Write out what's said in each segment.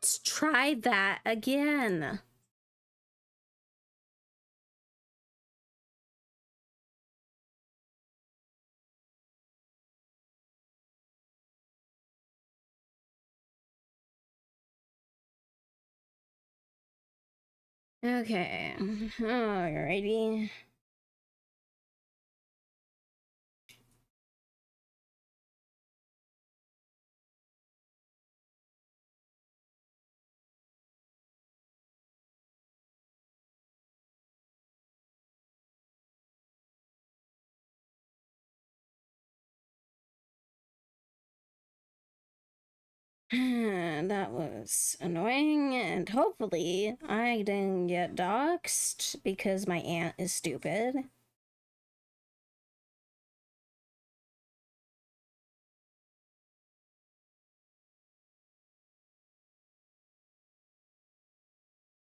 Let's try that again. Okay, alrighty. That was annoying, and hopefully I didn't get doxxed because my aunt is stupid.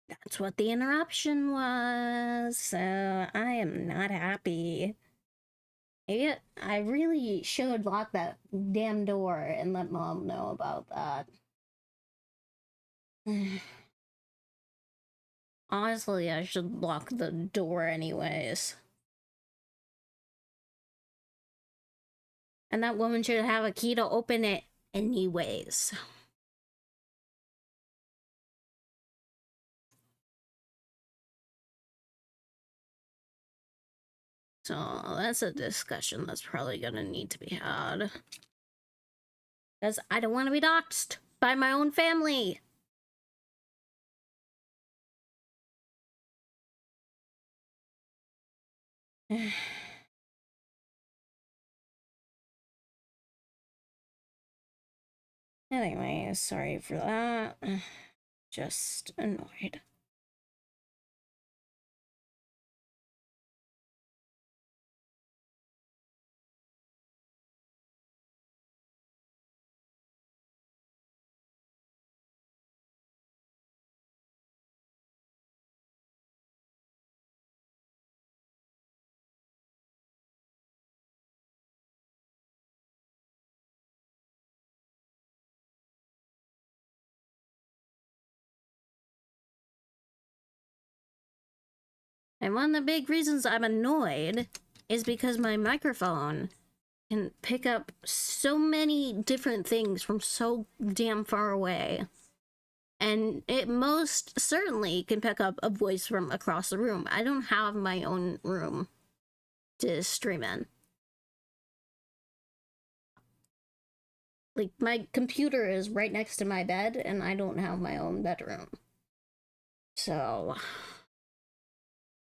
That's what the interruption was, so I am not happy. Maybe I really should lock that damn door and let Mom know about that. Honestly, I should lock the door anyways. And that woman should have a key to open it anyways. So that's a discussion that's probably gonna need to be had. Because I don't want to be doxxed by my own family. Anyway, sorry for that. Just annoyed. And one of the big reasons I'm annoyed is because my microphone can pick up so many different things from so damn far away. And it most certainly can pick up a voice from across the room. I don't have my own room to stream in. Like, my computer is right next to my bed, and I don't have my own bedroom. So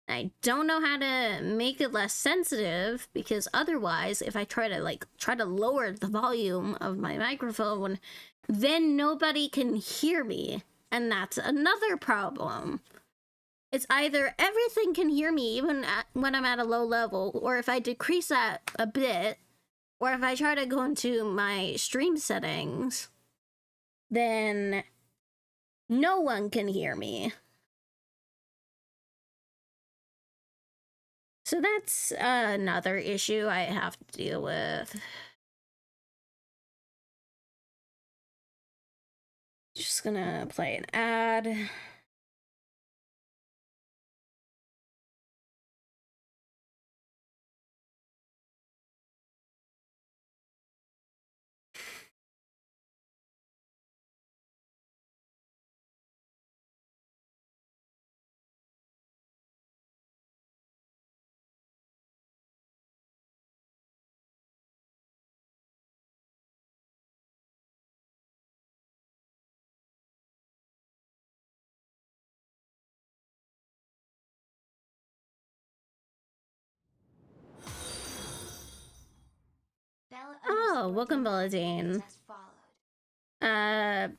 I don't know how to make it less sensitive, because otherwise, if I try to lower the volume of my microphone, then nobody can hear me, and that's another problem. It's either everything can hear me even when I'm at a low level, or if I decrease that a bit, or if I try to go into my stream settings, then no one can hear me. So that's another issue I have to deal with. Just gonna play an ad. Oh, welcome, Belladine. Well,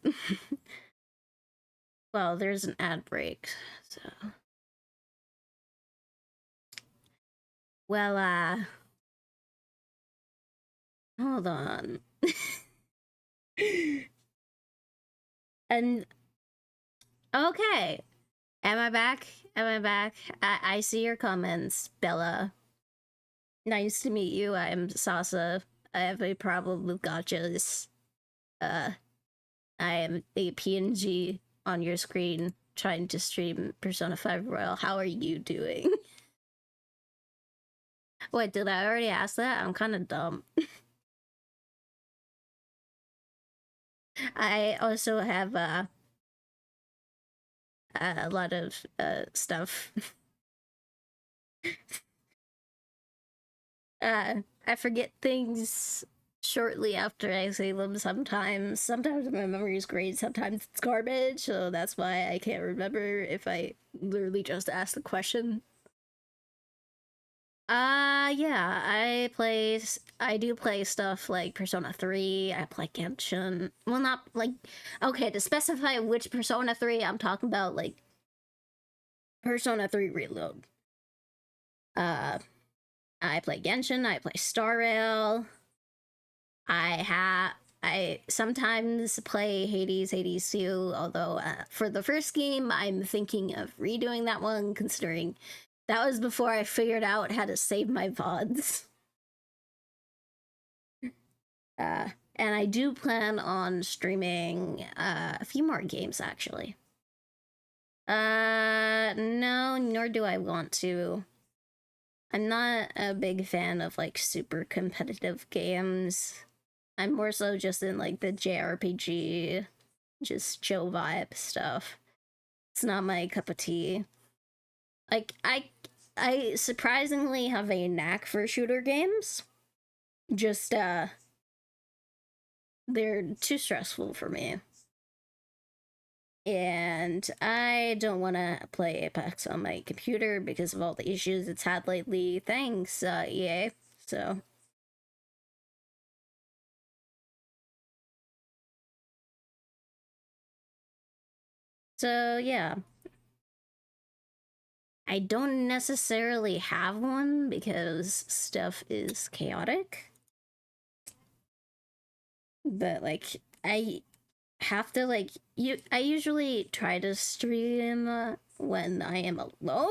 there's an ad break, so. Well, hold on. And, okay. Am I back? Am I back? I see your comments, Bella. Nice to meet you. I'm Sasa. I have a problem with gotchas. I am a PNG on your screen trying to stream Persona 5 Royal. How are you doing? Wait, did I already ask that? I'm kind of dumb. I also have a lot of stuff. I forget things shortly after I say them sometimes. Sometimes my memory is great, sometimes it's garbage, so that's why I can't remember if I literally just asked the question. Yeah, I do play stuff like Persona 3, I play Genshin. Well, not like, okay, to specify which Persona 3, I'm talking about like Persona 3 Reload. I play Genshin, I play Star Rail. I sometimes play Hades 2, although for the first game, I'm thinking of redoing that one, considering that was before I figured out how to save my VODs. And I do plan on streaming a few more games, actually. No, nor do I want to. I'm not a big fan of, like, super competitive games. I'm more so just in, like, the JRPG, just chill vibe stuff. It's not my cup of tea. Like, I surprisingly have a knack for shooter games. Just, they're too stressful for me. And I don't want to play Apex on my computer because of all the issues it's had lately. Thanks, EA. So yeah. I don't necessarily have one because stuff is chaotic. But like I have to like I usually try to stream when I am alone.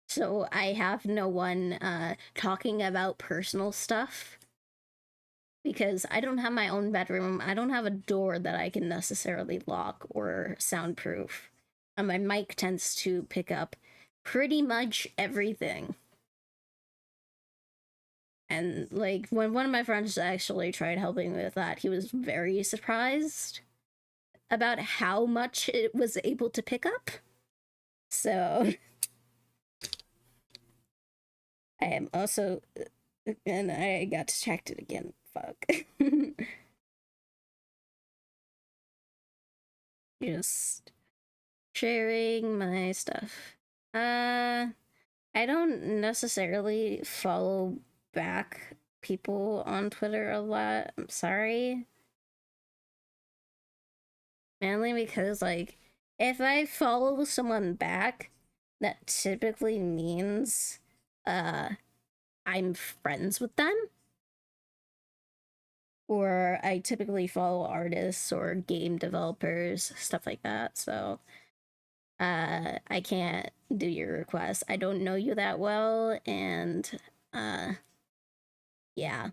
So I have no one talking about personal stuff because I don't have my own bedroom. I don't have a door that I can necessarily lock or soundproof. And my mic tends to pick up pretty much everything. And like when one of my friends actually tried helping me with that, he was very surprised about how much it was able to pick up. So I am also, and I got distracted again. Fuck. Just sharing my stuff. I don't necessarily follow back people on Twitter a lot. I'm sorry. Mainly because, like, if I follow someone back, that typically means I'm friends with them. Or I typically follow artists or game developers, stuff like that. So I can't do your request. I don't know you that well, and yeah.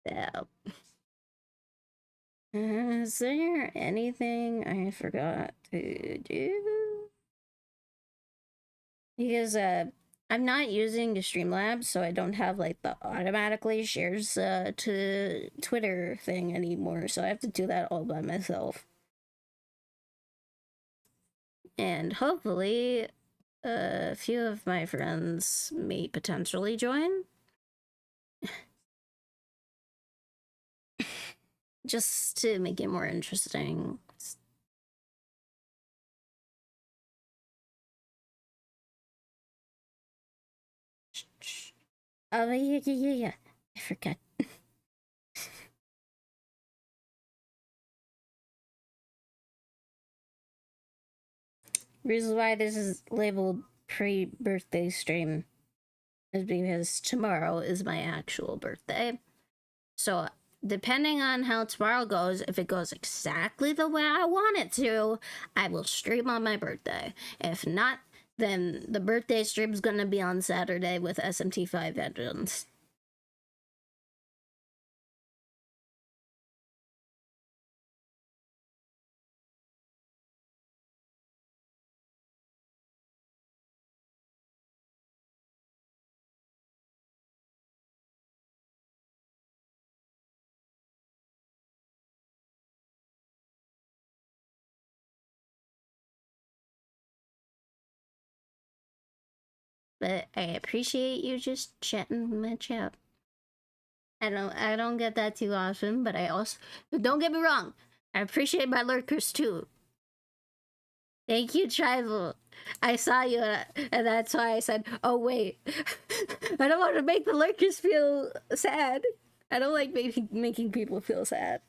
So. Is there anything I forgot to do? Because I'm not using the Streamlabs, so I don't have like the automatically shares to Twitter thing anymore, so I have to do that all by myself. And hopefully a few of my friends may potentially join. Just to make it more interesting. Oh, yeah. I forgot. Reason why this is labeled pre-birthday stream is because tomorrow is my actual birthday. So, depending on how tomorrow goes, if it goes exactly the way I want it to, I will stream on my birthday. If not, then the birthday stream's gonna be on Saturday with SMT5 veterans. But I appreciate you just chatting in my chat. I don't get that too often, but don't get me wrong, I appreciate my lurkers too. Thank you, Tribal. I saw you, and that's why I said, oh wait, I don't want to make the lurkers feel sad. I don't like making people feel sad.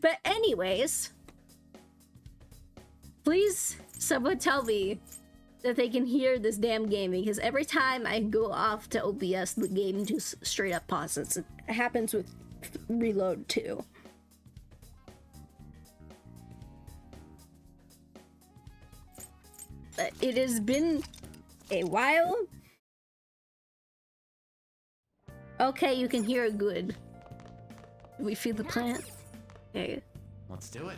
But anyways, please someone tell me that they can hear this damn game, because every time I go off to OBS, the game just straight up pauses. It happens with Reload too. But it has been a while. Okay, you can hear it good. Do we feed the plant? Okay. Let's do it.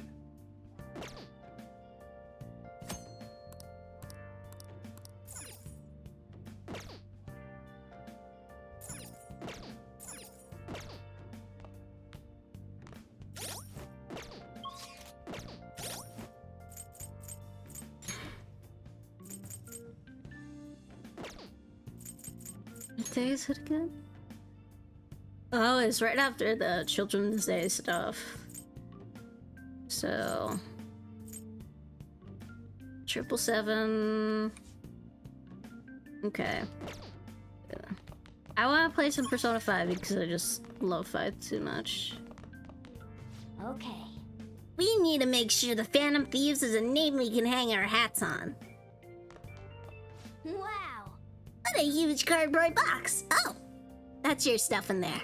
What day is it again? Oh, it's right after the Children's Day stuff. So 777. Okay. Yeah. I want to play some Persona 5 because I just love 5 too much. Okay. We need to make sure the Phantom Thieves is a name we can hang our hats on. Wow. What a huge cardboard box! Oh! That's your stuff in there.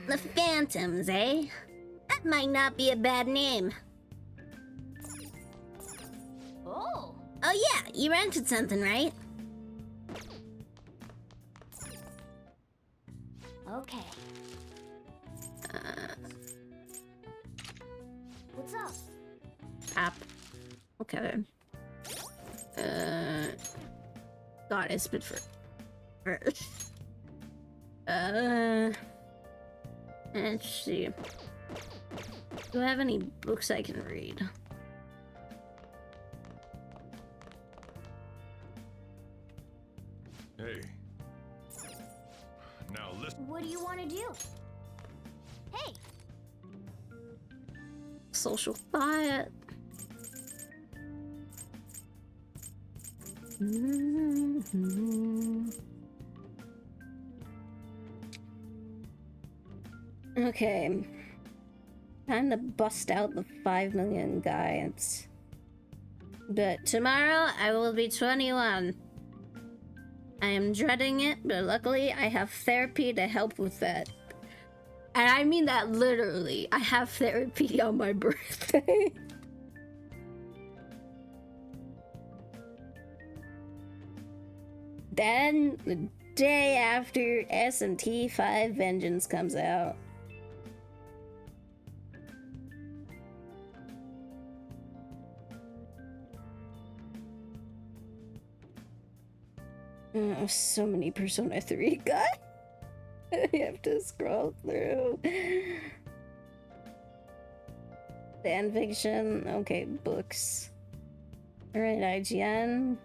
The Phantoms, eh? That might not be a bad name. Oh. Oh yeah, you rented something, right? Okay. What's up? App. Okay. God, it's been for... Let's see. Do I have any books I can read? Hey. Now listen. What do you want to do? Hey. Social thought. Okay. Time to bust out the 5 million guides. But tomorrow I will be 21. I am dreading it, but luckily I have therapy to help with that. And I mean that literally. I have therapy on my birthday. Then, the day after SMT5 Vengeance comes out. Oh, so many Persona 3 guys. I have to scroll through. Fan fiction. Okay, books. Alright, IGN.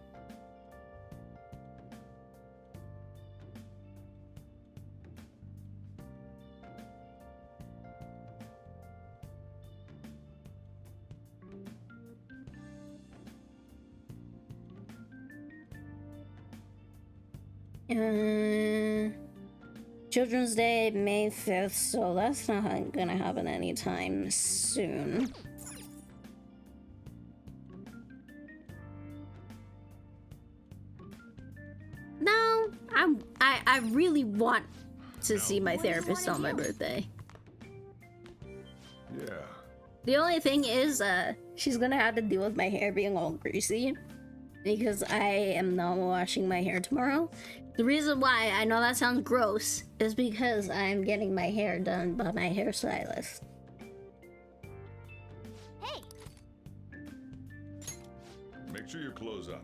Children's Day, May 5th, so that's not gonna happen anytime soon. No, I really want to see my therapist on my birthday. Yeah. The only thing is, she's gonna have to deal with my hair being all greasy because I am not washing my hair tomorrow. The reason why I know that sounds gross is because I'm getting my hair done by my hairstylist. Hey, Make sure you close up.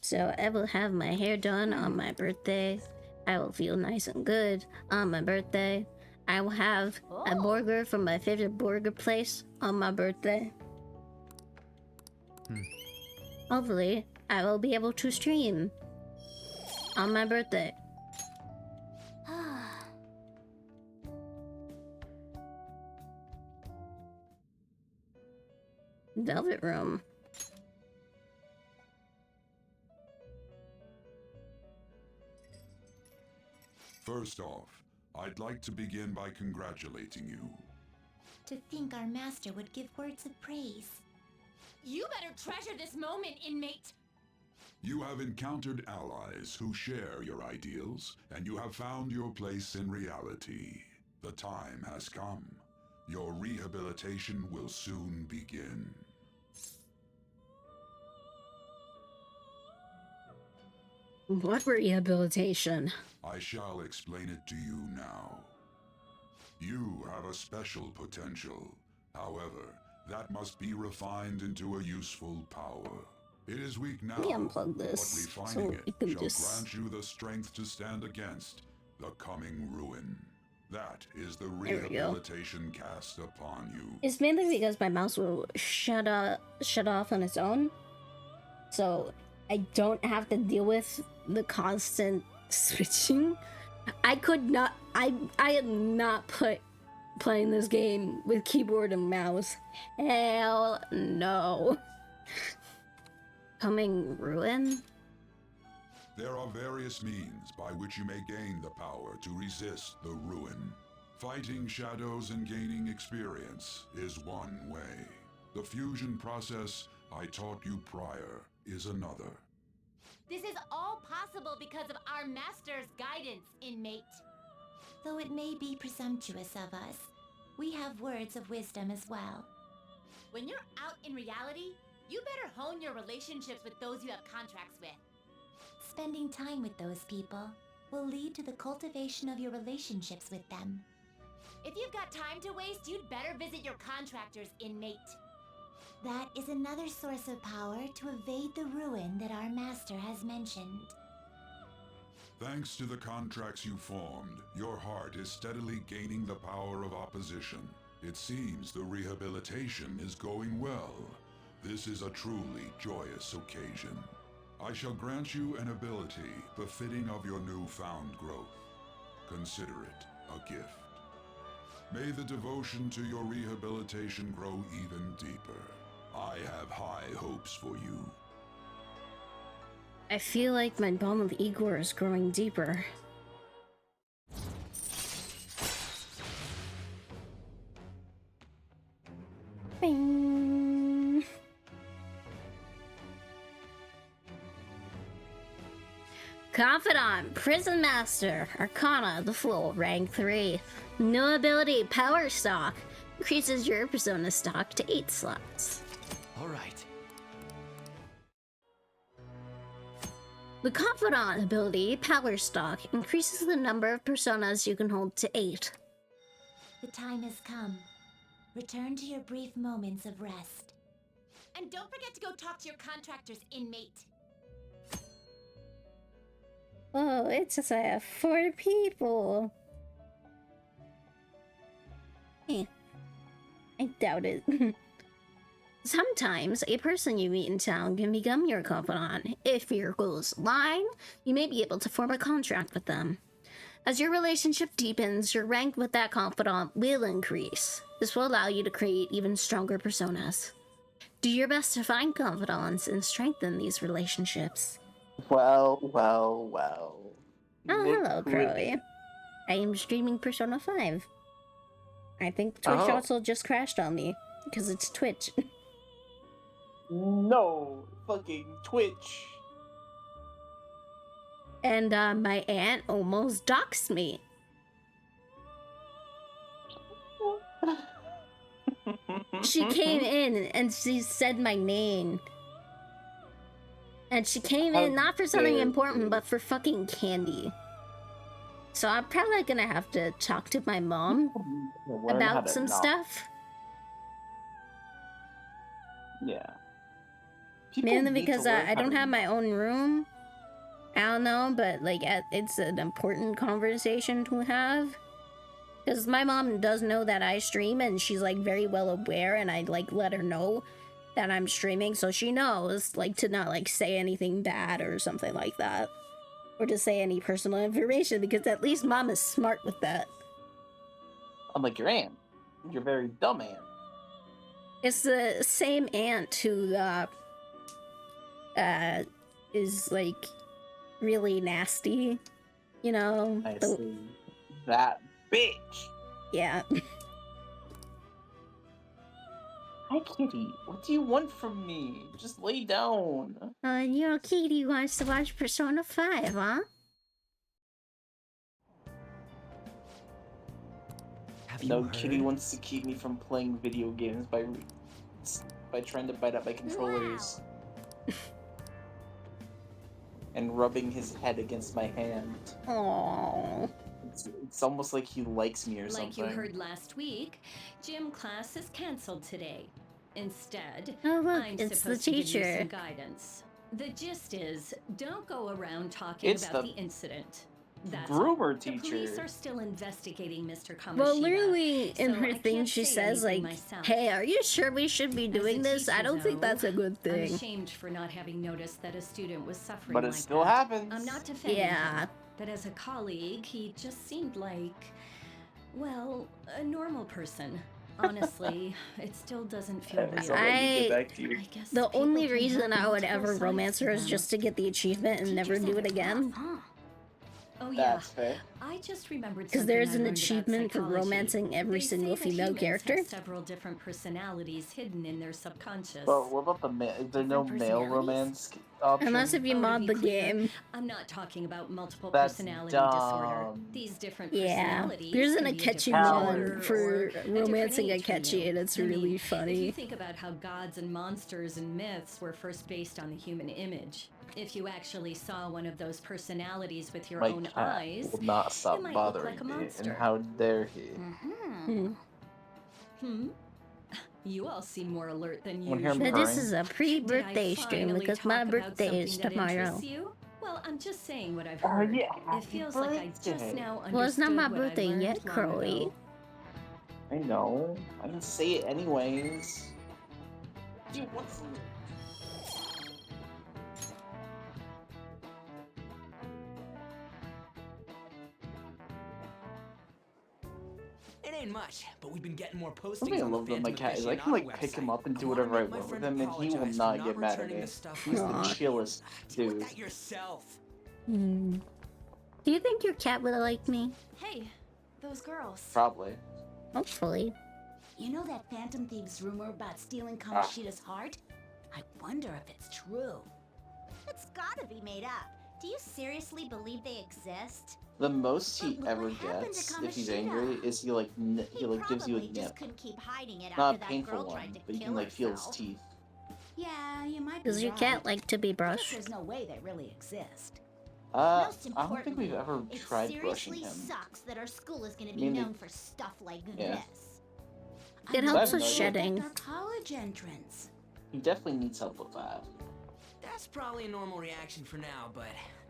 So I will have my hair done on my birthday. I will feel nice and good on my birthday. I will have a burger from my favorite burger place on my birthday. Hopefully, I will be able to stream on my birthday. Velvet room. First off, I'd like to begin by congratulating you. To think our master would give words of praise. you better treasure this moment, inmate. You have encountered allies who share your ideals, and you have found your place in reality. The time has come. Your rehabilitation will soon begin. What rehabilitation? I shall explain it to you now. You have a special potential. However, that must be refined into a useful power. It is weak now, Let me unplug but this refining so it we can shall just... grant you the strength to stand against the coming ruin. That is the There we go. rehabilitation cast upon you. It's mainly because my mouse will shut off on its own, so I don't have to deal with the constant switching. I am not playing this game with keyboard and mouse. Hell no. Coming ruin? There are various means by which you may gain the power to resist the ruin. Fighting shadows and gaining experience is one way. The fusion process I taught you prior is another. This is all possible because of our master's guidance, inmate. Though it may be presumptuous of us, we have words of wisdom as well. When you're out in reality, you better hone your relationships with those you have contracts with. Spending time with those people will lead to the cultivation of your relationships with them. If you've got time to waste, you'd better visit your contractors, inmate. That is another source of power to evade the ruin that our master has mentioned. Thanks to the contracts you formed, your heart is steadily gaining the power of opposition. It seems the rehabilitation is going well. This is a truly joyous occasion. I shall grant you an ability befitting of your newfound growth. Consider it a gift. May the devotion to your rehabilitation grow even deeper. I have high hopes for you. I feel like my bond with Igor is growing deeper. Bing. Confidant, Prison Master, Arcana, the Fool, rank 3. New ability, Power Stock. Increases your persona stock to 8 slots. All right. The Confidant ability, Power Stock, increases the number of personas you can hold to 8. The time has come. Return to your brief moments of rest. And don't forget to go talk to your contractors, inmate. Oh, it's just 4 people. I doubt it. Sometimes a person you meet in town can become your confidant. If your goals align, you may be able to form a contract with them. As your relationship deepens, your rank with that confidant will increase. This will allow you to create even stronger personas. Do your best to find confidants and strengthen these relationships. Well, well, well. Oh, Look hello, who it Crowley. is. I am streaming Persona 5. I think Twitch Oh. also just crashed on me, because it's Twitch. No, fucking Twitch. And my aunt almost doxed me. She came in and she said my name. And she came in not for something dare important, you. but for fucking candy. So I'm probably gonna have to talk to my mom Learn how about to some knock. stuff. Yeah. People Mainly need to because learn I how don't to have my own room. I don't know, but like it's an important conversation to have. Because my mom does know that I stream, and she's like very well aware, and I like let her know that I'm streaming, so she knows like to not like say anything bad or something like that, or to say any personal information, because at least mom is smart with that. Unlike your aunt. Your very dumb aunt. It's the same aunt who is like really nasty, you know. I see. That bitch. Yeah. Hi, kitty. What do you want from me? Just lay down. Your kitty wants to watch Persona 5, huh? Have you No, heard? kitty wants to keep me from playing video games by trying to bite at my controllers. And rubbing his head against my hand. Aww. It's almost like he likes me or something. Like you heard last week, gym class is canceled today. Instead, Oh look, I'm it's the supposed to give you teacher. some guidance. The gist is, don't go around talking It's about the the incident. That's groomer all. The police teacher. are still investigating Mr. Kamoshida. Well, literally in so her I thing, can't she say says anything like, myself. "Hey, are you sure we should be As a doing this? I teacher, don't think though, that's a good I'm thing." ashamed for not having noticed that a student was suffering But it like still that. happens. I'm not defending Yeah. him, but as a colleague, he just seemed like, well, a normal person. Honestly, it still doesn't feel Okay, real. so let me get back to you. I guess The people only can reason have I would multiple ever sides romance to her is them. just to get the achievement and never Teachers do have it again. rough, huh? Oh yeah, That's fair. I just remembered Because something there's I an learned about achievement for psychology. romancing every They say single that female humans character. have several different personalities hidden in their subconscious. But what about the male? Is there no Different male personalities? romance option? Unless if you Oh, to mod be the clear, game. I'm not talking about multiple That's personality disorder. dumb. These different Yeah. personalities There's an can be a Akechi different mod gender for or a different romancing age for Akechi, you. and it's I mean, really If you funny. think about how gods and monsters and myths were first based on the human image, if you actually saw one of those personalities with your My own cat eyes, will not stop it might look bothering like a me, monster. and how dare he? Hmm. You all seem more alert than Wanna hear him usual. But this purring? is a pre-birthday Did I stream finally because my talk about birthday is something that tomorrow. interests you? Well, I'm just saying what I've Oh, heard. yeah, It happy feels like I just birthday. now understood Well, it's not my what I birthday learned yet, long Crowley. ago. I know. I didn't say it anyways. Dude, what's... It ain't much, but we've been getting more postings. Something I on the love about my Phantom cat is I can Aficionado like pick him website. up and do I wanna whatever I make my want with friend him, and he will apologize not for get mad at returning me. the stuff He's the Aw. chillest Deal with dude. that yourself. Hmm. Do you think your cat would like me? Hey, those girls. Probably. Hopefully. You know that Phantom Thieves rumor about stealing Kamoshida's heart? I wonder if it's true. It's gotta be made up. Do you seriously believe they exist? The most he But look ever what happened to gets if he's Kamoshida. angry is he like he like gives you a probably just nip. couldn't keep hiding it Not after a that painful girl tried one, to but you kill can like feel his herself. teeth. Yeah, you might be Does your right. cat like to be I guess brushed? there's no way they really exist. Most I don't think we've ever importantly, tried it brushing seriously him. sucks that our school is gonna be Mainly- known for stuff like Yeah. this. It I helps with wonder if shedding. Their college entrance. He definitely needs help with that. That's probably a normal reaction for now, but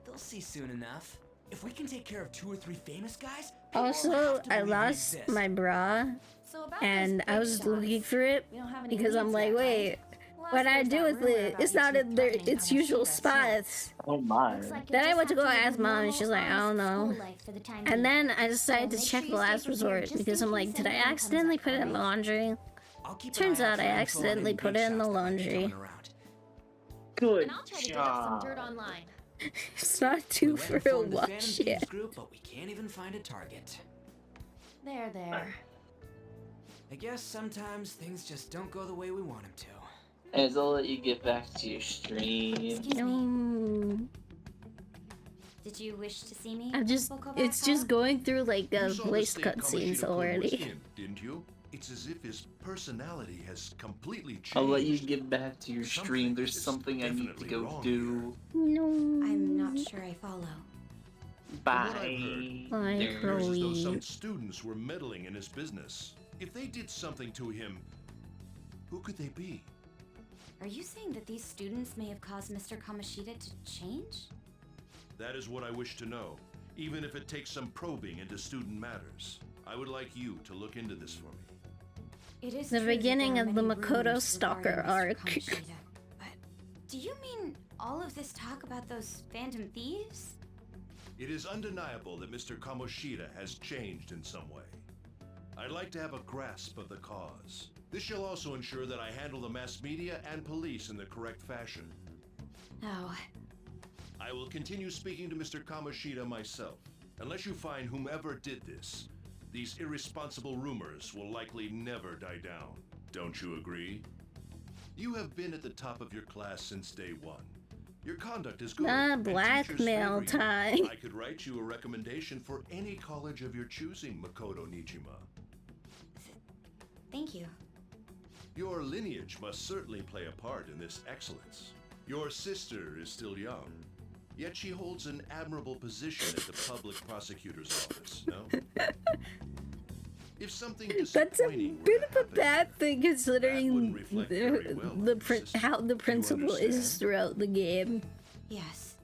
they'll see soon enough. If we can take care of 2 or 3 famous guys, people will Also, have to I believe we lost exist. my bra, So about and those I big was shots, looking for it we don't have any because I'm leads like, yet, wait, right? Plus, what I there's do that with rumor it? about It's you not two in their threatening its usual Kamoshida, too. spots. Oh my. Looks like Then you'll I went to just go have ask live a mom, and normal, she's like, I don't honest school know. life for the time And being. then I decided So to make check sure the you stay last prepared resort just because in I'm like, case did I anything comes accidentally up, put it in the alright? laundry? I'll keep an Turns eye out for I info on accidentally any put big it in the shots that might be laundry. coming around. Good And I'll try to dig up some job. dirt online. It's not We too went for and a formed the Phantom watch Thieves yet. group, but we can't even find a target. There. I guess sometimes things just don't go the way we want them to. As I'll let you get back to your stream. Excuse me. No. Did you wish to see me? I'm just, it's just going through like You saw the voice state cutscenes Kamoshida-kun was already. in, didn't you? It's as if his personality has completely changed. I'll let you get back to your stream. Something There's is something I need to definitely go wrong do. No. I'm not sure I follow. Bye. Bye, It appears as though some Chloe. students were meddling in his business. If they did something to him, who could they be? Are you saying that these students may have caused Mr. Kamoshida to change? That is what I wish to know, even if it takes some probing into student matters. I would like you to look into this for me. It is The true that beginning there are of the many Makoto rumors stalker regarding Mr. arc. Kamoshida, but do you mean all of this talk about those phantom thieves? It is undeniable that Mr. Kamoshida has changed in some way. I'd like to have a grasp of the cause. This shall also ensure that I handle the mass media and police in the correct fashion. Oh, I will continue speaking to Mr. Kamoshida myself. Unless you find whomever did this, these irresponsible rumors will likely never die down. Don't you agree? You have been at the top of your class since day one. Your conduct is good. and teachers Blackmail favor you. time. I could write you a recommendation for any college of your choosing, Makoto Nijima. thank you. Your lineage must certainly play a part in this excellence. Your sister is still young, yet she holds an admirable position at the public prosecutor's office, no? If something That's a disappointing were bit to of a happen, bad thing considering wouldn't reflect very well on your sister. how the Do you principal is understand? throughout the game. Yes.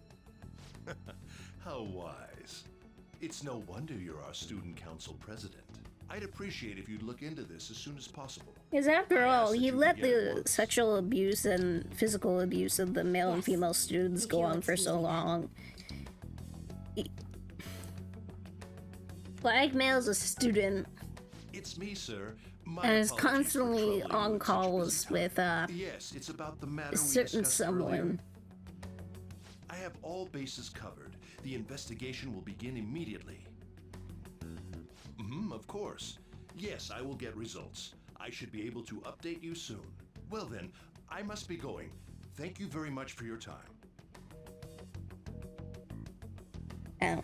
How wise. It's no wonder you're our student council president. I'd appreciate if you'd look into this as soon as possible. Because after I ask all, that he you let begin at the once. sexual abuse and physical abuse of the male and Yes. female students If go you'll on for excuse so me. long. Blackmails a student It's me, sir. My and is apologies for constantly troubling you on at such a calls busy time. with Yes, it's about the matter a we certain discussed someone. earlier. I have all bases covered. The investigation will begin immediately. Of course. Yes, I will get results. I should be able to update you soon. Well then, I must be going. Thank you very much for your time. Oh.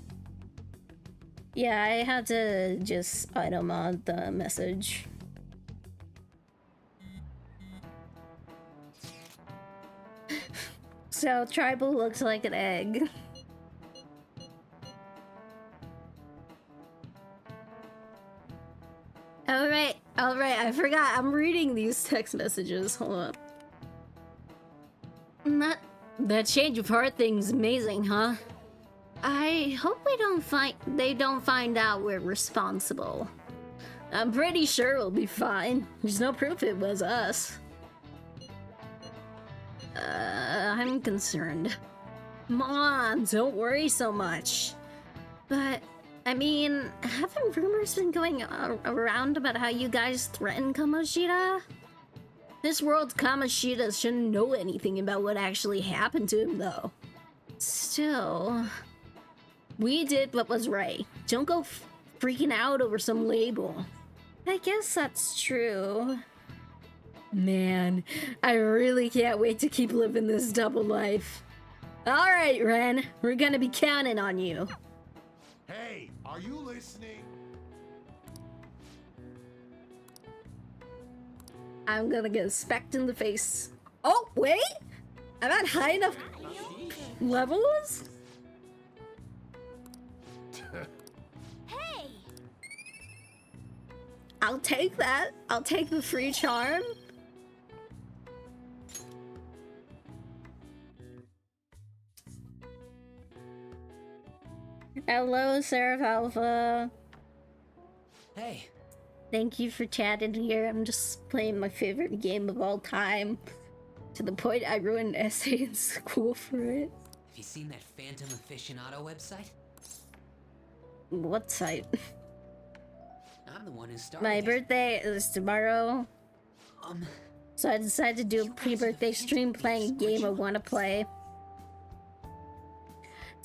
Yeah, I had to just item on the message. So, tribal looks like an egg. Alright, I forgot. I'm reading these text messages. Hold on. That change of heart thing's amazing, huh? I hope they don't find out we're responsible. I'm pretty sure we'll be fine. There's no proof it was us. I'm concerned. Mom, don't worry so much. But, I mean, haven't rumors been going around about how you guys threatened Kamoshida? This world's Kamoshida shouldn't know anything about what actually happened to him, though. Still, we did what was right. Don't go freaking out over some label. I guess that's true. Man, I really can't wait to keep living this double life. Alright, Ren, we're gonna be counting on you. Hey, are you listening? I'm gonna get specked in the face. Oh, wait! I'm at high enough levels? Hey! I'll take that. I'll take the free charm. Hello, Seraph Alpha. Hey, Thank you for chatting here. I'm just playing my favorite game of all time. To the point I ruined an essay in school for it. have you seen that Phantom Aficionado website? What site? I'm the one who started My it. birthday is tomorrow. Um, So I decided to do a pre-birthday stream playing a game I want to play.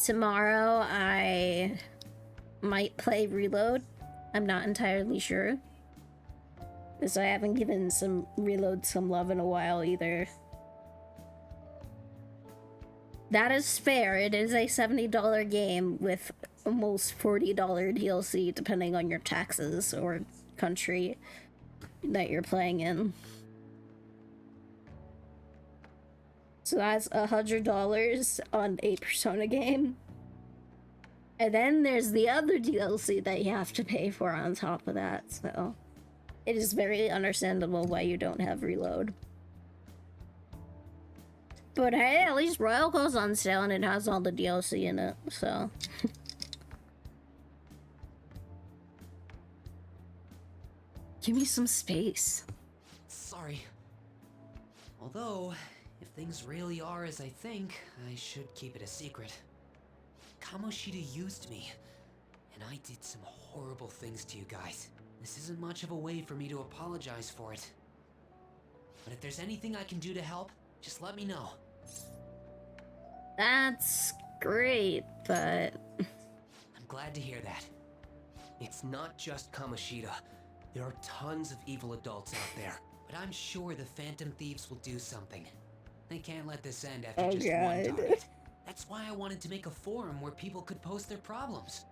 Tomorrow I might play Reload. I'm not entirely sure. Because I haven't given some Reload some love in a while either. That is fair. It is a $70 game with almost $40 DLC depending on your taxes or country that you're playing in. So that's $100 on a Persona game. And then there's the other DLC that you have to pay for on top of that, so it is very understandable why you don't have Reload. But hey, at least Royal goes on sale and it has all the DLC in it, so. Give me some space. Sorry. Although, if things really are as I think, I should keep it a secret. Kamoshida used me, and I did some horrible things to you guys. This isn't much of a way for me to apologize for it. But if there's anything I can do to help, just let me know. That's great, but... I'm glad to hear that. It's not just Kamoshida. There are tons of evil adults out there, but I'm sure the Phantom Thieves will do something. They can't let this end after just one target. That's why I wanted to make a forum where people could post their problems.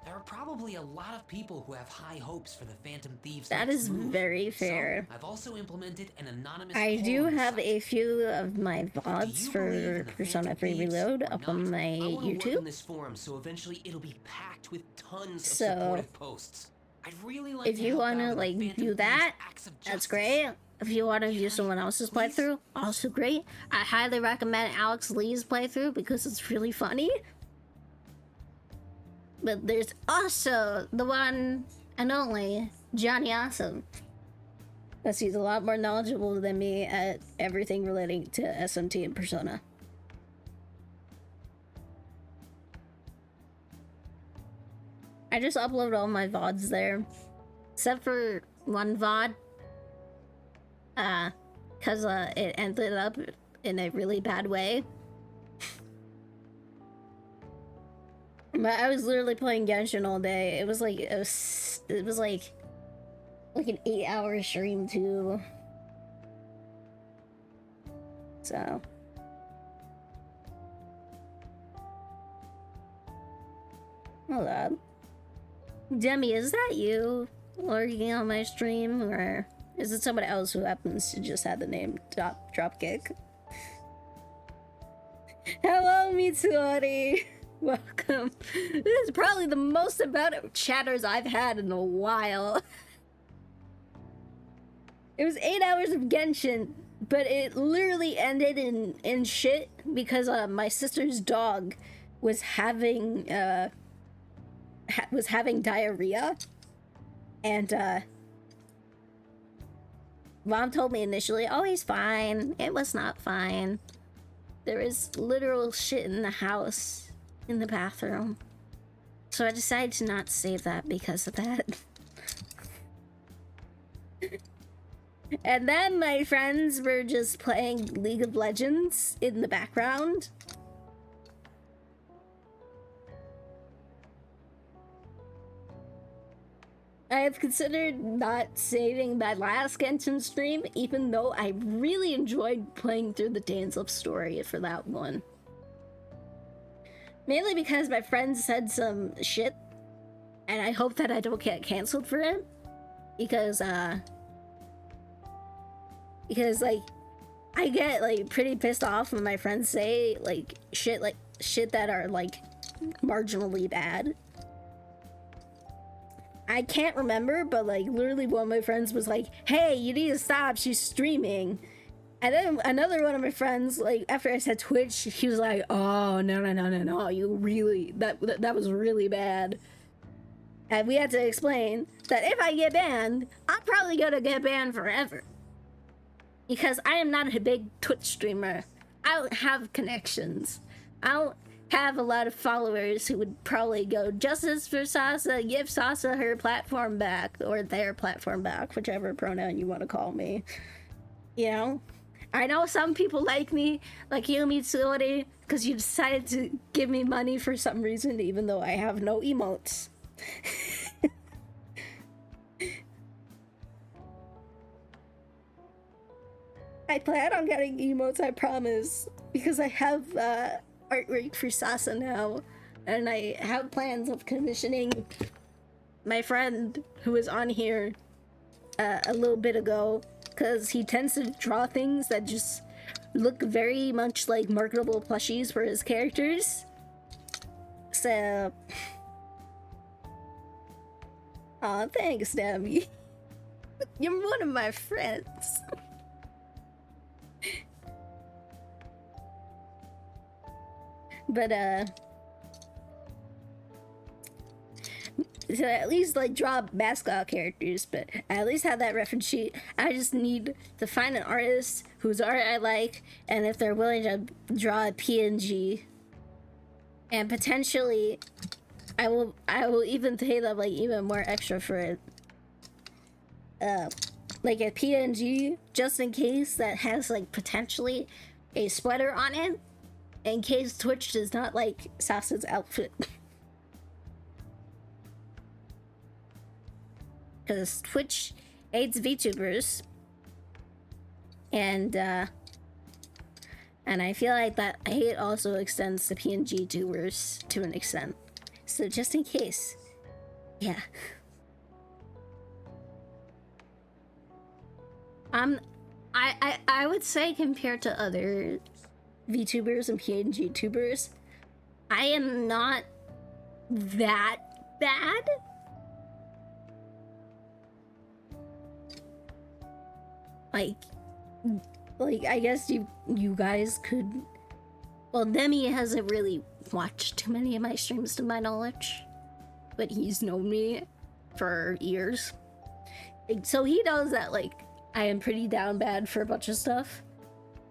There are probably a lot of people who have high hopes for the Phantom Thieves. That is very fair. So, I've also implemented an anonymous I do have site. a few of my VODs for Persona 3 Reload up on my YouTube. Work on this forum so eventually it'll be packed with tons of supportive posts. I'd really like if you want to like do that, that's great. If you want to view someone else's playthrough, also great. I highly recommend Alex Lee's playthrough because it's really funny. But there's also the one and only Johnny Awesome. Because he's a lot more knowledgeable than me at everything relating to SMT and Persona. I just upload all my VODs there. Except for one VOD. Cause it ended up in a really bad way. But I was literally playing Genshin all day. It was like an 8-hour stream too. So hold up. Demi, is that you lurking on my stream, or is it someone else who happens to just have the name Dropkick? Hello, Mitsuori! Welcome. This is probably the most amount of chatters I've had in a while. It was 8 hours of Genshin, but it literally ended in shit because my sister's dog was having diarrhea, and Mom told me initially, oh, he's fine. It was not fine. There was literal shit in the house, in the bathroom. So I decided to not save that because of that. And then my friends were just playing League of Legends in the background. I have considered not saving my last Genshin stream, even though I really enjoyed playing through the Dane's Love story for that one. Mainly because my friend said some shit, and I hope that I don't get canceled for it. Because like, I get like pretty pissed off when my friends say like shit that are like marginally bad. I can't remember, but like literally one of my friends was like, hey, you need to stop, she's streaming. And then another one of my friends, like after I said Twitch, he was like, oh, no, you really, that was really bad. And we had to explain that if I get banned, I'm probably gonna get banned forever. Because I am not a big Twitch streamer. I don't have connections. I don't have a lot of followers who would probably go, justice for Sasa, give Sasa her platform back, or their platform back, whichever pronoun you want to call me. You know? I know some people like me, like you, Mitsuori, because you decided to give me money for some reason, even though I have no emotes. I plan on getting emotes, I promise, because I have artwork for Sasa now, and I have plans of commissioning my friend who was on here a little bit ago, because he tends to draw things that just look very much like marketable plushies for his characters. So, aw, thanks, Demi. You're one of my friends. But so at least like draw mascot characters, but I at least have that reference sheet. I just need to find an artist whose art I like, and if they're willing to draw a PNG, and potentially I will even pay them like even more extra for it. Like a PNG, just in case, that has like potentially a sweater on it, in case Twitch does not like Sasa's outfit. Because Twitch hates VTubers, and I feel like that hate also extends to PNG tubers to an extent. So just in case, yeah. I would say compared to other VTubers and PNG tubers, I am not that bad. Like I guess you guys could. Well, Demi hasn't really watched too many of my streams to my knowledge, but he's known me for years, so he knows that like I am pretty down bad for a bunch of stuff.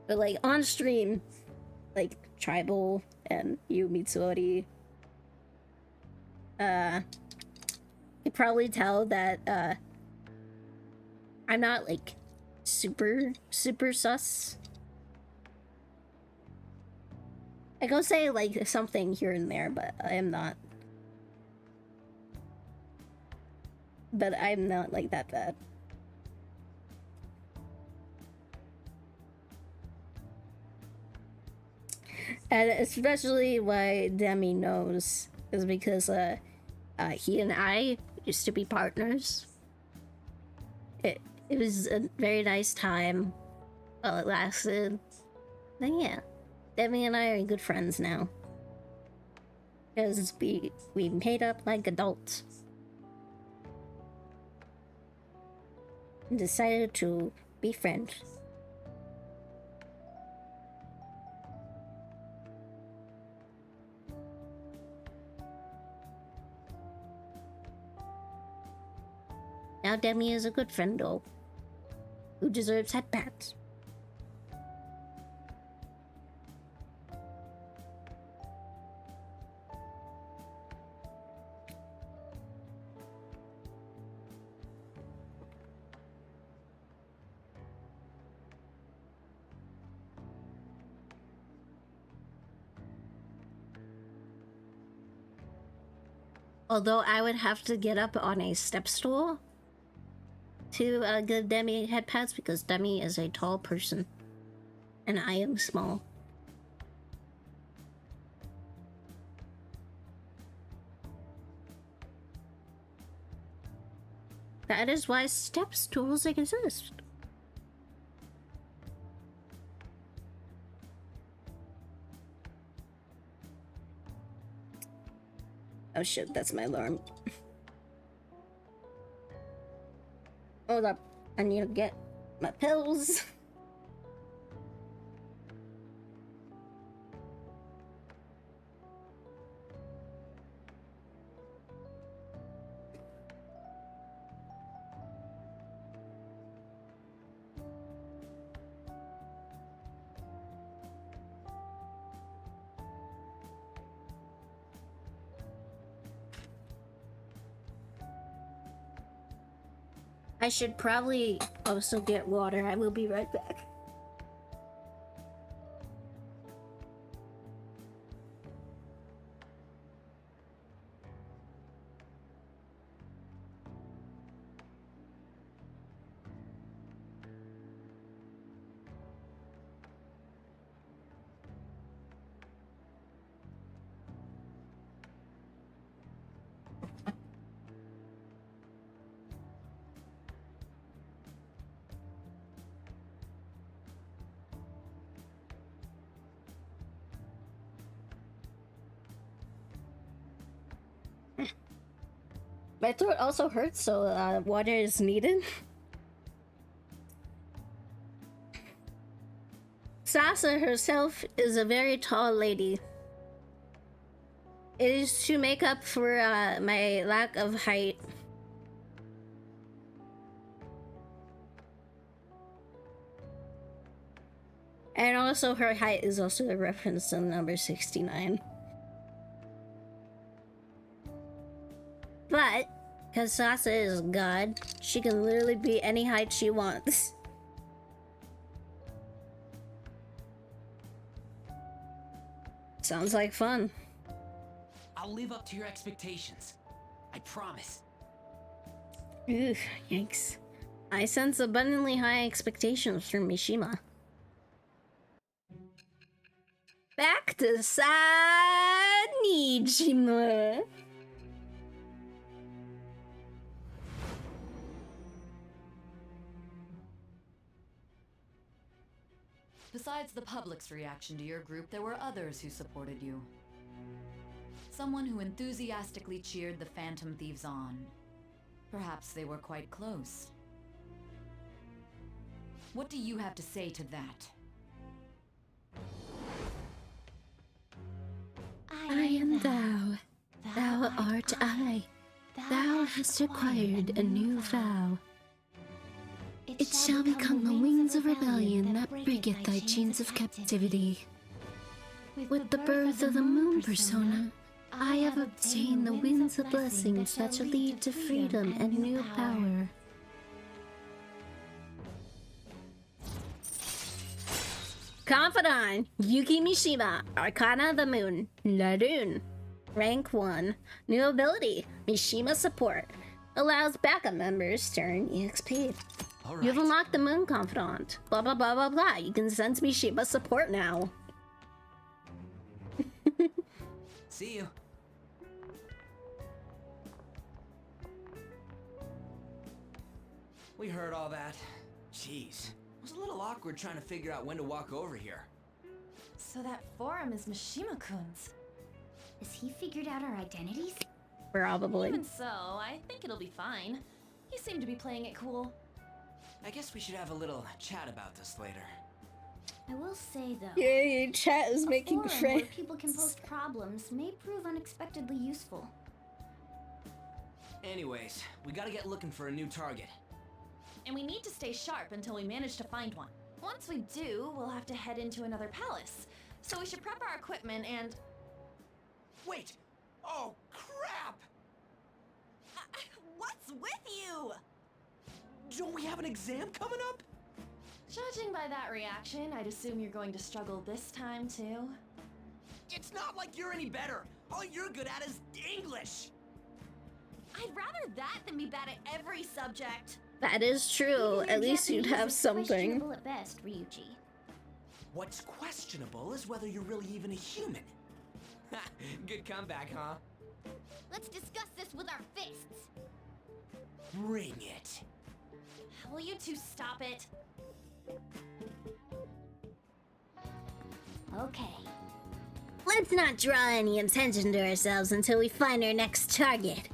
But like on stream, like Tribal and you, Mitsuori, you probably tell that I'm not like super sus. I go say like something here and there, but I am not. But I'm not like that bad. And especially why Demi knows is because he and I used to be partners. It was a very nice time while it lasted. But yeah, Demi and I are good friends now. Because we made up like adults. And decided to be friends. Now Demi is a good friend though, who deserves head pats. Although I would have to get up on a step stool to give Demi head pats because Demi is a tall person and I am small. That is why step stools exist. Oh shit, that's my alarm. Hold up, I need to get my pills. I should probably also get water. I will be right back. My throat also hurts, so water is needed. Sasa herself is a very tall lady. It is to make up for my lack of height. And also her height is also a reference to the number 69. But, because Sasa is God, she can literally be any height she wants. Sounds like fun. I'll live up to your expectations. I promise. Ooh, yikes. I sense abundantly high expectations from Mishima. Back to Sanijima. Besides the public's reaction to your group, there were others who supported you. Someone who enthusiastically cheered the Phantom Thieves on. Perhaps they were quite close. What do you have to say to that? I am thou, thou art I. Thou hast acquired a new vow. It shall become the wings of rebellion that breaketh thy chains of captivity. With the birth of the moon persona, I have obtained the winds of blessings that shall lead to freedom and new power. Confidant, Yuki Mishima, Arcana of the Moon, Narun. Rank 1. New ability, Mishima Support. Allows backup members to earn EXP. All right. You've unlocked the Moon Confidant. Blah blah blah blah blah. You can sense Mishima Support now. See you. We heard all that. Jeez. It was a little awkward trying to figure out when to walk over here. So that forum is Mishima-kun's. Has he figured out our identities? Probably. Even so, I think it'll be fine. He seemed to be playing it cool. I guess we should have a little chat about this later. I will say though, Yay, chat is a making forum friends. where people can post problems may prove unexpectedly useful. Anyways, we gotta get looking for a new target. And we need to stay sharp until we manage to find one. Once we do, we'll have to head into another palace. So we should prep our equipment and... Wait! Oh, crap! What's with you? Don't we have an exam coming up? Judging by that reaction, I'd assume you're going to struggle this time too. It's not like you're any better. All you're good at is English. I'd rather that than be bad at every subject. That is true. Even At your least you'd Japanese have is something. questionable at best, Ryuji. What's questionable is whether you're really even a human. Good comeback, huh? Let's discuss this with our fists. Bring it. Will you two stop it? Okay. Let's not draw any attention to ourselves until we find our next target.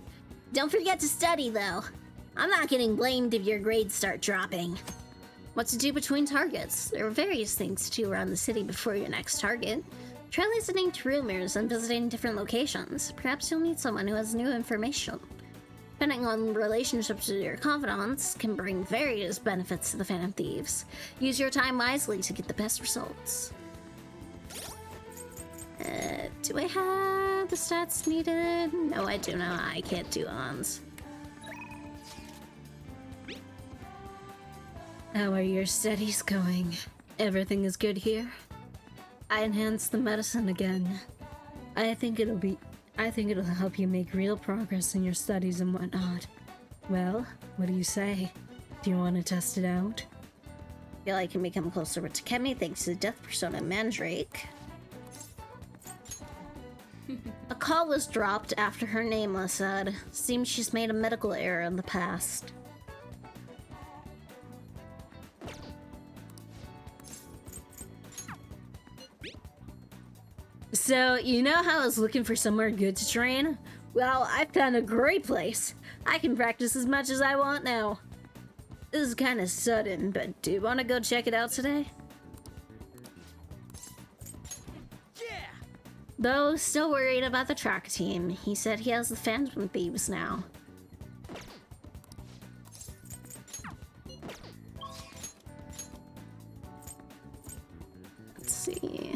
Don't forget to study, though. I'm not getting blamed if your grades start dropping. What to do between targets? There are various things to do around the city before your next target. Try listening to rumors and visiting different locations. Perhaps you'll meet someone who has new information. Depending on relationships with your confidants, can bring various benefits to the Phantom Thieves. Use your time wisely to get the best results. Do I have the stats needed? No, I do not. I can't do ons. How are your studies going? Everything is good here? I enhanced the medicine again. I think it'll help you make real progress in your studies and whatnot. Well, what do you say? Do you want to test it out? I feel I can become closer with Takemi thanks to the Death Persona Mandrake. A call was dropped after her name was said. Seems she's made a medical error in the past. So, you know how I was looking for somewhere good to train? Well, I found a great place. I can practice as much as I want now. This is kind of sudden, but do you want to go check it out today? Yeah! Though still worried about the track team, he said he has the Phantom Thieves now. Let's see.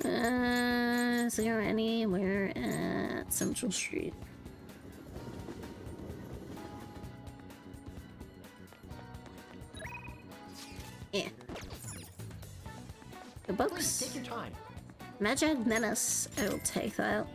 Is there anywhere at Central Street? Yeah. The books. Please take your time. Magic Menace. I will take that.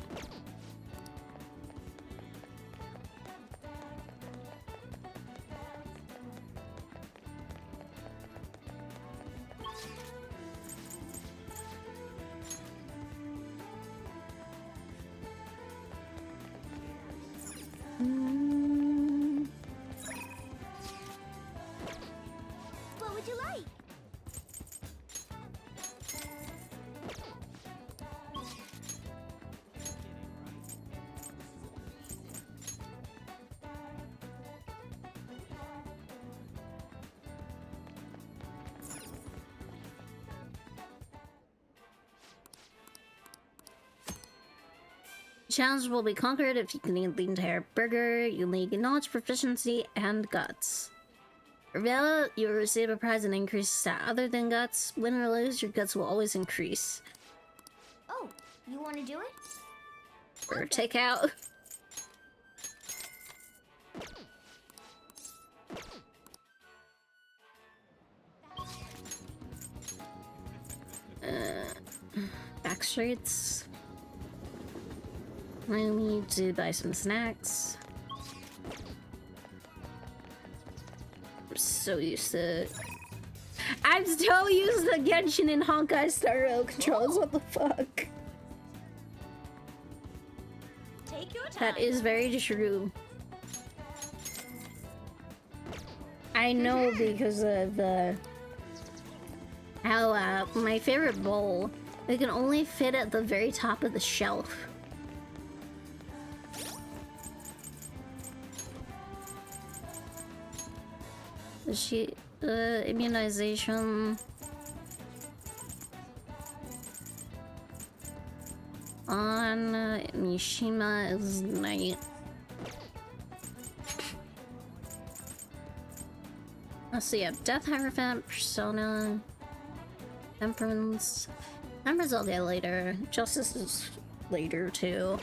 What would you like? Challenge will be conquered if you can eat the entire burger. You need knowledge, proficiency, and guts. Prevail, you will receive a prize and increase stat other than guts. Win or lose, your guts will always increase. Oh, you want to do it? Or take out. Back streets. I need to buy some snacks. I'm so used to it. I'm so used to Genshin and Honkai Star Rail controls. What the fuck? Take your time. That is very true. I know because of how my favorite bowl, they can only fit at the very top of the shelf. Immunization on Mishima is night. Let's see, I have Death Hierophant, Persona, Temperance. Temperance I'll get later. Justice is later too.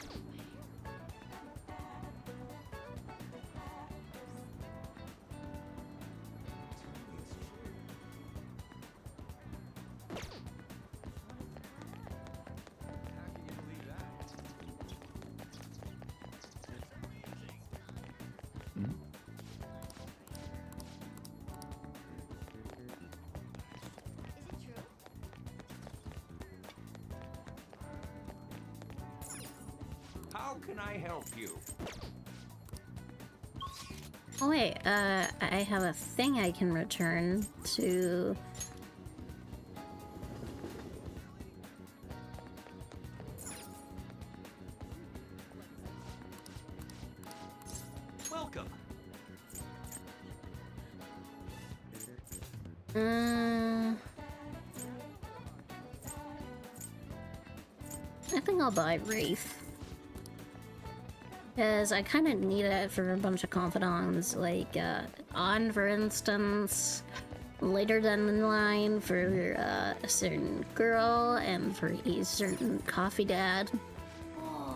How can I help you? Oh wait, I have a thing I can return to... Welcome. I think I'll buy Wraith. Because I kind of need it for a bunch of confidants, like, On, for instance, later down the line for a certain girl, and for a certain coffee dad.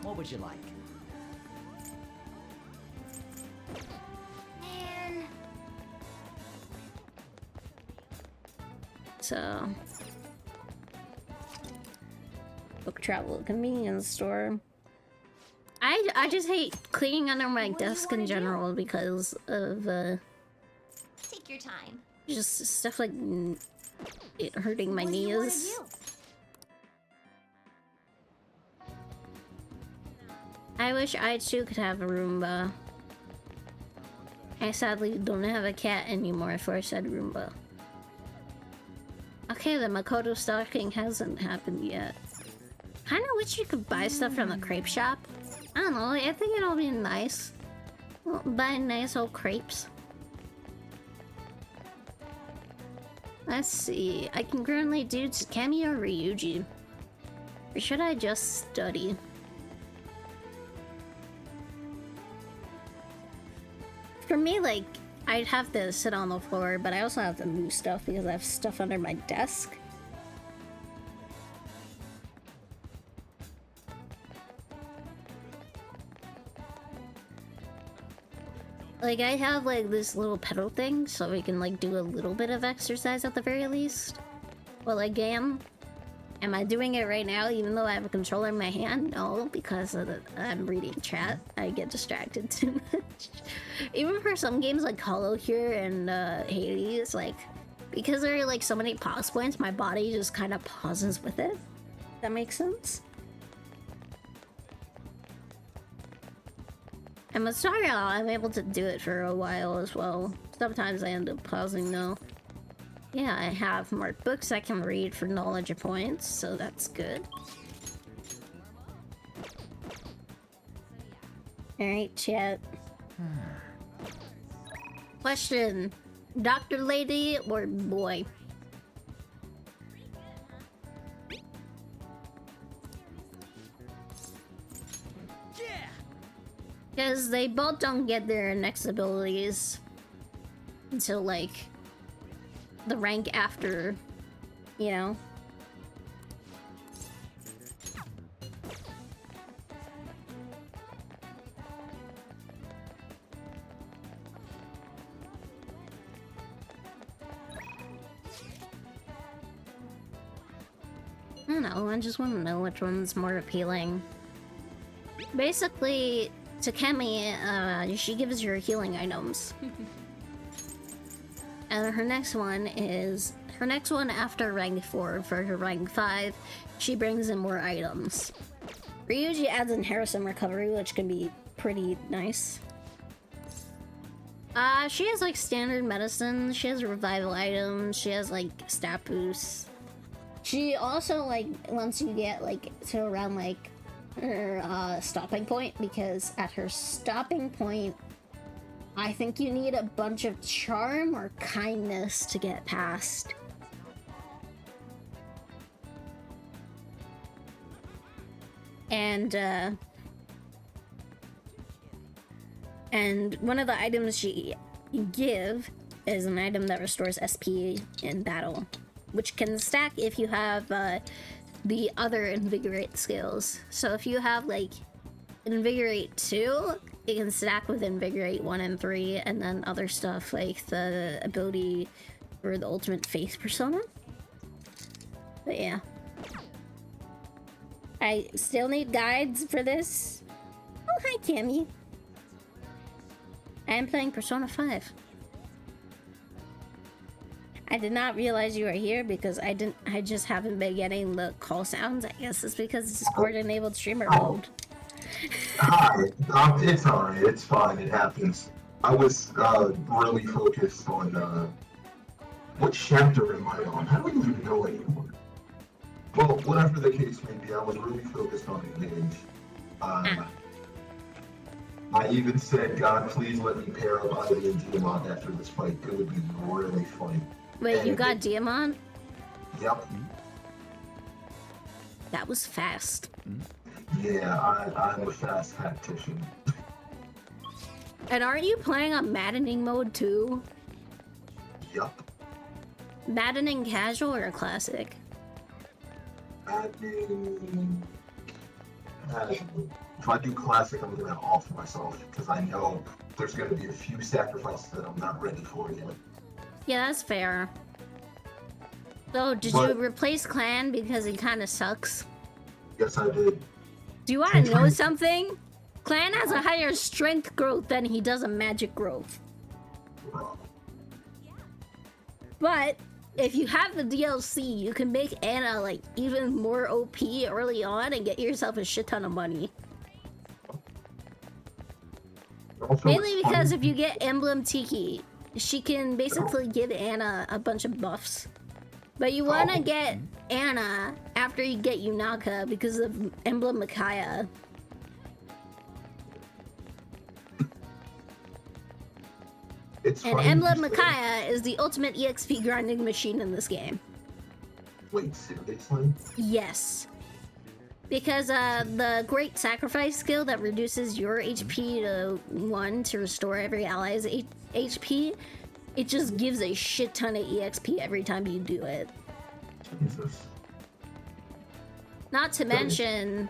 What would you like? Man. So... Book travel convenience store. I just hate cleaning under my What do you desk in wanna do? general because of Take your time. just stuff like it hurting my What do you wanna knees. do? I wish I too could have a Roomba. I sadly don't have a cat anymore for said Roomba. Okay, the Makoto stocking hasn't happened yet. Kinda wish you could buy stuff from the crepe shop. I don't know, I think it'll be nice. Buy nice old crepes. Let's see. I can currently do Takemi or Ryuji. Or should I just study? For me, like, I'd have to sit on the floor, but I also have to move stuff because I have stuff under my desk. Like, I have, like, this little pedal thing, so we can, like, do a little bit of exercise at the very least. Well, like, am I doing it right now, even though I have a controller in my hand? No, because I'm reading chat. I get distracted too much. Even for some games like Hollow here and Hades, like, because there are, like, so many pause points, my body just kind of pauses with it. That makes sense? And with Star Rail, I'm able to do it for a while as well. Sometimes I end up pausing though. Yeah, I have more books I can read for knowledge points, so that's good. Alright, chat. Question. Dr. Lady or boy? Because they both don't get their next abilities until, like, the rank after, you know? I don't know, I just want to know which one's more appealing. Basically, Takemi, she gives her healing items. And her next one after rank 4. For her rank 5, she brings in more items. Ryuji adds in Harrison recovery, which can be pretty nice. She has like standard medicine, she has revival items, she has like stat boosts. She also, like, once you get like to around like her stopping point, because at her stopping point I think you need a bunch of charm or kindness to get past. And one of the items she give is an item that restores SP in battle, which can stack if you have the other Invigorate skills. So if you have like Invigorate 2, it can stack with Invigorate 1 and 3, and then other stuff like the ability for the ultimate faith persona. But yeah. I still need guides for this. Oh, hi, Cammy. I am playing Persona 5. I did not realize you were here because I just haven't been getting the call sounds. I guess it's because it's Discord enabled streamer mode. Hi, it's alright, it's fine, it happens. I was really focused on what chapter am I on? I don't even know anymore. Well, whatever the case may be, I was really focused on Engage. I even said, God, please let me pair up Ivy and Diamond after this fight. It would be really funny. Wait, and you got Diamond? Yep. That was fast. Yeah, I'm a fast tactician. And aren't you playing on maddening mode too? Yup. Maddening casual or classic? Maddening casual. If I do classic, I'm gonna off myself because I know there's gonna be a few sacrifices that I'm not ready for yet. Yeah, that's fair. So, did you replace Clan because he kind of sucks? Yes, I did. Do you want to know something? Clan has a higher strength growth than he does a magic growth. But if you have the DLC, you can make Anna like even more OP early on and get yourself a shit ton of money. Also, mainly because if you get Emblem Tiki, she can basically give Anna a bunch of buffs. But you want to get Anna after you get Yunaka because of Emblem Micaiah. It's And funny Emblem you say- Micaiah is the ultimate EXP grinding machine in this game. Wait, seriously? Yes. Because the Great Sacrifice skill that reduces your HP to 1 to restore every ally's HP, it just gives a shit ton of EXP every time you do it. Jesus. Not to mention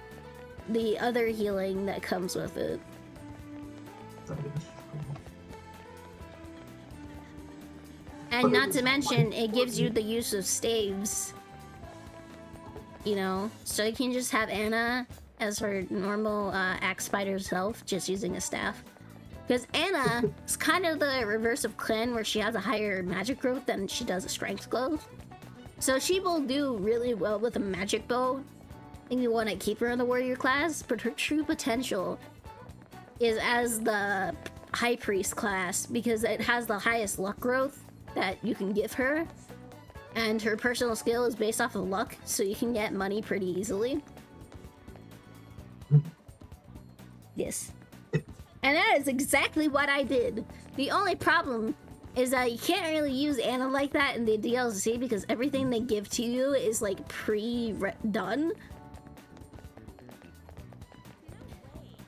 the other healing that comes with it. That is true. And But not it to is mention, quite it gives you important. the use of staves. You know? So you can just have Anna as her normal axe spider self, just using a staff. Because Anna is kind of the reverse of Clan, where she has a higher magic growth than she does a strength growth. So she will do really well with a magic bow, and you want to keep her in the warrior class, but her true potential is as the high priest class, because it has the highest luck growth that you can give her, and her personal skill is based off of luck, so you can get money pretty easily. Yes. And that is exactly what I did. The only problem is that you can't really use Anna like that in the DLC, because everything they give to you is like pre-done.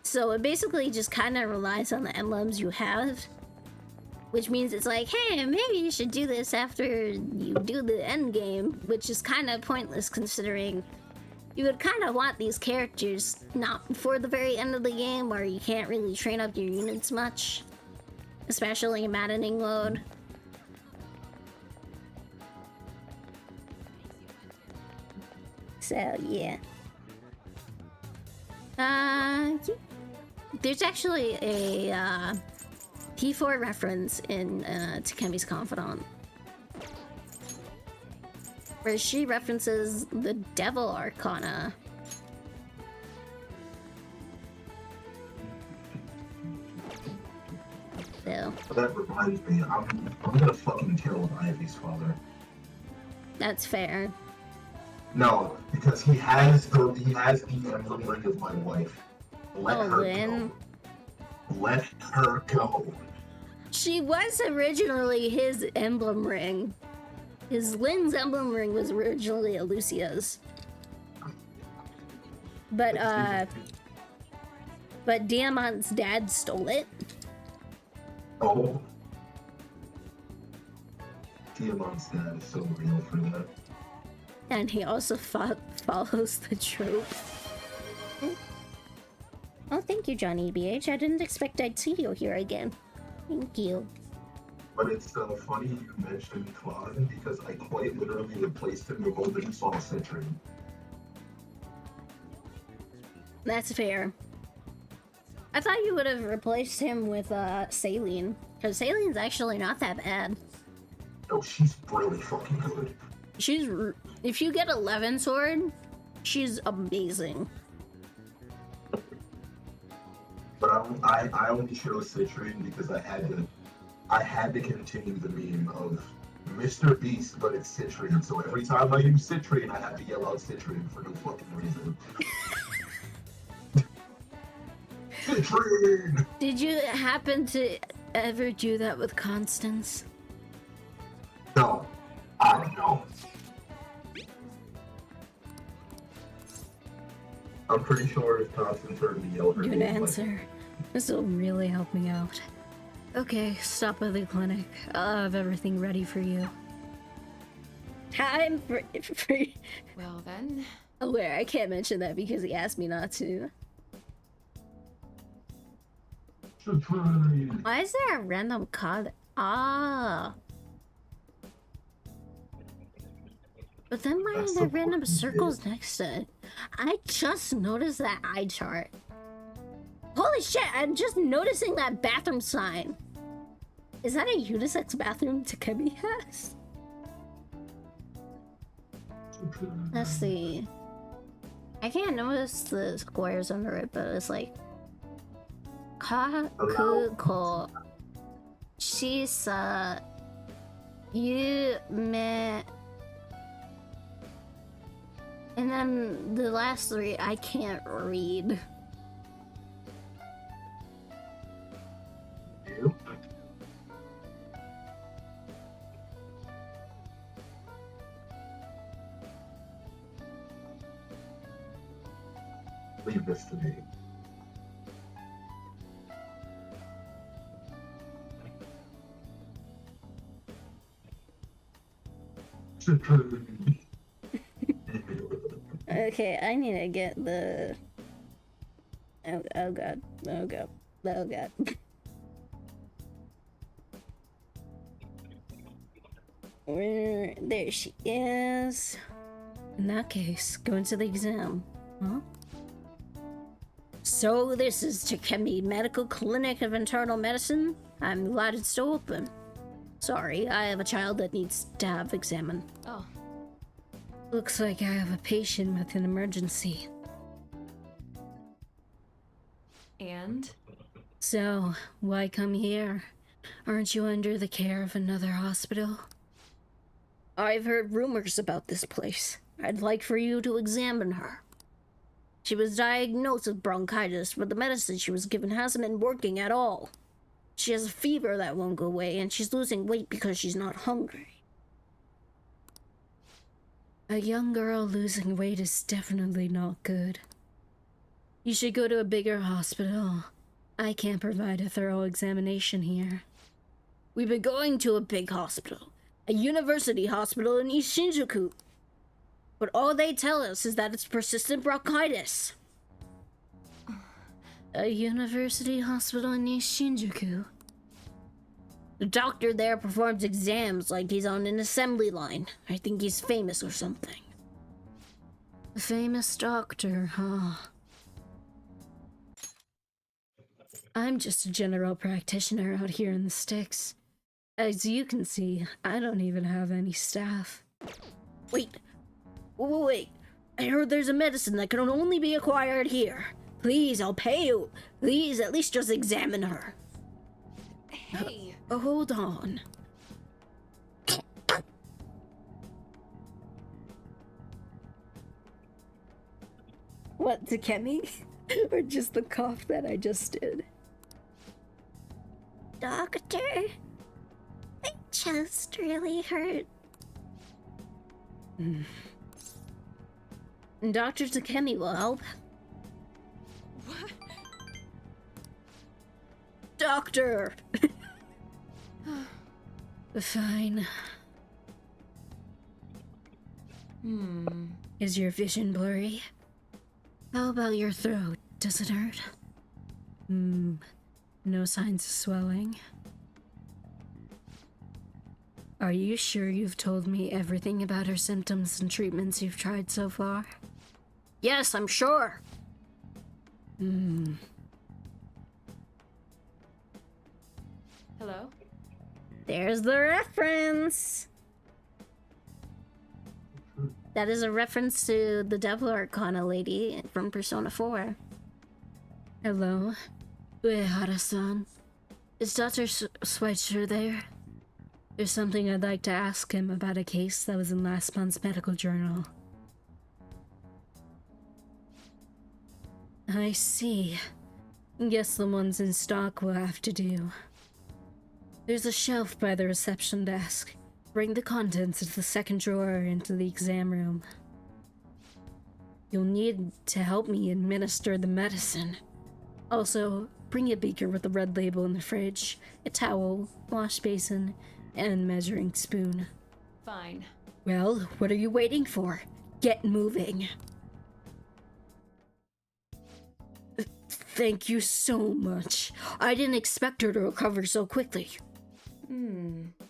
So it basically just kind of relies on the emblems you have, which means it's like, hey, maybe you should do this after you do the end game, which is kind of pointless considering you would kind of want these characters not before the very end of the game, where you can't really train up your units much, especially in maddening mode. So yeah. There's actually a P4 reference in Takemi's Confidant, where she references the Devil Arcana. So That reminds me, I'm gonna fucking kill Ivy's father. that's fair. No, because he has the emblem ring of my wife. Let Oh, her Lynn. go. Let her go. She was originally his emblem ring. His Lynn's emblem ring was originally Lucia's. But Diamant's dad stole it. Oh. Tiamat's dad is so real for that. And he also follows the trope. Oh, thank you, Johnny BH. I didn't expect I'd see you here again. Thank you. But it's funny you mentioned Claude, because I quite literally replaced him with Golden Saw Citrine. That's fair. I thought you would have replaced him with Saline, because Saline's actually not that bad. No, she's really fucking good. If you get 11 sword, she's amazing. But I only chose Citrine because I had to continue the meme of Mr. Beast, but it's Citrine. So every time I use Citrine, I have to yell out Citrine for no fucking reason. Citrine! Did you happen to ever do that with Constance? No, I don't know. I'm pretty sure if Constance heard me yell her Good name, answer. This will really help me out. Okay, stop by the clinic. I'll have everything ready for you. I'm free. Well then. Aware, I can't mention that because he asked me not to. Citrine! Why is there a random card? Ah. But then why are there random circles next to it? I just noticed that eye chart. Holy shit, I'm just noticing that bathroom sign. Is that a unisex bathroom Takemi has? Let's see. I can't notice the squares under it, but it's like Kakuko Shisa Yume, and then the last three I can't read. Leave this to me. Okay, I need to get the... Oh god. Oh god. Oh god. There she is. In that case, go into the exam. Huh? So this is Takemi Medical Clinic of Internal Medicine? I'm glad it's still open. Sorry, I have a child that needs to have examined. Oh, Looks like I have a patient with an emergency. and? So, why come here? Aren't you under the care of another hospital? I've heard rumors about this place. I'd like for you to examine her. She was diagnosed with bronchitis, but the medicine she was given hasn't been working at all. She has a fever that won't go away, and she's losing weight because she's not hungry. A young girl losing weight is definitely not good. You should go to a bigger hospital. I can't provide a thorough examination here. We've been going to a big hospital, a university hospital in East Shinjuku. But all they tell us is that it's persistent bronchitis. A university hospital in East Shinjuku? The doctor there performs exams like he's on an assembly line. I think he's famous or something. A famous doctor, huh? I'm just a general practitioner out here in the sticks. As you can see, I don't even have any staff. Wait. Wait. I heard there's a medicine that can only be acquired here. Please, I'll pay you. Please, at least just examine her. Hey. Hold on. What, Takemi? Or just the cough that I just did? Doctor? My chest really hurt. Dr. Takemi will help. What? Doctor! Fine. Is your vision blurry? How about your throat? Does it hurt? No signs of swelling. Are you sure you've told me everything about her symptoms and treatments you've tried so far? Yes, I'm sure. Hello? There's the reference! That is a reference to the Devil Arcana lady from Persona 4. Hello? Uehara-san. Is Dr. Schweitzer there? There's something I'd like to ask him about a case that was in last month's medical journal. I see. Guess the ones in stock will have to do. There's a shelf by the reception desk. Bring the contents of the second drawer into the exam room. You'll need to help me administer the medicine. Also, bring a beaker with the red label in the fridge, a towel, wash basin, and measuring spoon. Fine. Well, what are you waiting for? Get moving. Thank you so much. I didn't expect her to recover so quickly.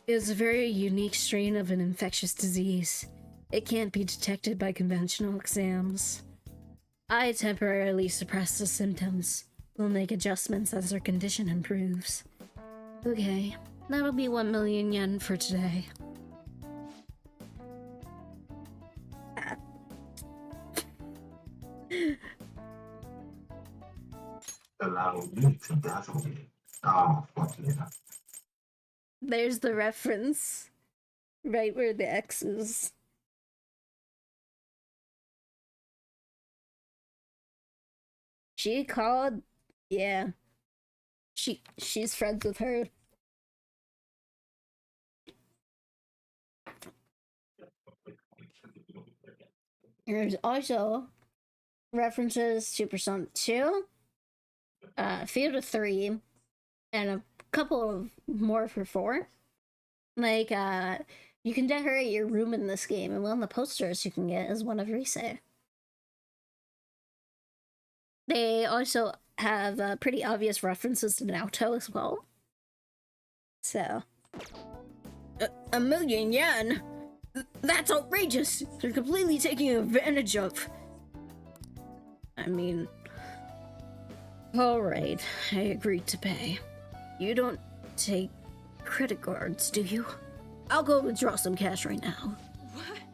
It's a very unique strain of an infectious disease. It can't be detected by conventional exams. I temporarily suppress the symptoms. We'll make adjustments as her condition improves. Okay, that'll be 1 million yen for today. Allow me to dazzle you. Oh, fuck yeah. There's the reference. Right where the X is. She called? Yeah. She's friends with her. There's also references to Persona 2, Field of 3, and a couple of more for 4. Like, you can decorate your room in this game, and one of the posters you can get is one of Rise. They also have pretty obvious references to Naruto as well. So, $1 million yen? That's outrageous! They're completely taking advantage of. I mean, alright, I agreed to pay. You don't take credit cards, do you? I'll go withdraw some cash right now.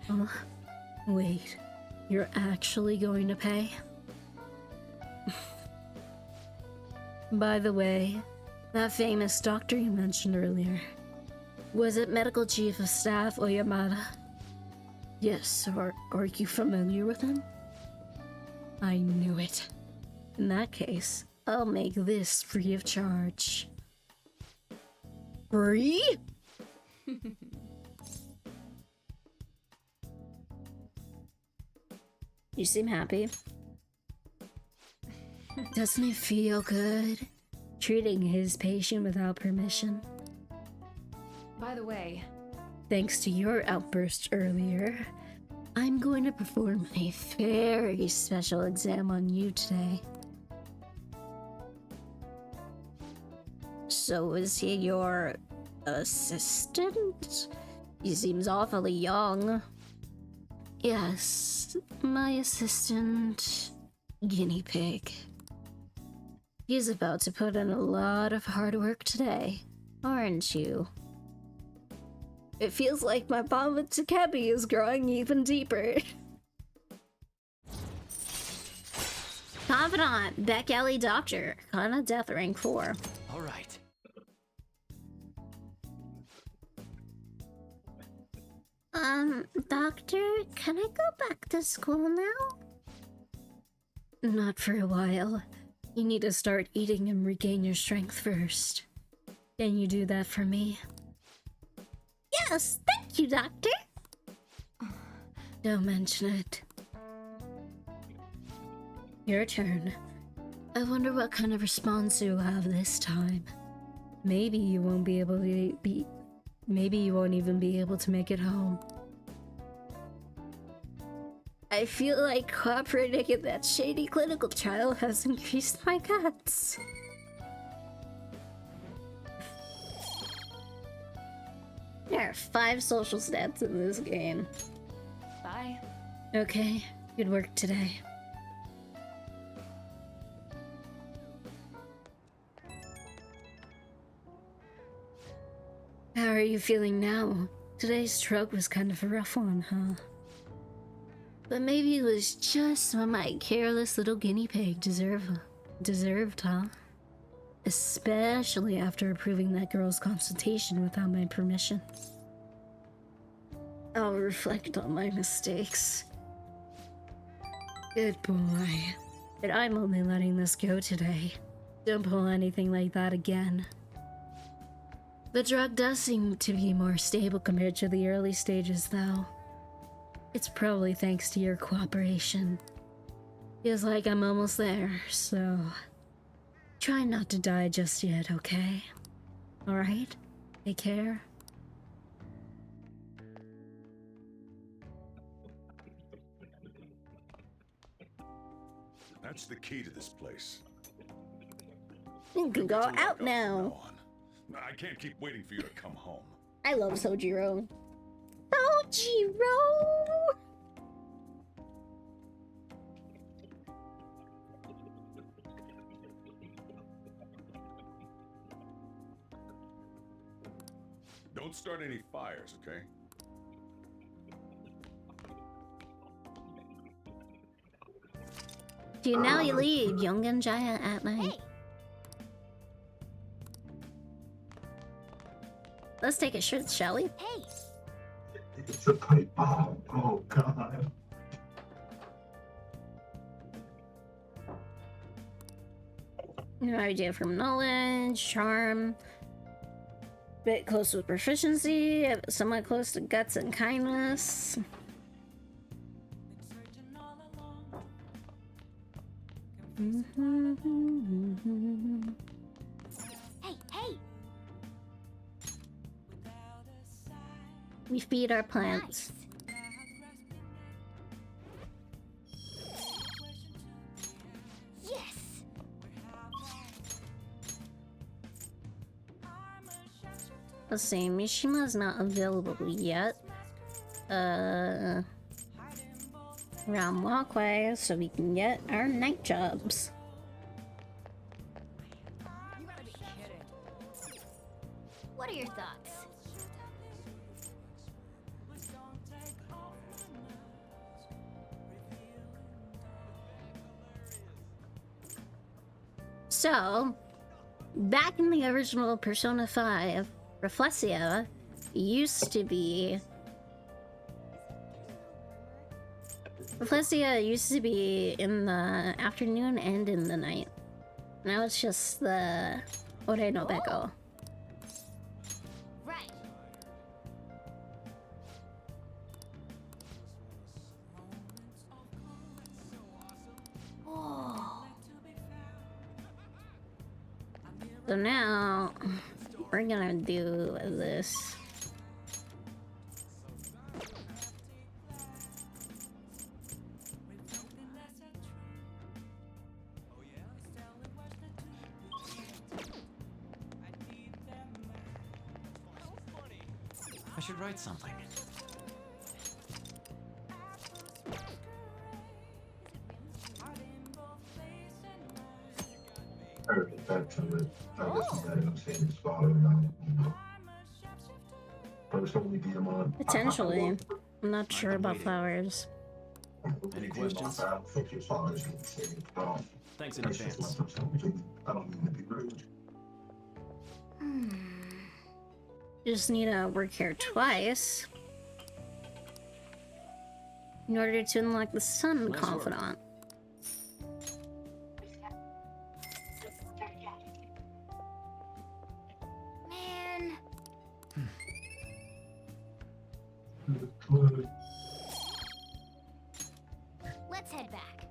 What? Wait, you're actually going to pay? By the way, that famous doctor you mentioned earlier, was it Medical Chief of Staff Oyamada? Yes, are you familiar with him? I knew it. In that case, I'll make this free of charge. Free? You seem happy. Doesn't it feel good? Treating his patient without permission. By the way, Thanks to your outburst earlier, I'm going to perform a very special exam on you today. So is he your assistant? He seems awfully young. Yes, my assistant, guinea pig. He's about to put in a lot of hard work today, aren't you? It feels like my bond with Takebi is growing even deeper. Confidant, Back Alley Doctor, Kana Death Rank 4. All right. Doctor, can I go back to school now? Not for a while. You need to start eating and regain your strength first. Can you do that for me? Yes, thank you, Doctor. Don't mention it. Your turn. I wonder what kind of response you'll have this time. Maybe you won't be able to maybe you won't even be able to make it home. I feel like cooperating in that shady clinical trial has increased my guts. There are 5 social stats in this game. bye. Okay, good work today. How are you feeling now? Today's stroke was kind of a rough one, huh? But maybe it was just what my careless little guinea pig deserved, huh? Especially after approving that girl's consultation without my permission. I'll reflect on my mistakes. Good boy. But I'm only letting this go today. Don't pull anything like that again. The drug does seem to be more stable compared to the early stages, though. It's probably thanks to your cooperation. Feels like I'm almost there, so... try not to die just yet, okay? Alright? Take care. That's the key to this place. You can go out now. I can't keep waiting for you to come home. I love Sojiro. Sojiro! Don't start any fires, okay? Do you now leave Yongan Jaya at night? Hey. Let's take a shot, shall we? Hey! It's a pipe bomb. Oh god. New idea from knowledge, charm. Bit close with proficiency, somewhat close to guts and kindness. Hey, hey! We feed our plants. Yes! Let's see, Mishima's not available yet. Round walkway so we can get our night jobs. What are your thoughts? So, back in the original Persona 5, Rafflesia used to be... Rafflesia used to be in the afternoon and in the night. Now it's just the Ore no Beko. Right. Oh. So now, we're gonna do this. I should write something. I heard that from it. I guess that I'm saying his father now, you know. Personally, Diamond. Potentially. I'm not sure about flowers. Any questions? I don't think your father's gonna say it at all. Thanks in That's just advance. my personal opinion. I don't mean to be rude. Just need to work here twice in order to unlock the Sun Nice Confidant. Man. Let's head back.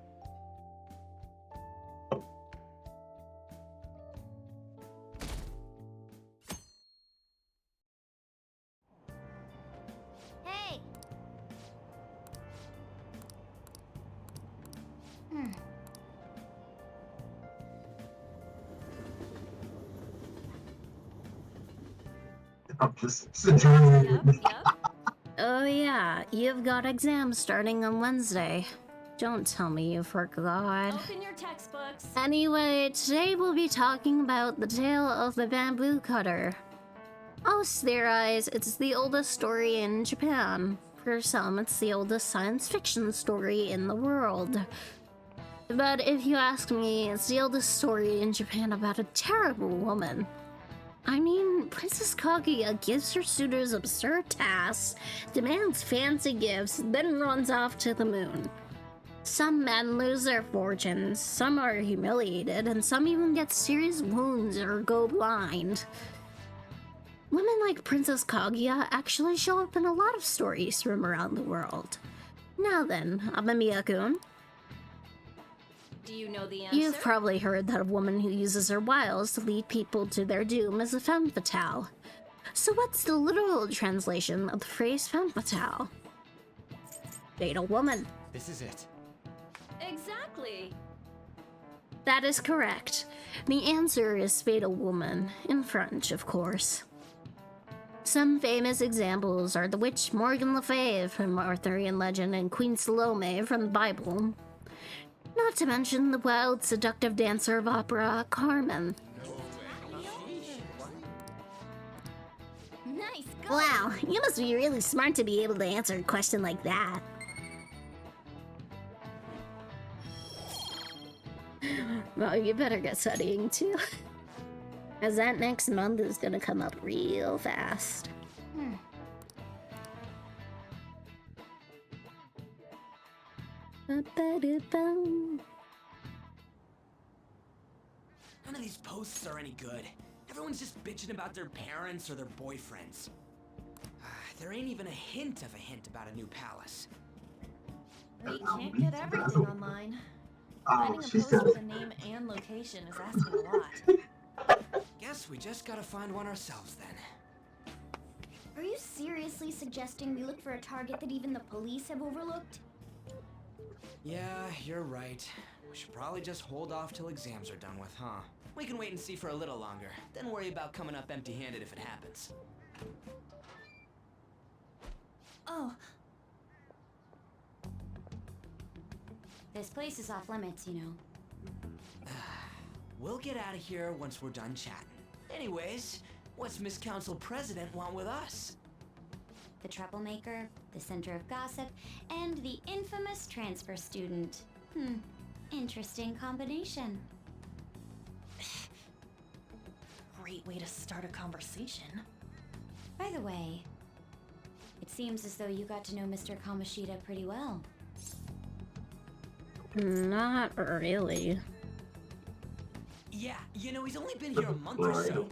Hey. I'm just enjoying it. Oh yeah, you've got exams starting on Wednesday. Don't tell me you forgot. Open your textbooks. Anyway, today we'll be talking about the tale of the bamboo cutter. Most theorize it's the oldest story in Japan. For some, it's the oldest science fiction story in the world. But if you ask me, it's the oldest story in Japan about a terrible woman. I mean, Princess Kaguya gives her suitors absurd tasks, demands fancy gifts, then runs off to the moon. Some men lose their fortunes, some are humiliated, and some even get serious wounds or go blind. Women like Princess Kaguya actually show up in a lot of stories from around the world. Now then, Amamiya-kun, Do you know the answer? you've probably heard that a woman who uses her wiles to lead people to their doom is a femme fatale. So what's the literal translation of the phrase femme fatale? Fatal woman. This is it. Exactly. That is correct. The answer is fatal woman, in French, of course. Some famous examples are the witch Morgan Le Fay from Arthurian legend and Queen Salome from the Bible. Not to mention the wild, seductive dancer of opera, Carmen. Nice. Wow, you must be really smart to be able to answer a question like that. Well, you better get studying too. As that next month is gonna come up real fast. Ba-ba-da-bum. None of these posts are any good. Everyone's just bitching about their parents or their boyfriends. There ain't even a hint about a new palace. We can't get everything online. Finding a she post said with it. a name and location is asking a lot. Guess we just gotta find one ourselves then. Are you seriously suggesting we look for a target that even the police have overlooked? Yeah, you're right. We should probably just hold off till exams are done with, huh? We can wait and see for a little longer, then worry about coming up empty-handed if it happens. Oh. This place is off limits, you know. We'll get out of here once we're done chatting. Anyways, what's Miss Council President want with us? The troublemaker, the center of gossip, and the infamous transfer student. Interesting combination. Great way to start a conversation. By the way, it seems as though you got to know Mr. Kamoshida pretty well. Not really. Yeah, you know, he's only been here a month or so.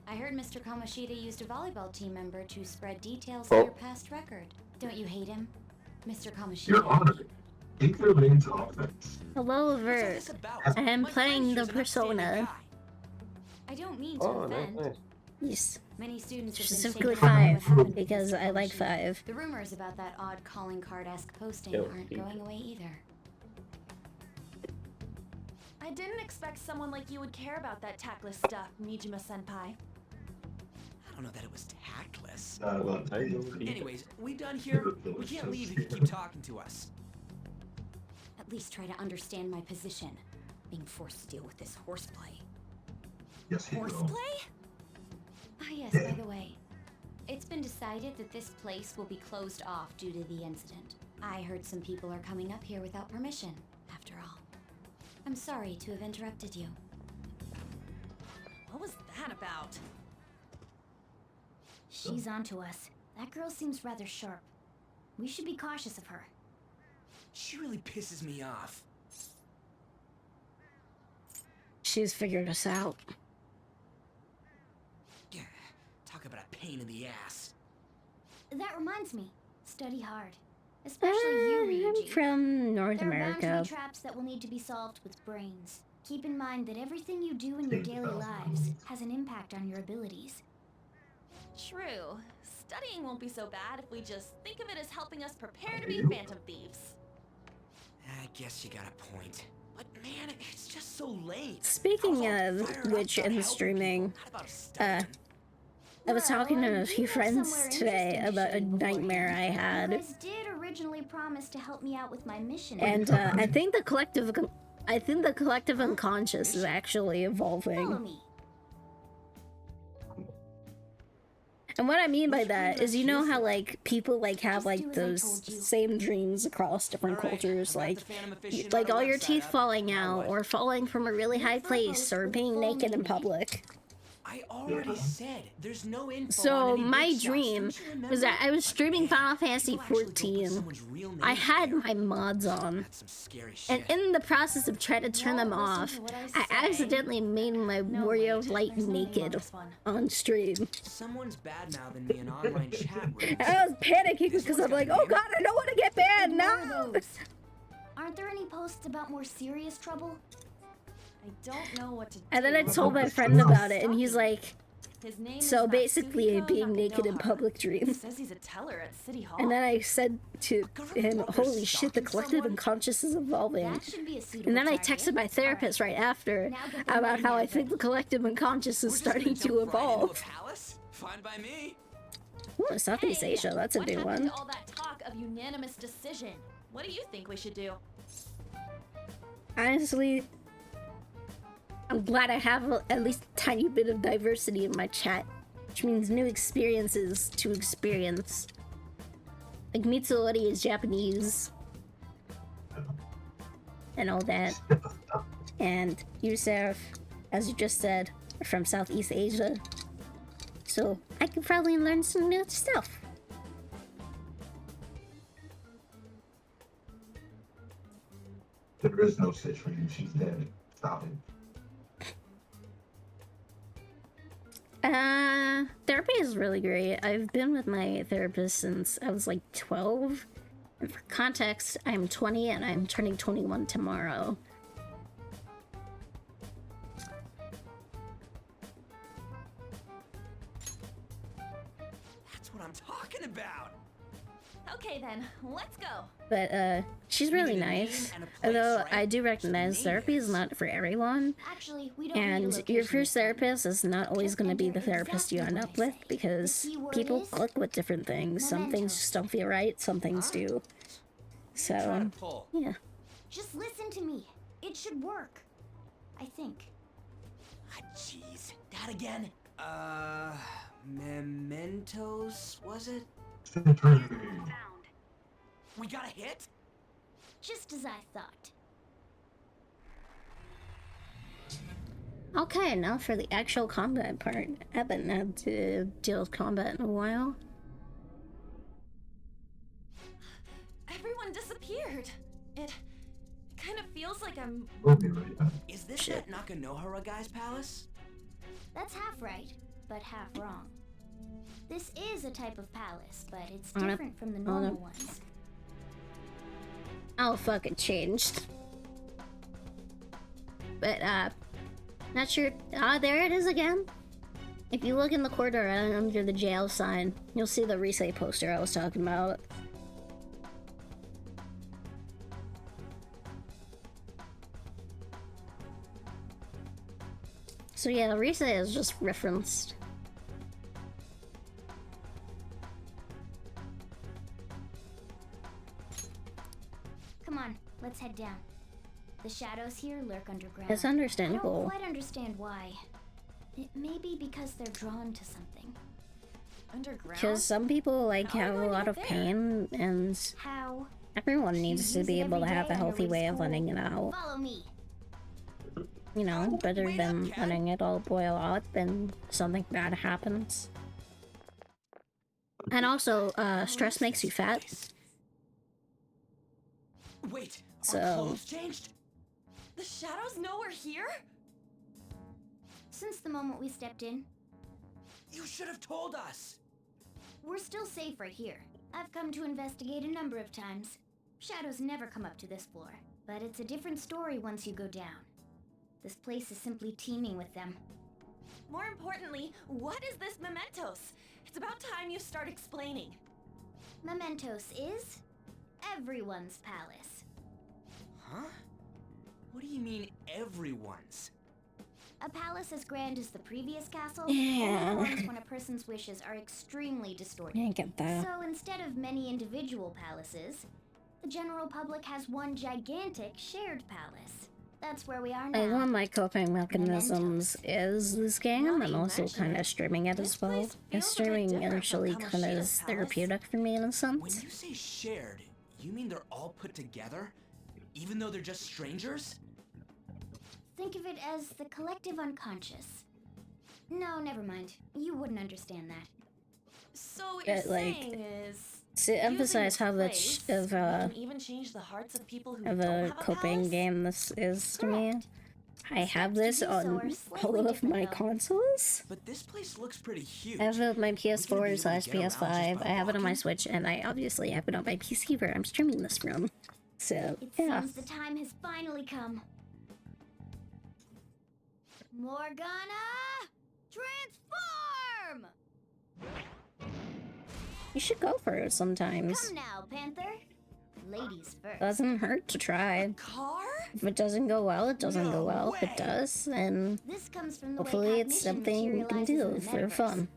I heard Mr. Kamoshida used a volleyball team member to spread details of your past record. Don't you hate him, Mr. Kamoshida? Your Honor, take their lanes offense. Hello, Vert. I am playing the persona. I don't mean to offend. Yes. Many students have Specifically been saying 5, because I like 5. The rumors about that odd calling card-esque posting aren't going away either. I didn't expect someone like you would care about that tactless stuff, Nijima-senpai. I don't know that it was tactless. I Anyways, we done here? We can't leave if you keep talking to us. At least try to understand my position. Being forced to deal with this horseplay. Yes, he will. Horseplay? Ah, yes, by the way. It's been decided that this place will be closed off due to the incident. I heard some people are coming up here without permission, after all. I'm sorry to have interrupted you. What was that about? She's onto us. That girl seems rather sharp. We should be cautious of her. She really pisses me off. She's figured us out. Yeah, talk about a pain in the ass. That reminds me. Study hard. Especially you, Ryuji. I'm from North There are bound to America. be traps that will need to be solved with brains. Keep in mind that everything you do in your daily lives has an impact on your abilities. True. Studying won't be so bad if we just think of it as helping us prepare to be Phantom Thieves. I guess you got a point. But man, it's just so late. Speaking of which and streaming, I was talking to a few friends today about a nightmare I You had, guys did originally promise to help me out with my mission. and I think the collective unconscious is actually Follow evolving. me. And what I mean by that is, you know how like people like have like those same dreams across different cultures, like all your teeth falling out, or falling from a really high place, or being naked in public. I already said there's no info on So any my big shots. dream Don't you remember? was that I was streaming Final Fantasy You actually go put 14. someone's real name I had here. my mods on, That's some scary and shit. in the process of trying to turn them off, I accidentally made my Warrior of Light naked on stream. Someone's bad-mouthing me in online chat rooms. And I was panicking because I'm like, oh god, I don't want to get banned now! Aren't there any posts about more serious trouble? I don't know what to do. And then I told my friend about it, and he's like, His name so is basically Natsuhiko being naked in Nakanohara. public dreams. Says he's a teller at City Hall. And then I said to him, holy shit, the collective unconscious is evolving. That should be a suitable And then I target. texted my therapist right after Now get the about money how I out think the collective unconscious is starting to evolve. Palace? Fine by me. Ooh, Southeast Hey, Asia, that's a what new happened one. to all that talk of unanimous decision? What do you think we should do? Honestly, I'm glad I have at least a tiny bit of diversity in my chat, which means new experiences to experience. Like Mitsuori is Japanese, and all that. And Yusef, as you just said, are from Southeast Asia. So I could probably learn some new stuff. There is no Citrine. She's dead. Stop it. Therapy is really great. I've been with my therapist since I was like 12, And for context, I'm 20 and I'm turning 21 tomorrow. That's what I'm talking about. Okay then, let's go. But she's really nice. Although I do recognize therapy is not for everyone. Actually, we don't need a And location your this first time. therapist is not always going to be the therapist you end up with, because The keyword people is click with different things. Some things just don't feel right, some things do. So, yeah. Just listen to me. It should work. I think. Ah, jeez. That again? Mementos, was it? We got a hit? Just as I thought. Okay, now for the actual combat part. I haven't had to deal with combat in a while. Everyone disappeared. It kind of feels like I'm... We'll be right back. Is this that Nakanohara guy's palace? That's half right, but half wrong. This is a type of palace, but it's Hold up. different from the Hold normal up. ones. Oh, fuck, it changed. But, not sure. Ah, there it is again. If you look in the corner under the jail sign, you'll see the Retry poster I was talking about. So yeah, Retry is just referenced. Come on, let's head down. The shadows here lurk underground. It's I understandable. don't quite understand why. It may be because they're drawn to something. Underground? Because some people like How are have we a going to lot get of there? pain, and How? everyone needs to use be it able to every have day a and healthy it way was of letting it out. Follow me. You know, better wait than up, Cat. letting it all boil out when something bad happens. And also, stress makes you fat. Wait, So- our clothes changed? The shadows know we're here? Since the moment we stepped in, You should have told us. we're still safe right here. I've come to investigate a number of times. Shadows never come up to this floor, but it's a different story once you go down. This place is simply teeming with them. More importantly, what is this mementos? It's about time you start explaining. Mementos is everyone's palace. Huh? What do you mean, everyone's? A palace as grand as the previous castle Yeah. only forms when a person's wishes are extremely distorted. I get that. So instead of many individual palaces, the general public has one gigantic shared palace. That's where we are Like, one now. of my coping mechanisms is this game, and also kind of streaming it as well. Streaming actually kind of is therapeutic for me in a When sense. you say shared, you mean they're all put together? Even though they're just strangers? Think of it as the collective unconscious. No, never mind. You wouldn't understand that. So what you're But, like, saying is... To emphasize using how this much place, of we a can even change the hearts of people who of don't a have a coping palace? game this is to me. I have this steps to do so on are slightly all of different, my though. consoles. But this place looks pretty huge. I have it on my We gonna be PS4 able slash to get around just PS5. by I have it on my walking? Switch, and I obviously have it on my PC where I'm streaming this from. So, It yeah. seems the time has finally come. Morgana! Transform! You should go for it sometimes. Come now, Panther. Ladies first. Doesn't hurt to try. Car? If it doesn't go well, it doesn't go No well. If it way. does, then This comes from the hopefully way it's cognition something you can materializes in do the for metaverse. fun.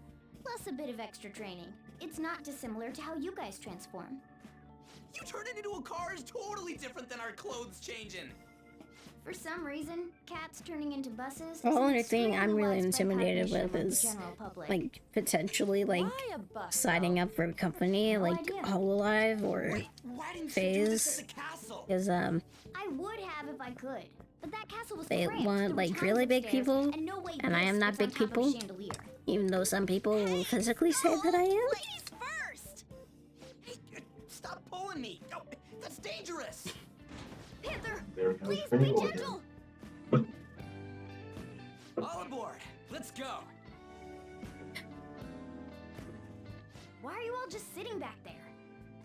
Plus a bit of extra training. It's not dissimilar to how you guys transform. You turning into a car is totally different than our clothes changing. For some reason, cats turning into buses. The is an only thing I'm extremely really widespread intimidated cognition with among the is, general public. like, potentially, like, Why a bus, signing though? up for a company No like idea. Hololive or Wait, why didn't you do this Phase. at the castle? Because, I would have if I could, but that castle was They cramped. want, There were like, tons really of big stairs, people, and no way and I this am not fits on big top of a people. chandelier. even though some people will physically say that I am. Ladies first! Hey, stop pulling me. Oh, that's dangerous. Panther, There please goes be Finley. gentle! All aboard. Let's go. Why are you all just sitting back there?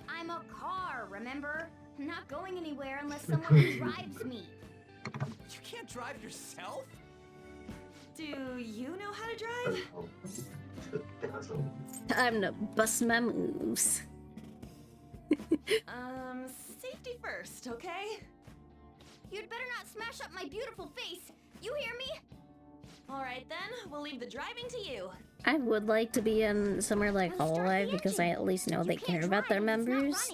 I'm a car remember? I'm not going anywhere unless someone drives me. You can't drive yourself? Do you know how to drive? Time to bust my moves. Safety first, okay? You'd better not smash up my beautiful face. You hear me? Alright then, we'll leave the driving to you. I would like to be in somewhere like Hololive because I at least know they care about their members.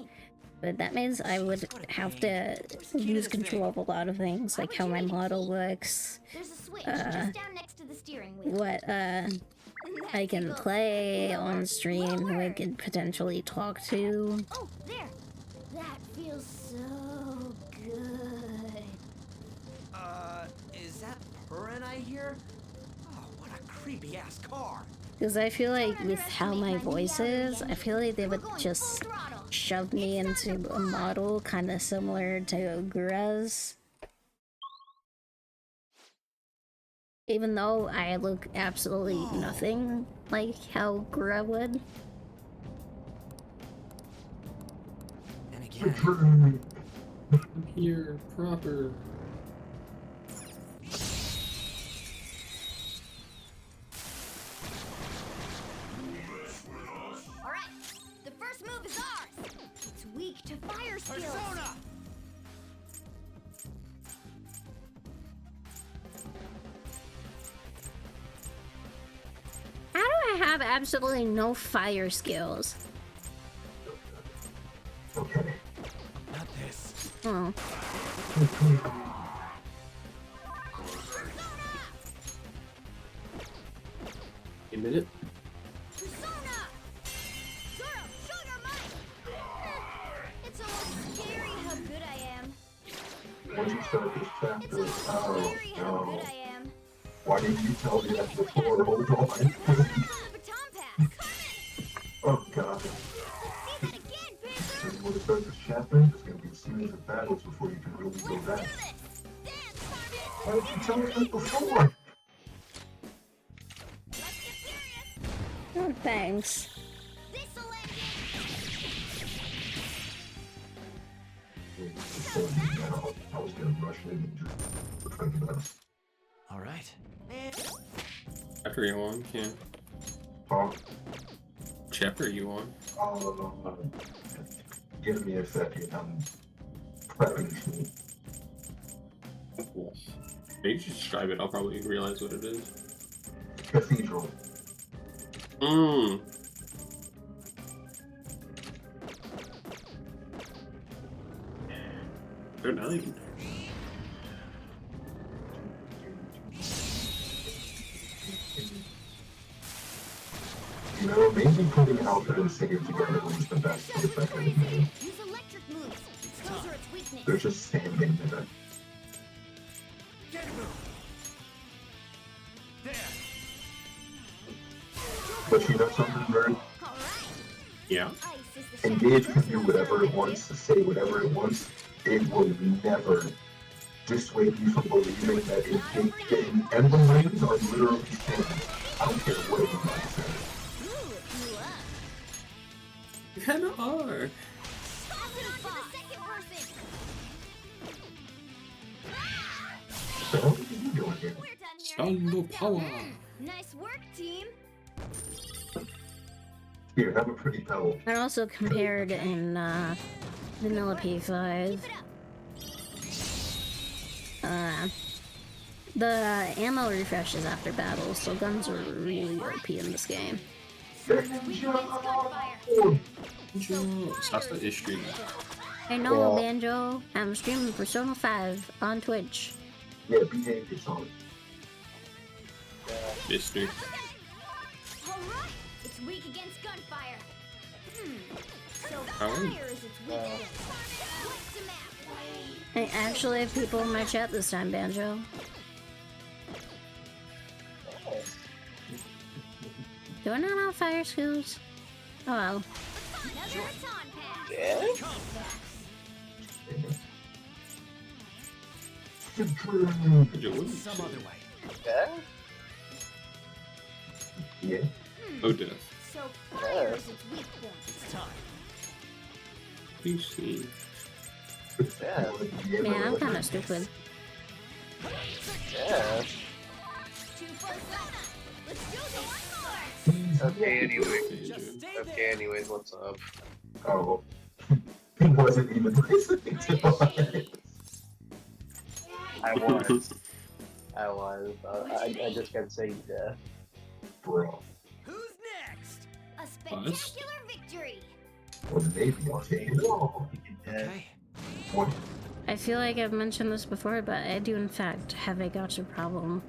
But that means I would have to lose control of a lot of things, like how my model looks, There's a switch just down next to the steering wheel. what I can play on stream, who I can potentially talk to. Oh, there. That feels so good. Is that Purin I hear? Oh, what a creepy ass car. Because I feel like with how my voice is, I feel like they would just shove me into a model kind of similar to Gura's. Even though I look absolutely nothing like how Gura would. And again, here proper. Alright, the first move is ours. It's weak to fire skills. Persona! How do I have absolutely no fire skills? Okay. Not this. Oh. A minute. Persona! Zoro, show your might! It's almost scary how good I am. Once you start this chapter, It's almost scary how good I am. why didn't you tell me that before? Hold on. Baton pass. Oh god. See that again, Panther! When you start this chapter, there's gonna be a series of battles before you can really go back. Dance, Carmen! Why didn't you tell me that before? Let's get serious! Oh, thanks. This'll end I was gonna rush in and just think about it. All right. Chapter you on, Ken? Chapter you on? Give me a second. I'm prepping food. Cool. Maybe you just describe it, I'll probably realize what it is. Cathedral. Mmm. Good night. You know, maybe putting Alfred and Singer together was the best choice I could have made. Use electric moves. Those are its weakness. They're just standing there. Get a move. There. But you know something, Bird? Yeah. Engage can do whatever it wants, say whatever it wants. It will never dissuade you from believing that in Emblem Lanes are literally stands. I don't care what anybody says. You kinda are. So what are you doing here? Thunder power. Nice work, team. Here, have a pretty towel. And also compared in Vanilla P5. The ammo refreshes after battle, so guns are really OP in this game. Sasa is streaming. Hey, no, Banjo. I'm streaming Persona 5 on Twitch. Yeah, behave yourself. Mister. Alright, it's weak against gunfire. So Oh. fire is its weakness. What's the map? I actually have people in my chat this time, Banjo. Do I not have fire skills? Oh well. Yeah? Some other way. Yeah? Yeah. Oh, death. So fire is its weak point. It's time. PC. Yeah. Man, I'm kind of stupid. Yeah. Okay, anyway. Okay, anyways, what's up? Oh. He wasn't even listening to us. I was. I just kept saying yeah. Bro. Who's next? A spectacular victory! Well, maybe I'll take it all. Okay. What? I feel like I've mentioned this before, but I do in fact have a gotcha problem.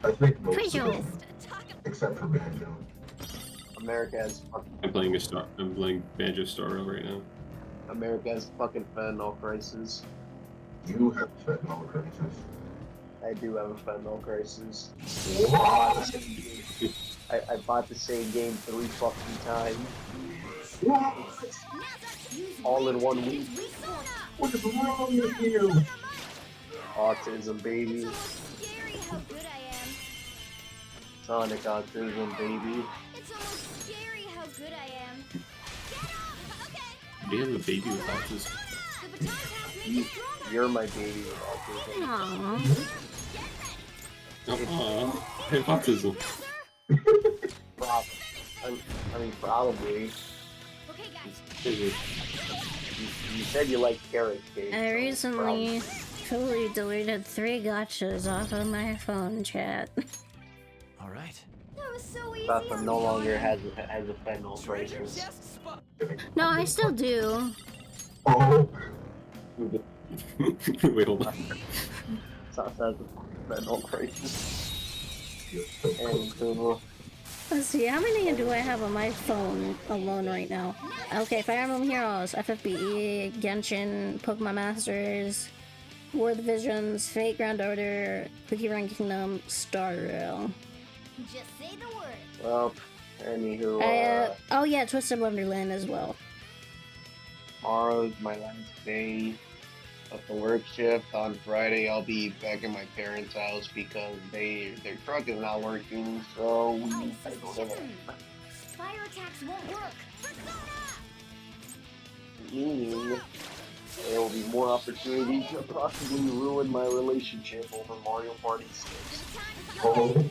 I think most Pretty of sure. them, except for Banjo. America has fucking. I'm playing I'm playing Banjo Starro right now. America has fucking fentanyl crisis. You have a fentanyl crisis. I do have a fentanyl crisis. What? I bought the same game 3 fucking times. What? All in 1 week. What is wrong with you? Autism, baby. Scary how good I am. Sonic autism, baby. It's almost scary how good I am. Get up! Okay. Do you have a baby with autism? The baton pass made you stronger. You're my baby with autism. Aww. I have autism. I mean, probably. Okay, guys. You said you like carrot cake. I so recently totally deleted 3 gotchas off of my phone chat. All right. That was so easy. Sasa on no me. longer has a fentanyl Treasure crisis. chest spot. No, I still do. Oh. Wait, hold on. Sasa has a fentanyl crisis. And Let's see, how many do I have on my phone alone right now? Okay, Fire Emblem Heroes, FFBE, Genshin, Pokemon Masters, War of the Visions, Fate Grand Order, Cookie Run Kingdom, Star Rail. Just say the word. well, anywho, Oh yeah, Twisted Wonderland as well. tomorrow's my last day of the work shift. On Friday, I'll be back in my parents' house because their truck is not working, so we gotta go to them. Fire attacks won't work. Persona! Meaning, there will be more opportunities to possibly ruin my relationship over Mario Party 6. Oh.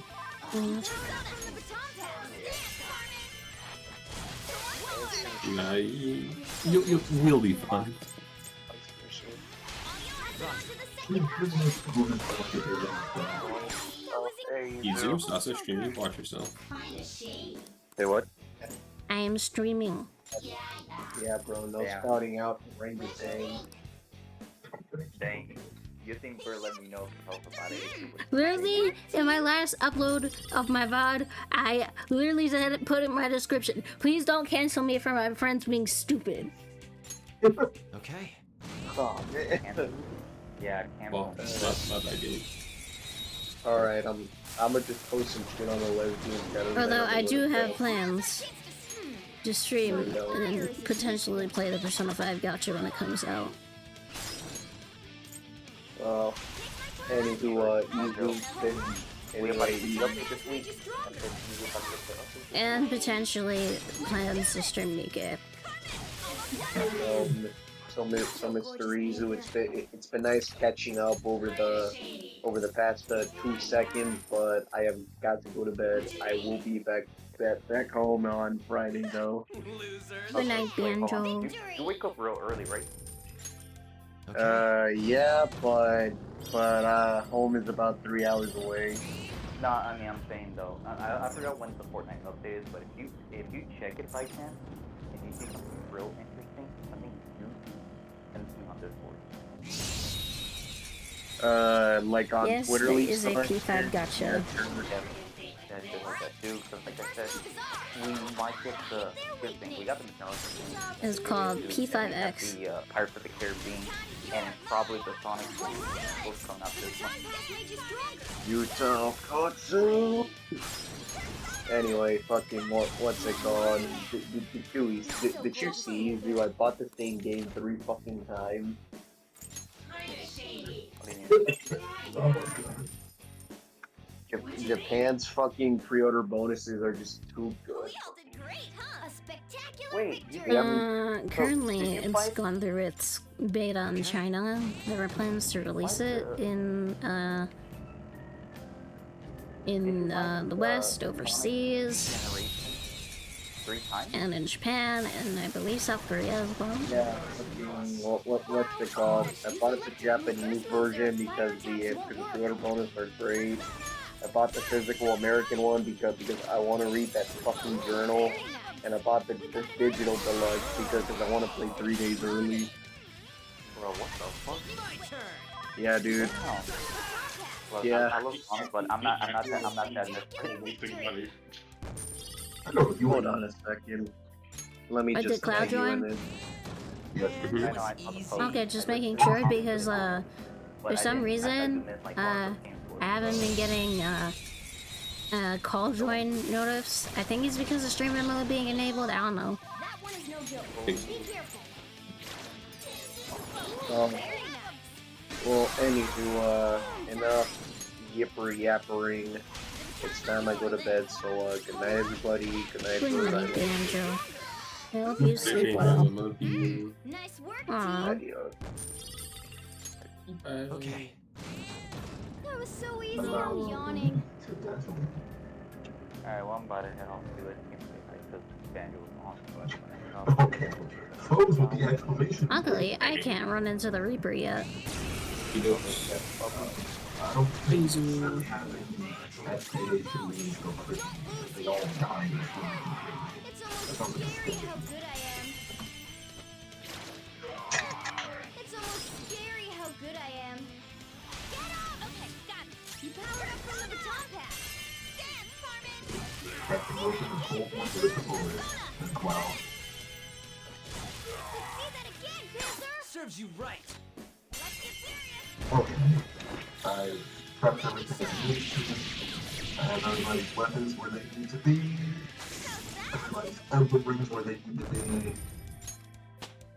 Nah, we'll be fine. Easier, Sasa streaming, watch yourself. Say what? I am streaming. Yeah, bro, no scouting out for Ranger Dang. Dang. You think we're letting me know if help about it? Literally, in my last upload of my VOD, I literally said, put in my description, please don't cancel me for my friends being stupid. Okay. Oh, man. Yeah, Well, not that game. Alright, I'm gonna just post some shit on the lesbian channel. Although I do have plans to stream and potentially play the Persona 5 Gacha when it comes out. Well, anywho, anyway, this week. And potentially plans to stream Nika. So Mr. Izu, it's been nice catching up over the past 2 seconds, but I have got to go to bed. I will be back home on Friday though. Good night, Banjo. You wake up real early, right? Yeah, but home is about 3 hours away. Nah, I mean I'm saying though. I forgot when the Fortnite update is, but if you check it by chance and you see something real interesting, I think you send me on Discord. Like on Yes, Twitter. there is a P5 Gacha. That shit like that too, because like I said, we might get the good thing. We got the McDonald's. It's called P5X. The Pirates of the Caribbean, and probably the Sonic game will come out this month. Utah Katsu. Anyway, fucking what's it called? Did you see? Dude, I bought the same game 3 fucking times. Japan's fucking pre-order bonuses are just too good. We all did great, huh? A spectacular Wait, you Currently it's gone through its beta in China. There are plans to release it in the West, overseas, 3 times? and in Japan, and I believe South Korea as well. Yeah, what's it called? I bought the Japanese version because the pre-order bonus are great. I bought the physical American one because I want to read that fucking journal, and I bought the digital deluxe because I want to play 3 days early. Bro, what the fuck? Yeah, dude. Look, Yeah. I love songs, but I'm not that desperate. Hold on a second. Let me Did just Cloud tag you in join? it. Yes. Okay, just making sure because for some reason I haven't been getting call join notifs. I think it's because of streamer mode being enabled. I don't know. Well, anywho, enough yappering. It's time I go to bed, so good night everybody, good night Good night, Bird. Banjo. I hope you sleep well. Nice work, Aww. Okay. That was so easy, I'm yawning. Alright, well, I'm about to head off to it. Because Banjo was on. Okay. Close with the exclamation. Luckily, I can't run into the Reaper yet. I don't think so. Escalation means go crazy. They all die before they can kill. It's almost scary how good I am. It's almost scary how good I am. Get up! Okay, got it. You powered up from the baton pass. Dance, Carmen! Captain Wilson and Colt went to the bullet and Cloud. See that again, Panther! Serves you right. Let's get serious. Okay. I prepped everything I needed to. I have everybody's weapons where they need to be. Everybody's emblem rings where they need to be.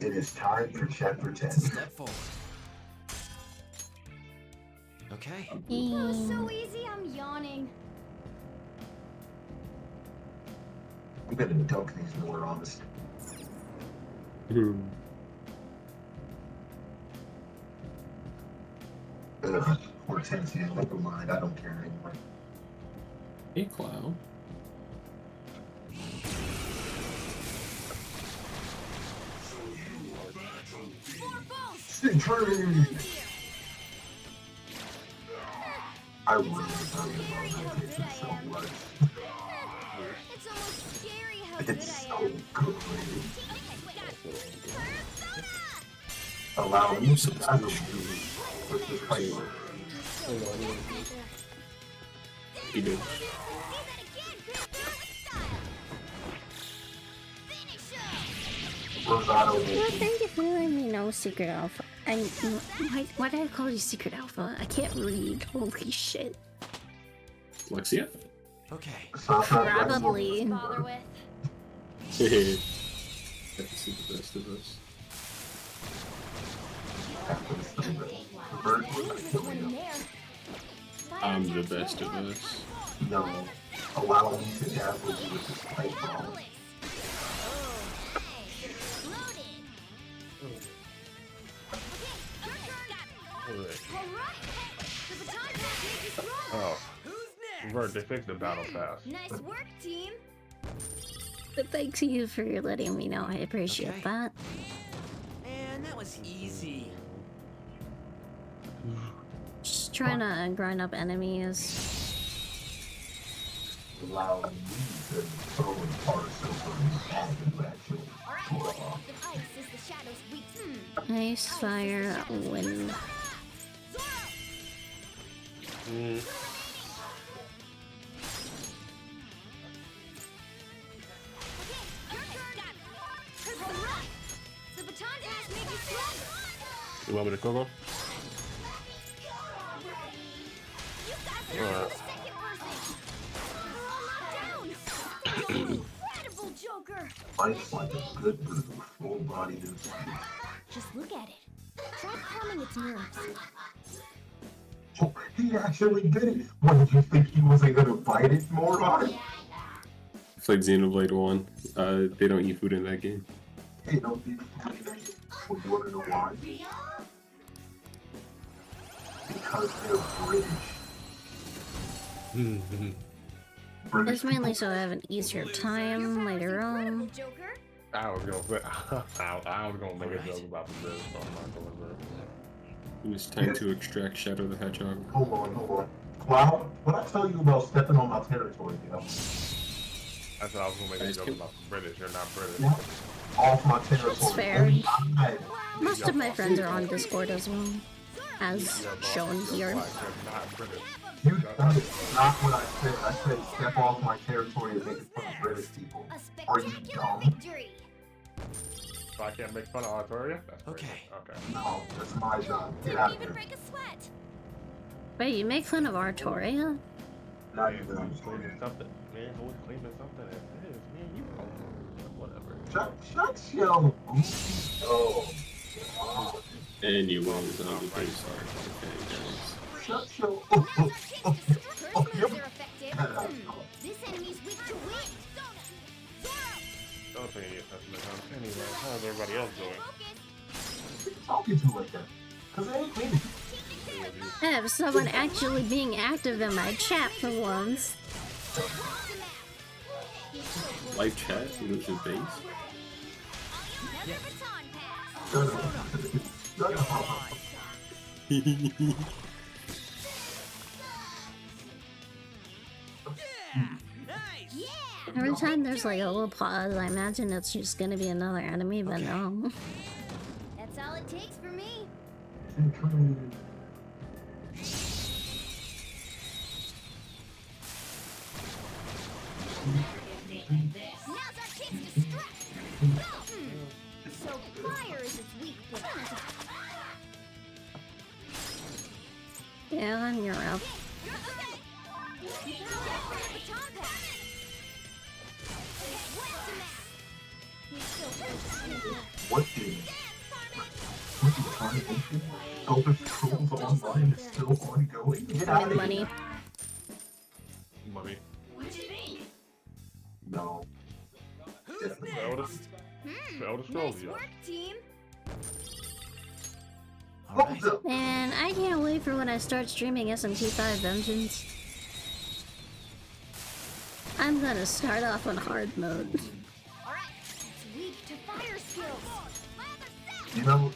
It is time for chapter 10. Step forward. Okay. That was so easy, I'm yawning. I'm gonna dunk these more honest. Ugh, Hortensia, never mind, I don't care anymore. Hey, Cloud. Retry! I really love it so much. It's almost scary how good It's I so am. good. Allow me to battle you with this fight. You do. Bravado. Well, thank you for letting me know, Secret Alpha. Why did I call you Secret Alpha? I can't read. Holy shit. Lexia? Okay. Probably. Bother with. Hey. Have to see the best of us. I'm the best of us. No. Allow me to dazzle you with this fight bomb. Oh. Vert, they fixed the battle pass. Nice work, team. But thanks to you for letting me know. I appreciate that. Man, that was easy. Just trying to grind up enemies. Allow me to throw in parts over and actually. The ice is the shadow's weak. Ice, fire, wind. The baton dash made you sweat. You want me to cook them? You guys are the second person. We're all knocked down. Incredible, Joker. Fights like a good brew, full body and Just look at it. Try calming its nerves. Oh, he actually did it! What, did you think he wasn't gonna fight it, moron? played Xenoblade 1. They don't eat food in that game. They don't eat food in that game. You wanna know why? Because they're British. It's mainly so I have an easier time later on. I was gonna say, I was gonna make a joke about the British, so I'm not gonna do it. It's time to extract Shadow the Hedgehog. Hold on. Wow, what I tell you about stepping on my territory, yo? I said I was gonna make a joke about the British. You're not British. Yeah. Off my territory. That's fair. Most of my friends are on Discord as well, as shown here. You, that is not what I said. I said step off my territory and make fun of British people. Are you dumb? So I can't make fun of Artoria? That's okay. Okay. No, that's my job. Get out of here. Wait, you make fun of Artoria? Not even. Cleaning something. Man, who was cleaning something? It is. Man, you whatever. Shut your oh. Anyways, I'll be pretty sorry. Okay, guys. Shut your This enemy's weak to wind. Don't pay any attention to him. Anyway, how's everybody else doing? What are you talking to like that? Because they ain't cleaning. I have someone actually being active in my chat for once. Live chat? Which is base? Every time there's like a little pause, I imagine it's just gonna be another enemy, but no. That's all it takes for me. Now's our chance to strike. So fire is its weak point. Yeah, I'm Europe. What game? What are you trying to do? Elder Scrolls Online is still ongoing. Get out of money. here. Money. What do you think? No. Elder Scrolls, yeah. Work, team. Man, I can't wait for when I start streaming SMT5 Vengeance. I'm gonna start off on hard mode. Alright, it's weak to fire skills. You know,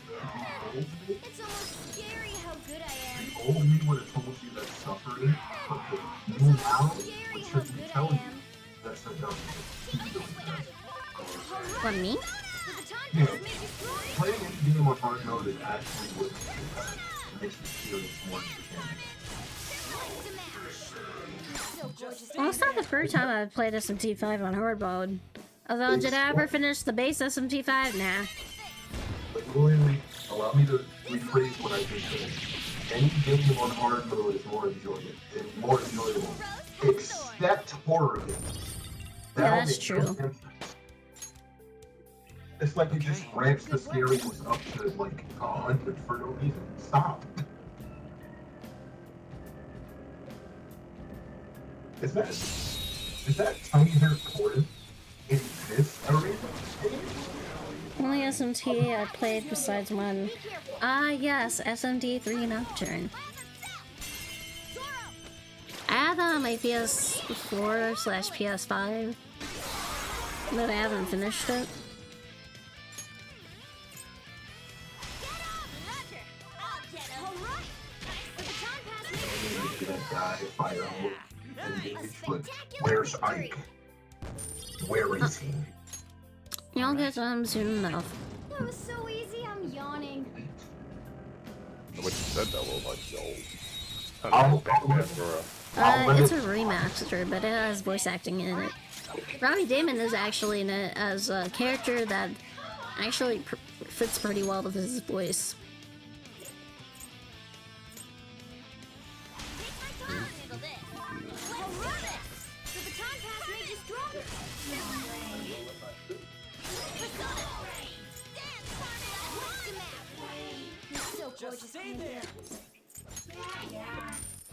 It's almost scary how good I am. the old me would have told you that suffering, but the new now would should be telling you that's the dumb What, me? Yeah. Playing any game on hard mode is actually what makes you feel more entertaining. Well, it's not the first time I've played SMT5 on hard mode. Although, did I ever finish the base SMT5? Nah. But really, allow me to rephrase what I just said. Any game on hard mode is more enjoyable, except horror games. Yeah, that's true. It's like it just ramps the scariness up to like 100 for no reason. Stop. Is that tiny hair Corden in this arena? Only SMT I played besides one. Ah, yes, SMT3 Nocturne. I had that on my PS4/PS5, but I haven't finished it. Where's Ike? Where is he? You'll get to him soon enough. That was so easy, I'm yawning. What you said that was like, yo. It's a remaster, but it has voice acting in it. Robbie Damon is actually in it as a character that actually fits pretty well with his voice. Just stay there.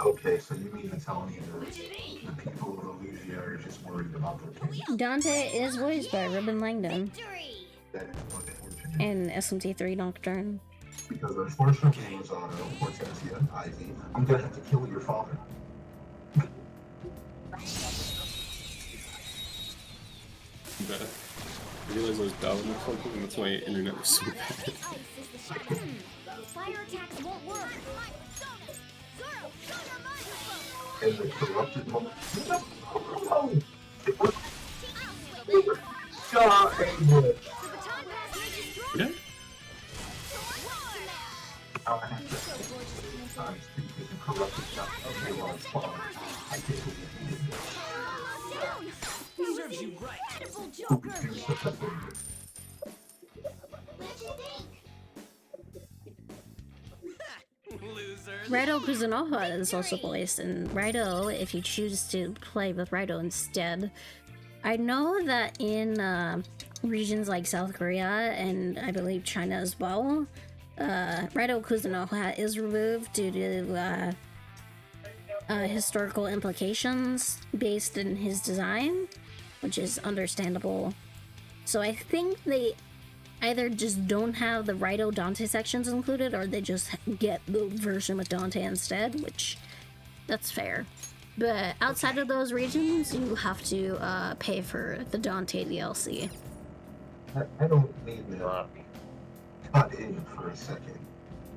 Okay, so you mean to tell me that the people of Illusia are just worried about their kids? Dante is voiced by Ruben Langdon That is unfortunate. in SMT3 Nocturne. Because unfortunately, Rosado, Hortensia, Ivy, I'm gonna have to kill your father. But I realized I was bowing or something, and that's why my internet was so bad. Fire attacks won't work. And the corrupted moment. No! God, Yeah? I'll have to times because the corrupted shot of the Lord's father. I can't believe he did this. Serves you right. Who would do such a thing? Losers. Raido Kuzunoha is also voiced in Raido if you choose to play with Raido instead. I know that in regions like South Korea and I believe China as well, Raido Kuzunoha is removed due to historical implications based in his design, which is understandable. So I think they either just don't have the Raido Dante sections included, or they just get the version with Dante instead, which that's fair. But outside of those regions, you have to pay for the Dante DLC. I don't mean to cut in for a second,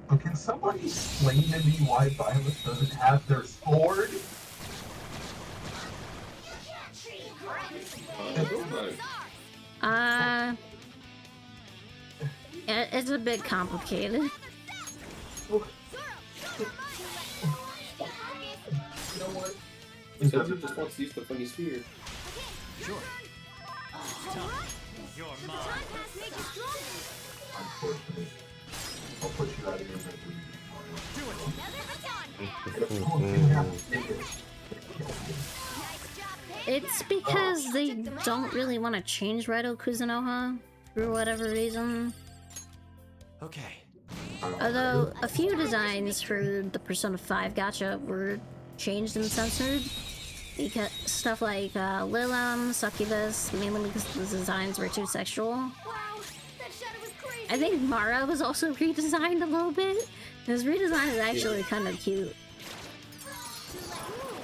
but can somebody explain to me why Violet doesn't have their sword? It's a bit complicated. You know what? He just wants to use the funny sphere. Sure. You're mine. Unfortunately, I'll put you out of your misery. It's because they don't really want to change Raido Kuzunoha for whatever reason. Okay. Although a few designs for the Persona 5 gacha were changed and censored. Because stuff like Lilam, Succubus, mainly because the designs were too sexual. Wow, that shadow was crazy. I think Mara was also redesigned a little bit. His redesign is actually kind of cute.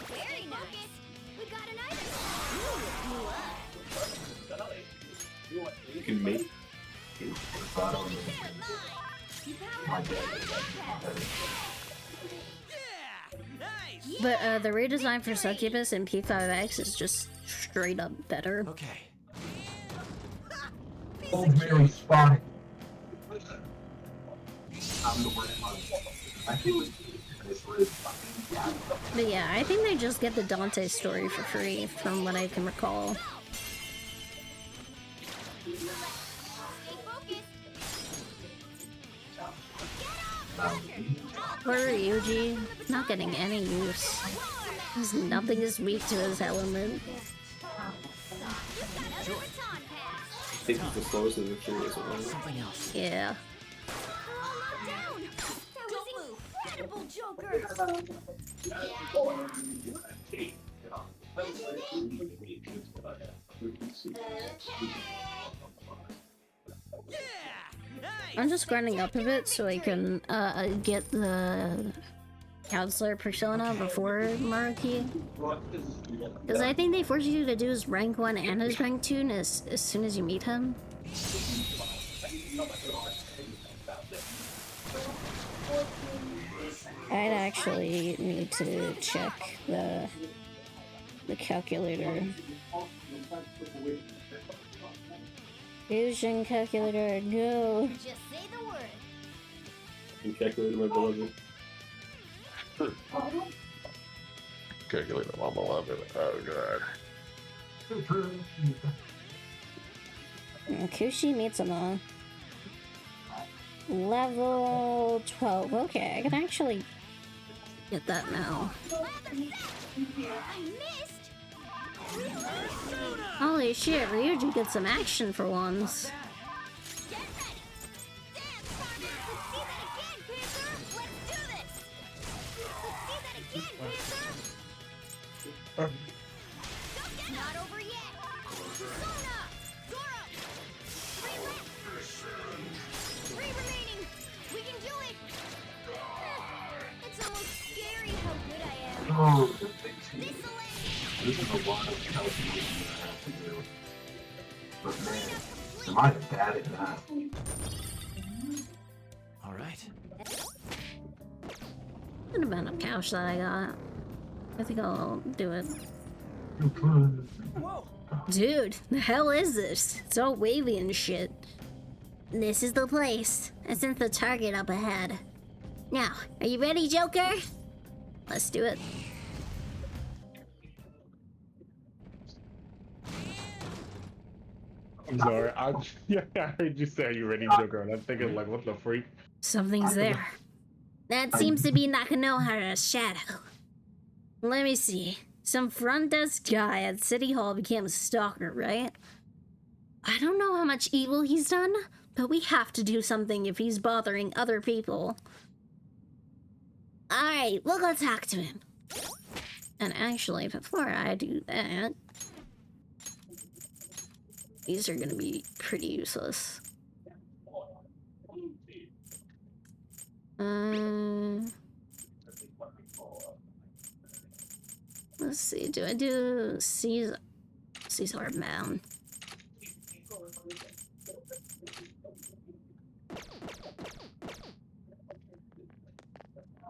Very nice. We got an item. You can make. But the redesign for Succubus and P5X is just straight up better. Okay. Old Mary spotted. I'm the worst one. I feel like this really fucking. But yeah, I think they just get the Dante story for free, from what I can recall. Poor Ryuji, not getting any use. Because nothing is weak to his element. I think he's the slowest of the three, isn't it? Something else. Yeah. Incredible, Joker. I'm just grinding up a bit so I can get the counselor persona before Maruki. Because I think they force you to do his rank 1 and his rank 2 as soon as you meet him. I'd actually need to check the calculator. Fusion calculator, go! Just say the word. You calculated my beloved. Calculator my beloved. Oh god. Kushi Mitsuma. Level 12. Okay, I can actually get that now. I missed. Holy shit, Ryuji gets some action for once. Get ready. Dance, partner. Let's see that again, Panther. Let's do this. Let's see that again, Not over yet! Persona! Zoro! 3 left! 3 remaining! We can do it! It's almost scary how good I am. Oh, this is a lot of calculation I have to do. But man, am I bad at that? Alright. What about a couch that I got? I think I'll do it. Whoa! Dude, the hell is this? It's all wavy and shit. This is the place. I sent the target up ahead. Now, are you ready, Joker? Let's do it. I'm sorry. I heard you say you ready, Joker, and I'm thinking like, what the freak? Something's there. That seems to be Nakanohara's shadow. Let me see. Some front desk guy at City Hall became a stalker, right? I don't know how much evil he's done, but we have to do something if he's bothering other people. Alright, we'll go talk to him. And actually, before I do that, these are gonna be pretty useless. Let's see, do I do Caesar Mound?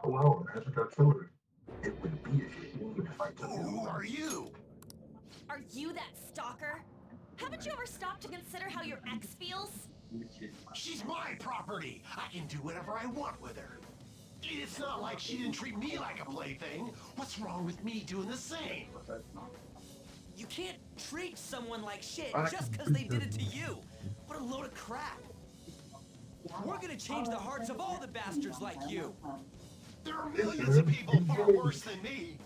Hello, Magic Killer. It would be a shame if I took Who are you? Are you that stalker? Haven't you ever stopped to consider how your ex feels? She's my property. I can do whatever I want with her. It's not like she didn't treat me like a plaything. What's wrong with me doing the same? You can't treat someone like shit just because they did it to you. What a load of crap. We're gonna change the hearts of all the bastards like you. There are millions of people far worse than me.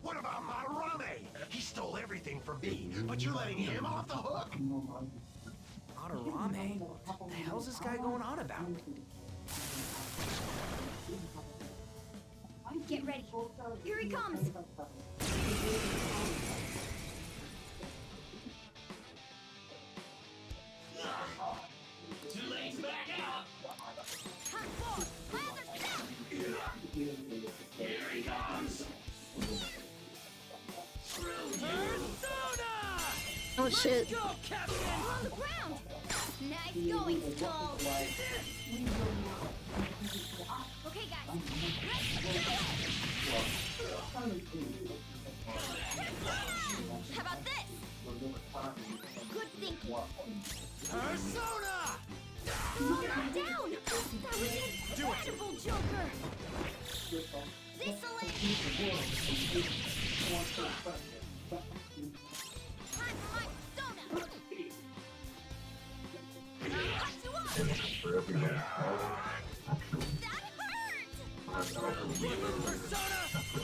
What about Madarame? He stole everything from me, but you're letting him off the hook? Madarame? What the hell's this guy going on about? Get ready. Here he comes. Too late to back out. Here he comes. Oh shit. On the ground. Nice going, Skull. Okay, guys. How about this? Good thinking. Persona! Slow him down! That was incredible, Joker! This'll end! Time for my persona! Cut you off! That hurt! Persona!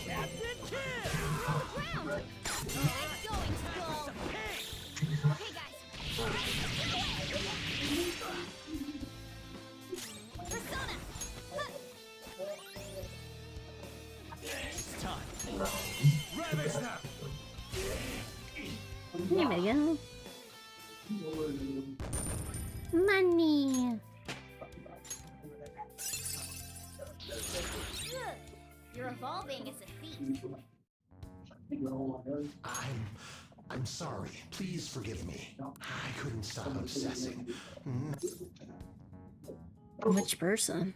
Captain Kid! On the ground! Nice going, Skull! Okay, guys. Persona! It's time. Rabbit snap! Here we go. Money. Good. You're evolving as a thief. I'm sorry. Please forgive me. I couldn't stop obsessing. Which person?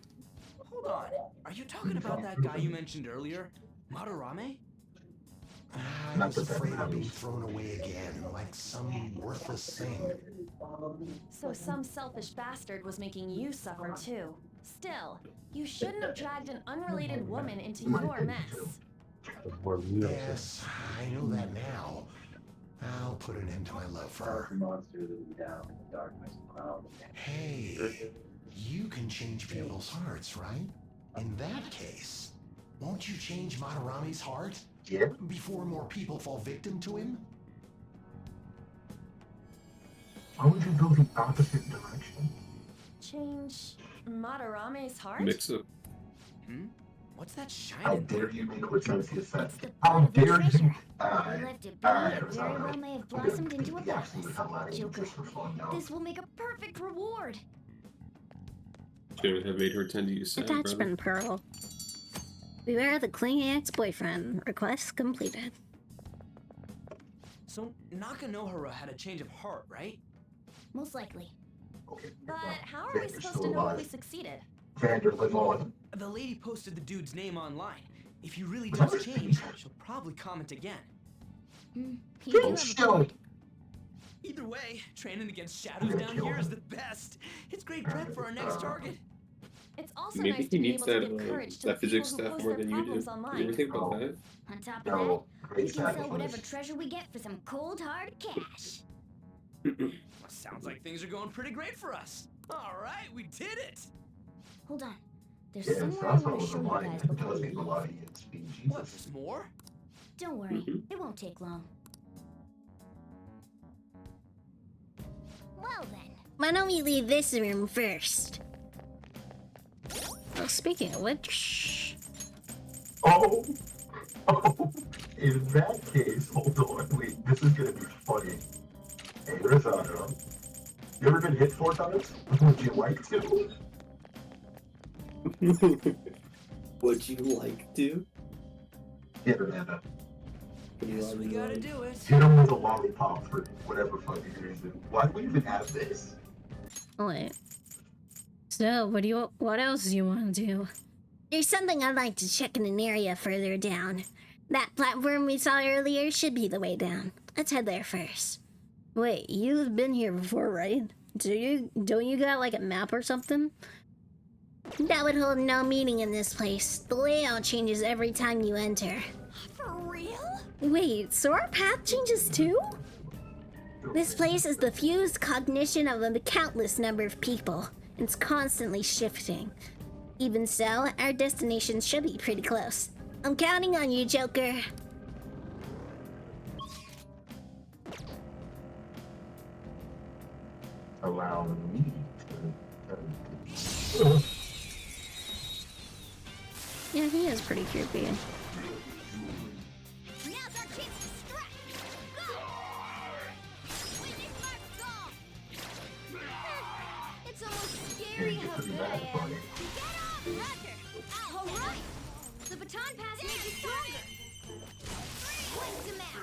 Hold on. Are you talking about that guy you mentioned earlier? Madarame? I was afraid of being thrown away again, like some worthless thing. So some selfish bastard was making you suffer too. Still, you shouldn't have dragged an unrelated woman into your mess. Yes, I know that now. I'll put an end to my love for her. Hey, you can change people's hearts, right? In that case, won't you change Madarame's heart? Yeah. Before more people fall victim to him? Why would you go the opposite direction? Change Madarame's heart? Mix up. What's that How shining? dare you make Hortensia sad? It's the How part of the dare you? treasure. You left it be, Alright, it very well may have blossomed into a palace. Joker, just for fun now. this will make a perfect reward. Should have made Hortensia sad, brother. Attachment Pearl. Beware the clingy ex-boyfriend. Request completed. So Nakanohara had a change of heart, right? Most likely. Okay. But how are we supposed to know if we succeeded? Vander, live on. The lady posted the dude's name online. If he really does change, she'll probably comment again. He do have a point. Either way, training against shadows down here is the best. It's great prep for our next target. It's also Maybe nice he to be needs able to that, give courage to the that physics people who stuff post more their than you do. problems You online. ever think about that? On top of No, that, we can sell whatever treasure we get for some cold hard cash. Sounds like things are going pretty great for us. All right, we did it. Hold on. There's Yeah, somewhere I that's want all to show the you line. guys It before does we make a leave. lot of sense. Being What, Jesus. there's more? Don't worry, it won't take long. Well then. Why don't we leave this room first? Well, speaking of which... Oh! Oh! In that case, hold on, wait, this is gonna be funny. Hey, Rosado, you ever been hit 4 times? Would you like to? Would you like to? Hit her, Amanda. Guess we gotta do it. Hit him with a lollipop for whatever fucking reason. Why do we even have this? Wait. So, what else do you want to do? There's something I'd like to check in an area further down. That platform we saw earlier should be the way down. Let's head there first. Wait, you've been here before, right? Don't you got like a map or something? That would hold no meaning in this place. The layout changes every time you enter. For real? Wait, so our path changes too? This place is the fused cognition of a countless number of people. It's constantly shifting. Even so, our destination should be pretty close. I'm counting on you, Joker. Allow me to... Yeah, he is pretty creepy. Now's our chance to strike. Go! Witness my fall. It's almost scary how good I am. Get off, Hunter! All right. The baton pass makes you stronger. Blast him out.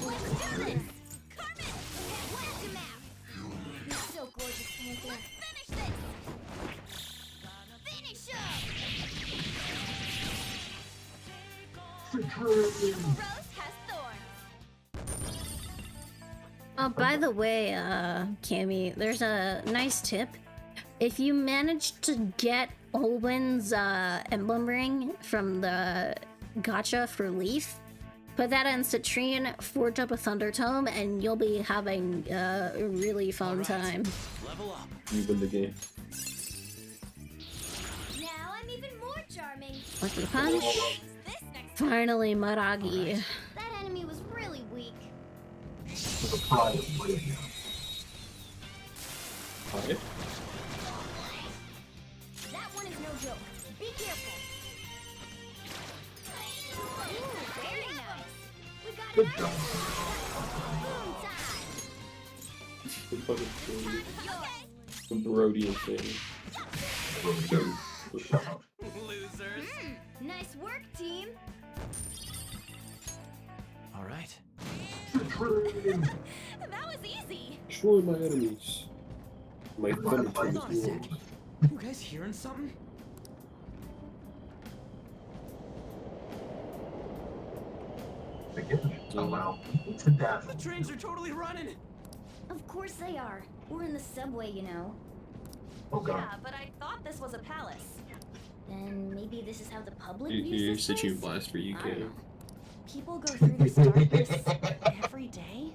Let's do this. Carmen, blast him out. You're so gorgeous, Panther. Let's finish this. Finish him. Beautiful rose has thorns. Oh, by the way, Cammy, there's a nice tip. If you manage to get Olwen's emblem ring from the gacha for Leaf, put that in Citrine, forge up a Thunder Tome, and you'll be having a really fun time. Level up. You win the game. Now I'm even more charming. Lucky punch. This next Finally, Maragi. That enemy was really weak. The pride of radio. Alright. That one is no joke. Be careful. Ooh, very nice. We got Good it. job. Boom time. The Brodian thing. Shut up. Losers. Nice work, team. All right. That was easy. Destroy my enemies. My thunder Hold is on a sec. warm. You guys hearing something? Again, allow people to death. The trains are totally running. Of course they are. We're in the subway, you know. Oh god. Yeah, but I thought this was a palace. Then maybe this is how the public You're views this Citrine place? Blast for you, I don't Cam. know. People go through this darkness every day?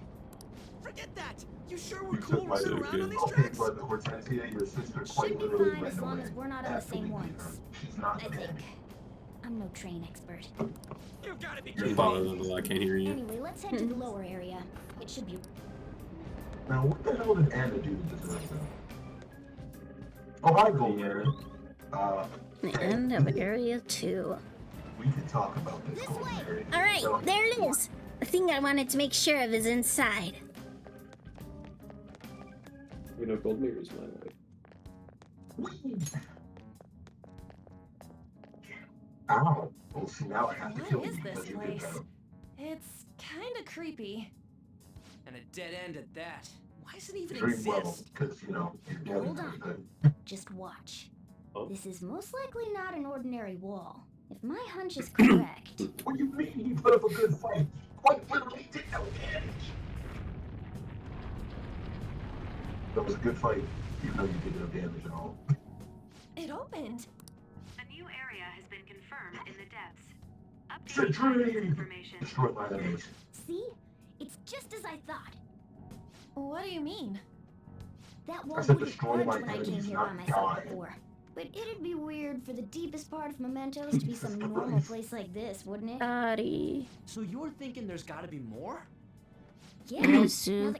Forget that. You sure we're You cool took my running around on these okay, tracks? but Hortensia, your sister quite Should be literally fine ran as long away as we're not on the after same we beat ones. her. She's not I dead. think. I'm no train expert. You've got to be You're kidding fine. me. I can't hear you. Anyway, let's head to the lower area. It should be. Now, what the hell did Anna do to deserve that? Oh, hi, Goldberry. The end of Area 2. We can talk about this whole area. Alright, there it is! The thing I wanted to make sure of is inside. You know, gold mirror is my life. Ow. Well, see, now I have to kill What you is this because you did place? that. It's kind of creepy. And a dead end at that. Why does it even Dream well, exist? because, you know, you're dead. Hold on. Just watch. Oh. This is most likely not an ordinary wall. If my hunch is correct. What do you mean you put up a good fight? Quite literally did no damage. That was a good fight, even though you did no damage at all. It opened. A new area has been confirmed in the depths. It's a dream! Destroy my enemies. See? It's just as I thought. What do you mean? That I wall said wouldn't destroy budge my when I came enemies, here by not myself die. before. But it'd be weird for the deepest part of Mementos to be some normal place like this, wouldn't it? Body. So you're thinking there's gotta be more? Yeah. Now that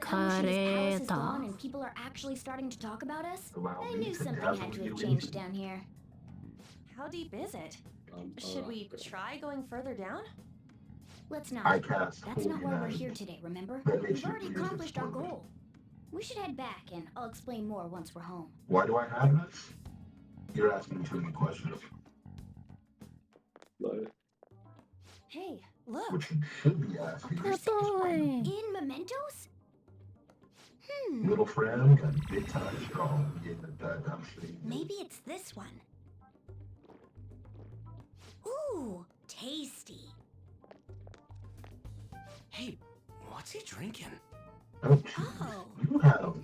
Kamoshida's palace is gone and people are actually starting to talk about us, I knew something had to have changed down here. How deep is it? Should we try going further down? Let's I not. cast That's not why we're Holy here Knight. today, remember? That makes We've you already feel accomplished our disappointed. goal. We should head back, and I'll explain more once we're home. Why do I have this? You're asking too many questions. Hey, look. Which you should be asking. In Mementos? Little friend and big time strong. Yeah, I'm sure. Maybe it's this one. Ooh, tasty. Hey, what's he drinking? Oh. You have.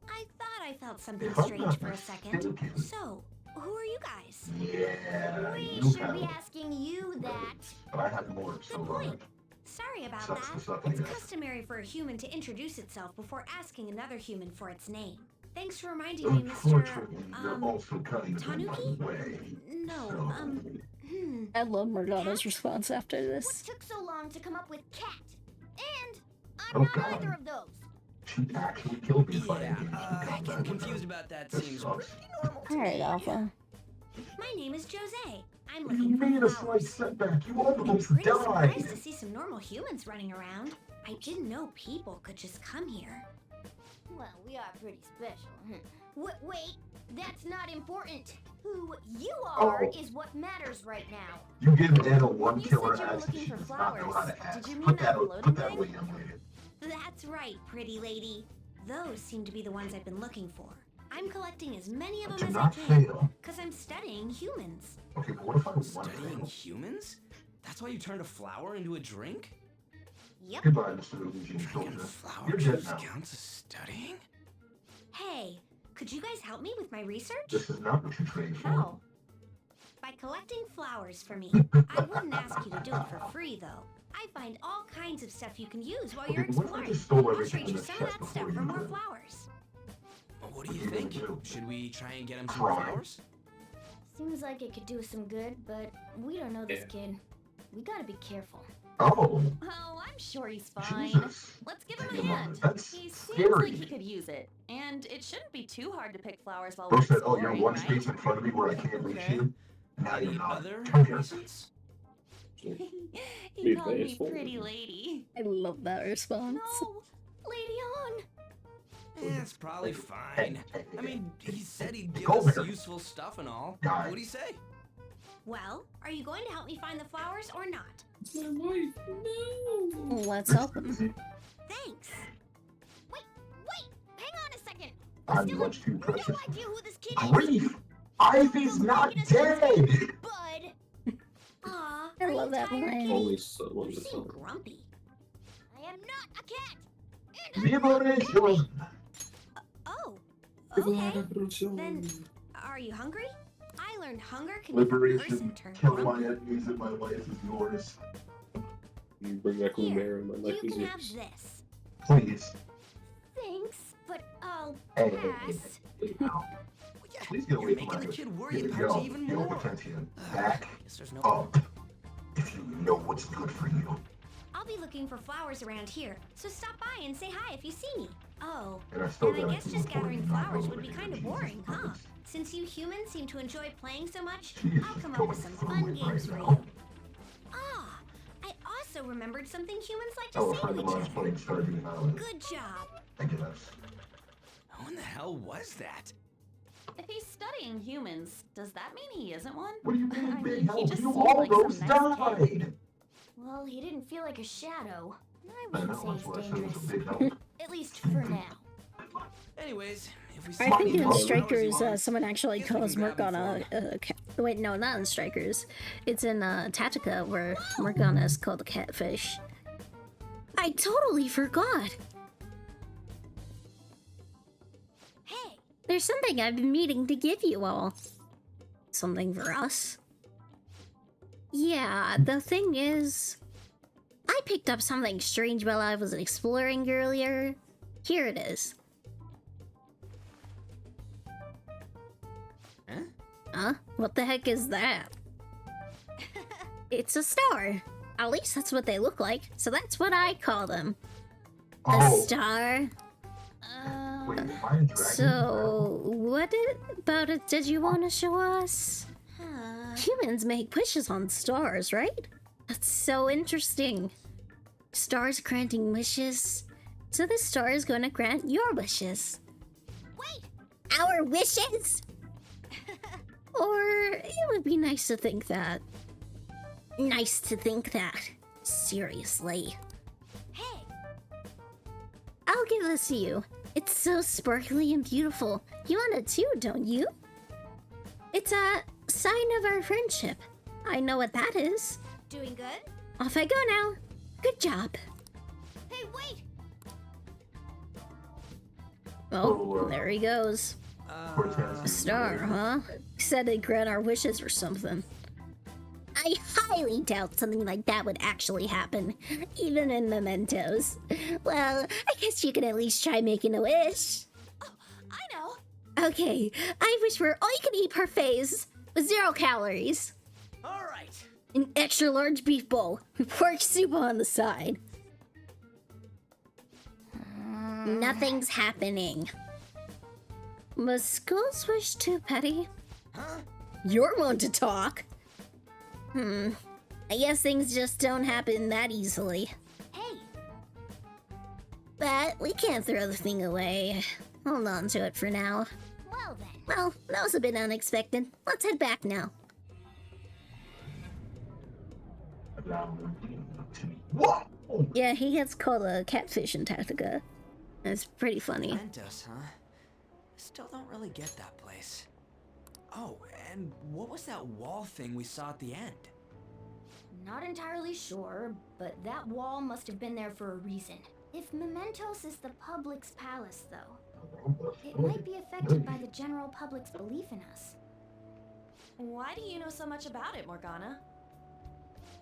I thought I felt something If I'm strange not for a second. mistaken. So, who are you guys? Yeah, We you should have. be asking you that. But I have more, so point. Sorry about Sucks to that. suck, I It's guess. customary for a human to introduce itself before asking another human for its name. Thanks for reminding me, Mr. Unfortunately, you're also kind of in my Tanuki? way. No, I love Morgana's response after this. Took so long to come up with cat. And Oh, I'm not God. either of those. She actually killed me by Getting confused about that seems pretty normal to Alright, me. Alpha. My name is Jose. I'm You looking made for a slight flowers. setback. You almost Pretty died. surprised to see some normal humans running around. I didn't know people could just come here. Well, we are pretty special. Wait, that's not important. Who you are Oh. is what matters right now. You give Anna one You said killer you were ass and looking she for does not know how flowers. to act. Did you mean Put that that, loading put that thing? away, young lady. That's right, pretty lady. Those seem to be the ones I've been looking for. I'm collecting as many of But them do as I not can, fail. because I'm studying humans. Okay, but what if I want to Studying fail? humans? That's why you turned a flower into a drink? Yep. Goodbye, Mr. Illusion Soldier. Flower You're dead juice now. counts as studying? Hey, could you guys help me with my research? This is not what you trained for. How? By collecting flowers for me. I wouldn't ask you to do it for free, though. I find all kinds of stuff you can use while you're Okay, but what if I exploring. just stole I'll everything trade in you this some of chest that before stuff you for more did? flowers. Well, what do you think? Should we try and get him some Try. flowers? Seems like it could do us some good, but we don't know this kid. We gotta be careful. Oh, Oh, I'm sure he's fine. Jesus. Let's give him Damn, a hand. that's He seems scary. like he could use it. And it shouldn't be too hard to pick flowers while Bro we're said, oh, you're exploring, one right? space in front of me where I can't reach Okay. you. Now Any you're not. other Come here. reasons? He called me pretty lady. I love that response. No! Lady on! It's probably fine. I mean, he said he'd give Go us there. useful stuff and all. Guy. What'd he say? Well, are you going to help me find the flowers or not? My wife, no. Let's help him. Thanks. Wait! Hang on a second. I'm much too No precious. idea who this kid is. Grief! Ivy's not dead! Bud. Aw, I love that line. Only someone you to seem tell. grumpy. I am not a cat. Liberation! Oh, okay. Then, are you hungry? I learned hunger can make a person Liberation. turn Kill grumpy. my enemies and my life is yours. You bring back Lumera and my life You is can have yours. this. Please. Thanks, but I'll Hey, pass. Please get away You're from making my the kid worry Yo, about you even yo, more. attention. Back Guess there's no up. If you know what's good for you. I'll be looking for flowers around here, so stop by and say hi if you see me. Oh, And I still and I gotta guess keep just reporting gathering not flowers would be overrated, kind of Jesus boring, huh? Christ. Since you humans seem to enjoy playing so much, I'll come up with some fun games for you. Ah, I also remembered something humans like to say to each other. Good job. I guess. Who in the hell was that? If he's studying humans, does that mean he isn't one? What do you mean, I big mean, he help? just You seemed like almost some nice kid. died! Well, he didn't feel like a shadow. I I wouldn't know, say that's he's why I said it was a dangerous. big help. At least for now. Anyways, if we I see think any in more hours Strikers, he wants, someone actually guess we calls can grab him Morgana. Wait, no, not in Strikers. It's in Tactica where Morgana is called a catfish. I totally forgot. Hey, There's something I've been meaning to give you all. Something for us. Yeah, the thing is, I picked up something strange while I was exploring earlier. Here it is. Huh? Huh? What the heck is that? It's a star. At least that's what they look like, so that's what I call them. A Oh. star. Wait, am I a dragon? So, what about it did you want to show us? huh. Humans make wishes on stars, right? That's so interesting. Stars granting wishes. So this star is going to grant your wishes. Wait! Our wishes? Or it would be nice to think that. Nice to think that. Seriously. Hey! I'll give this to you. It's so sparkly and beautiful. You want it too, don't you? It's a sign of our friendship. I know what that is. Doing good? Off I go now. Good job. Hey, wait! Oh, there he goes. A star, huh? Said it'd grant our wishes or something. I highly doubt something like that would actually happen, even in mementos. Well, I guess you can at least try making a wish. Oh, I know! Okay, I wish for all-you-can-eat parfaits with 0 calories. All right. An extra large beef bowl with pork soup on the side. Nothing's happening. Was Skull's wish too petty? Huh? You're one to talk. I guess things just don't happen that easily. Hey! But we can't throw the thing away. Hold on to it for now. Well then. Well, that was a bit unexpected. Let's head back now. Whoa! Yeah, he gets called a catfish in Tactica. It's pretty funny. Mentos, huh? Still don't really get that place. Oh, and what was that wall thing we saw at the end? Not entirely sure, but that wall must have been there for a reason. If Mementos is the public's palace, though, it might be affected by the general public's belief in us. Why do you know so much about it, Morgana?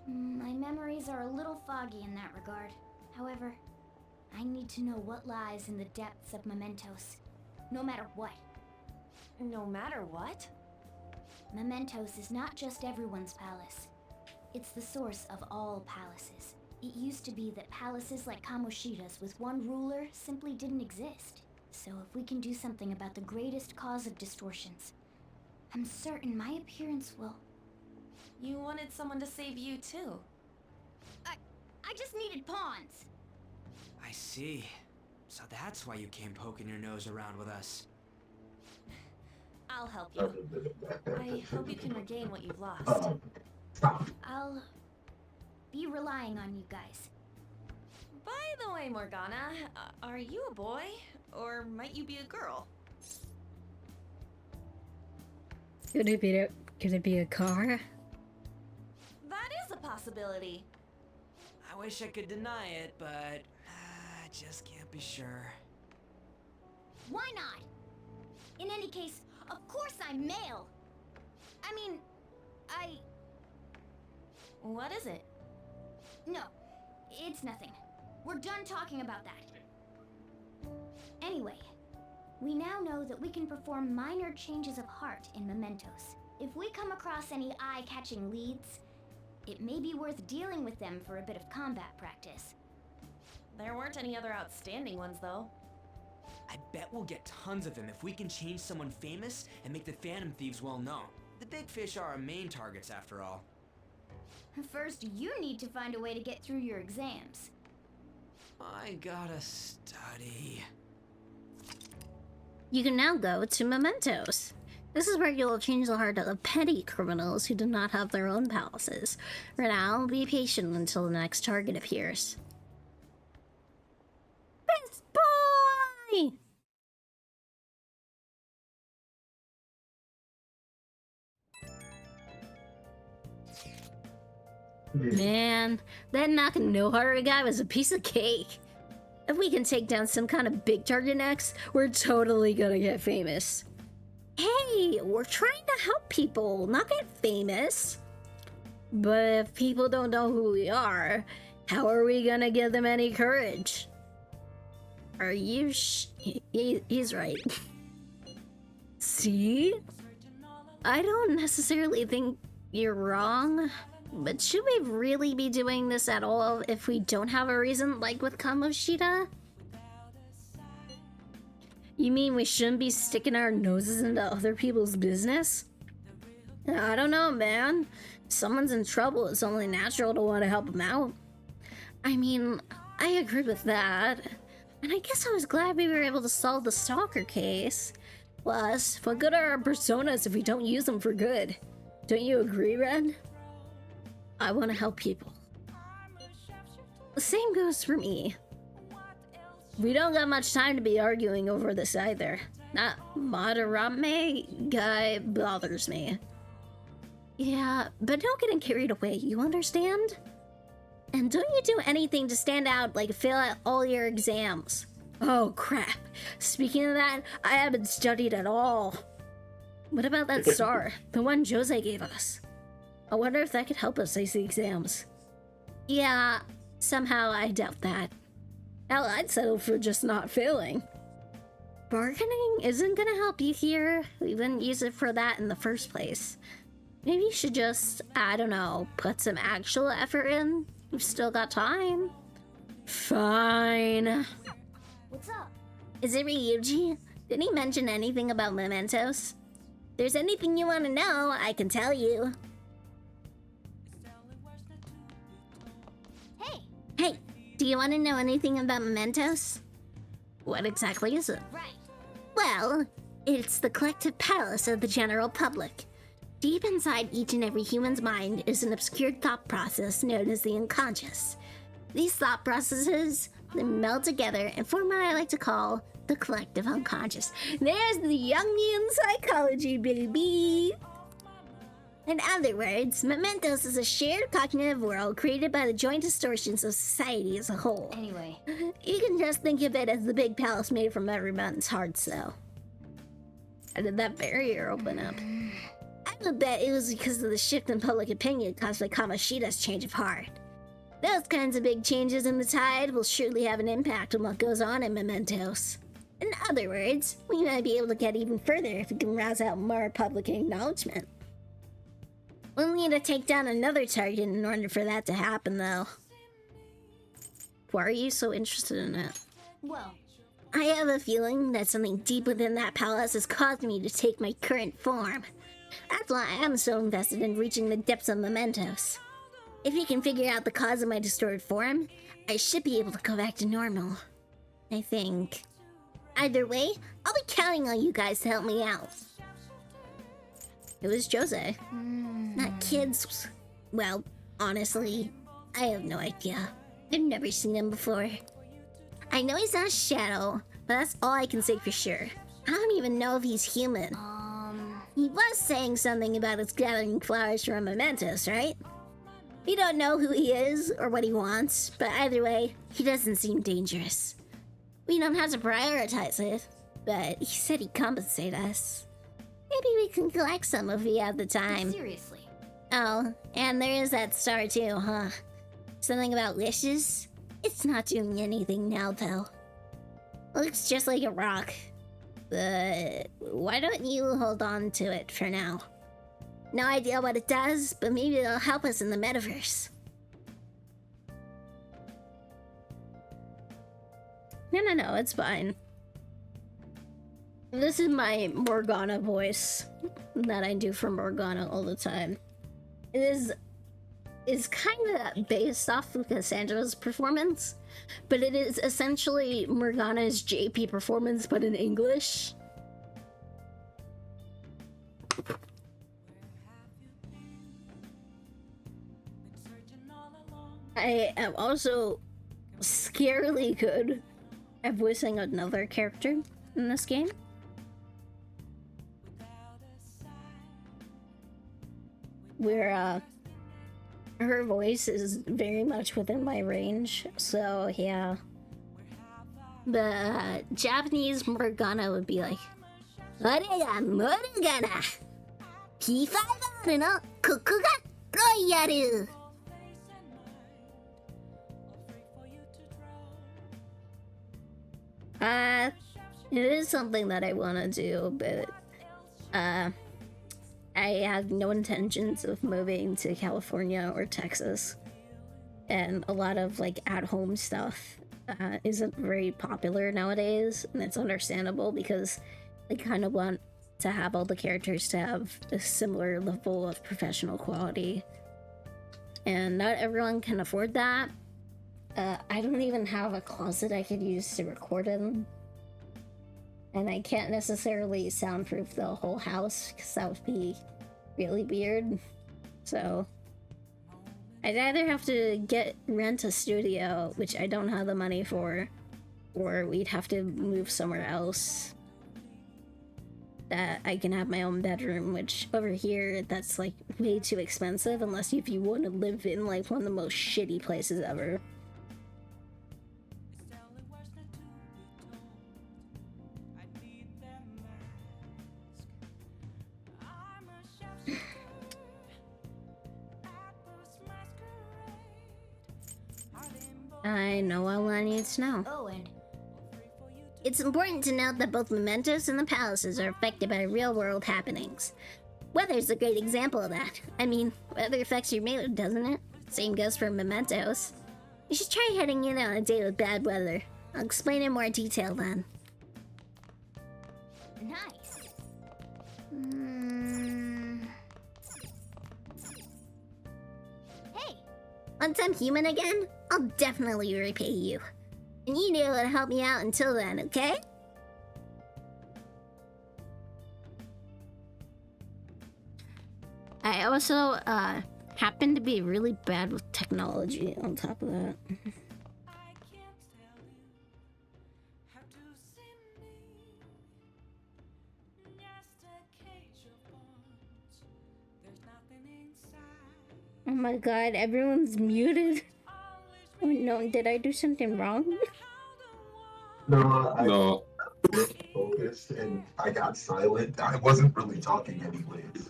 My memories are a little foggy in that regard. However, I need to know what lies in the depths of Mementos, no matter what. No matter what? Mementos is not just everyone's palace. It's the source of all palaces. It used to be that palaces like Kamoshida's with one ruler simply didn't exist. So if we can do something about the greatest cause of distortions, I'm certain my appearance will... You wanted someone to save you, too. I just needed pawns! I see. So that's why you came poking your nose around with us. I'll help you. I hope you can regain what you've lost. I'll be relying on you guys. By the way, Morgana, are you a boy? Or might you be a girl? Could it be a car? That is a possibility. I wish I could deny it, but I just can't be sure. Why not? In any case, of course I'm male. I mean, What is it? No, it's nothing. We're done talking about that. Anyway, we now know that we can perform minor changes of heart in mementos. If we come across any eye-catching leads, it may be worth dealing with them for a bit of combat practice. There weren't any other outstanding ones, though. I bet we'll get tons of them if we can change someone famous and make the Phantom Thieves well known. The big fish are our main targets after all. First, you need to find a way to get through your exams. I gotta study. You can now go to Mementos. This is where you'll change the heart of petty criminals who do not have their own palaces. For now, be patient until the next target appears. Best boy! Man, that knocking no harder guy was a piece of cake. If we can take down some kind of big target next, we're totally gonna get famous. Hey, we're trying to help people, not get famous. But if people don't know who we are, how are we gonna give them any courage? Are you he's right. See? I don't necessarily think you're wrong. But should we really be doing this at all if we don't have a reason, like with Kamoshida? You mean we shouldn't be sticking our noses into other people's business? I don't know, man. If someone's in trouble, it's only natural to want to help them out. I mean, I agree with that. And I guess I was glad we were able to solve the stalker case. Plus, what good are our personas if we don't use them for good? Don't you agree, Ren? I want to help people. The same goes for me. We don't got much time to be arguing over this either. That Madarame guy bothers me. Yeah, but don't get carried away, you understand? And don't you do anything to stand out, like fail at all your exams. Oh crap, speaking of that, I haven't studied at all. What about that star, the one Jose gave us? I wonder if that could help us ace the exams. Yeah, somehow I doubt that. Hell, I'd settle for just not failing. Bargaining isn't gonna help you here. We wouldn't use it for that in the first place. Maybe you should just, I don't know, put some actual effort in. You've still got time. Fine. What's up? Is it Ryuji? Did he mention anything about mementos? If there's anything you want to know, I can tell you. Hey, do you want to know anything about mementos? What exactly is it? Right. Well, it's the collective palace of the general public. Deep inside each and every human's mind is an obscured thought process known as the unconscious. These thought processes then meld together and form what I like to call the collective unconscious. There's the Jungian psychology, baby! In other words, mementos is a shared cognitive world created by the joint distortions of society as a whole. Anyway, you can just think of it as the big palace made from everyone's hearts, though. How did that barrier open up? I would bet it was because of the shift in public opinion caused by Kamoshida's change of heart. Those kinds of big changes in the tide will surely have an impact on what goes on in mementos. In other words, we might be able to get even further if we can rouse out more public acknowledgement. We'll need to take down another target in order for that to happen, though. Why are you so interested in it? well, I have a feeling that something deep within that palace has caused me to take my current form. That's why I am so invested in reaching the depths of mementos. If you can figure out the cause of my distorted form, I should be able to go back to normal. I think. Either way, I'll be counting on you guys to help me out. It was Jose. Not kids. Well, honestly, I have no idea. I've never seen him before. I know he's not Shadow, but that's all I can say for sure. I don't even know if he's human. He was saying something about us gathering flowers from mementos, right? We don't know who he is or what he wants, but either way, he doesn't seem dangerous. We don't have to prioritize it, but he said he'd compensate us. Maybe we can collect some if we have the time. seriously. Oh, and there is that star too, huh? Something about wishes? It's not doing anything now, though. Looks just like a rock. But why don't you hold on to it for now? No idea what it does, but maybe it'll help us in the metaverse. No, it's fine. This is my Morgana voice that I do for Morgana all the time. It's kind of based off of Cassandra's performance, but it is essentially Morgana's JP performance, but in English. I am also scarily good at voicing another character in this game. Where, her voice is very much within my range, so yeah. The Japanese Morgana would be like, "Orega Morgana! P5R のここがロイヤル!" It is something that I want to do, but I have no intentions of moving to California or Texas, and a lot of like at-home stuff isn't very popular nowadays, and it's understandable because they kind of want to have all the characters to have a similar level of professional quality, and not everyone can afford that. I don't even have a closet I could use to record in. And I can't necessarily soundproof the whole house because that would be really weird. So I'd either have to rent a studio, which I don't have the money for, or we'd have to move somewhere else that I can have my own bedroom, which over here, that's like way too expensive unless if you want to live in like one of the most shitty places ever. I know all I need to know. Oh, and it's important to note that both mementos and the palaces are affected by real-world happenings. Weather's a great example of that. I mean, weather affects your mood, doesn't it? Same goes for mementos. You should try heading in on a day with bad weather. I'll explain in more detail then. nice. Hey, Once I'm human again, I'll definitely repay you. And you know how to help me out until then, okay? I also, happen to be really bad with technology on top of that. Oh my god, everyone's muted. Oh no, did I do something wrong? No, I No. was focused and I got silent. I wasn't really talking anyways.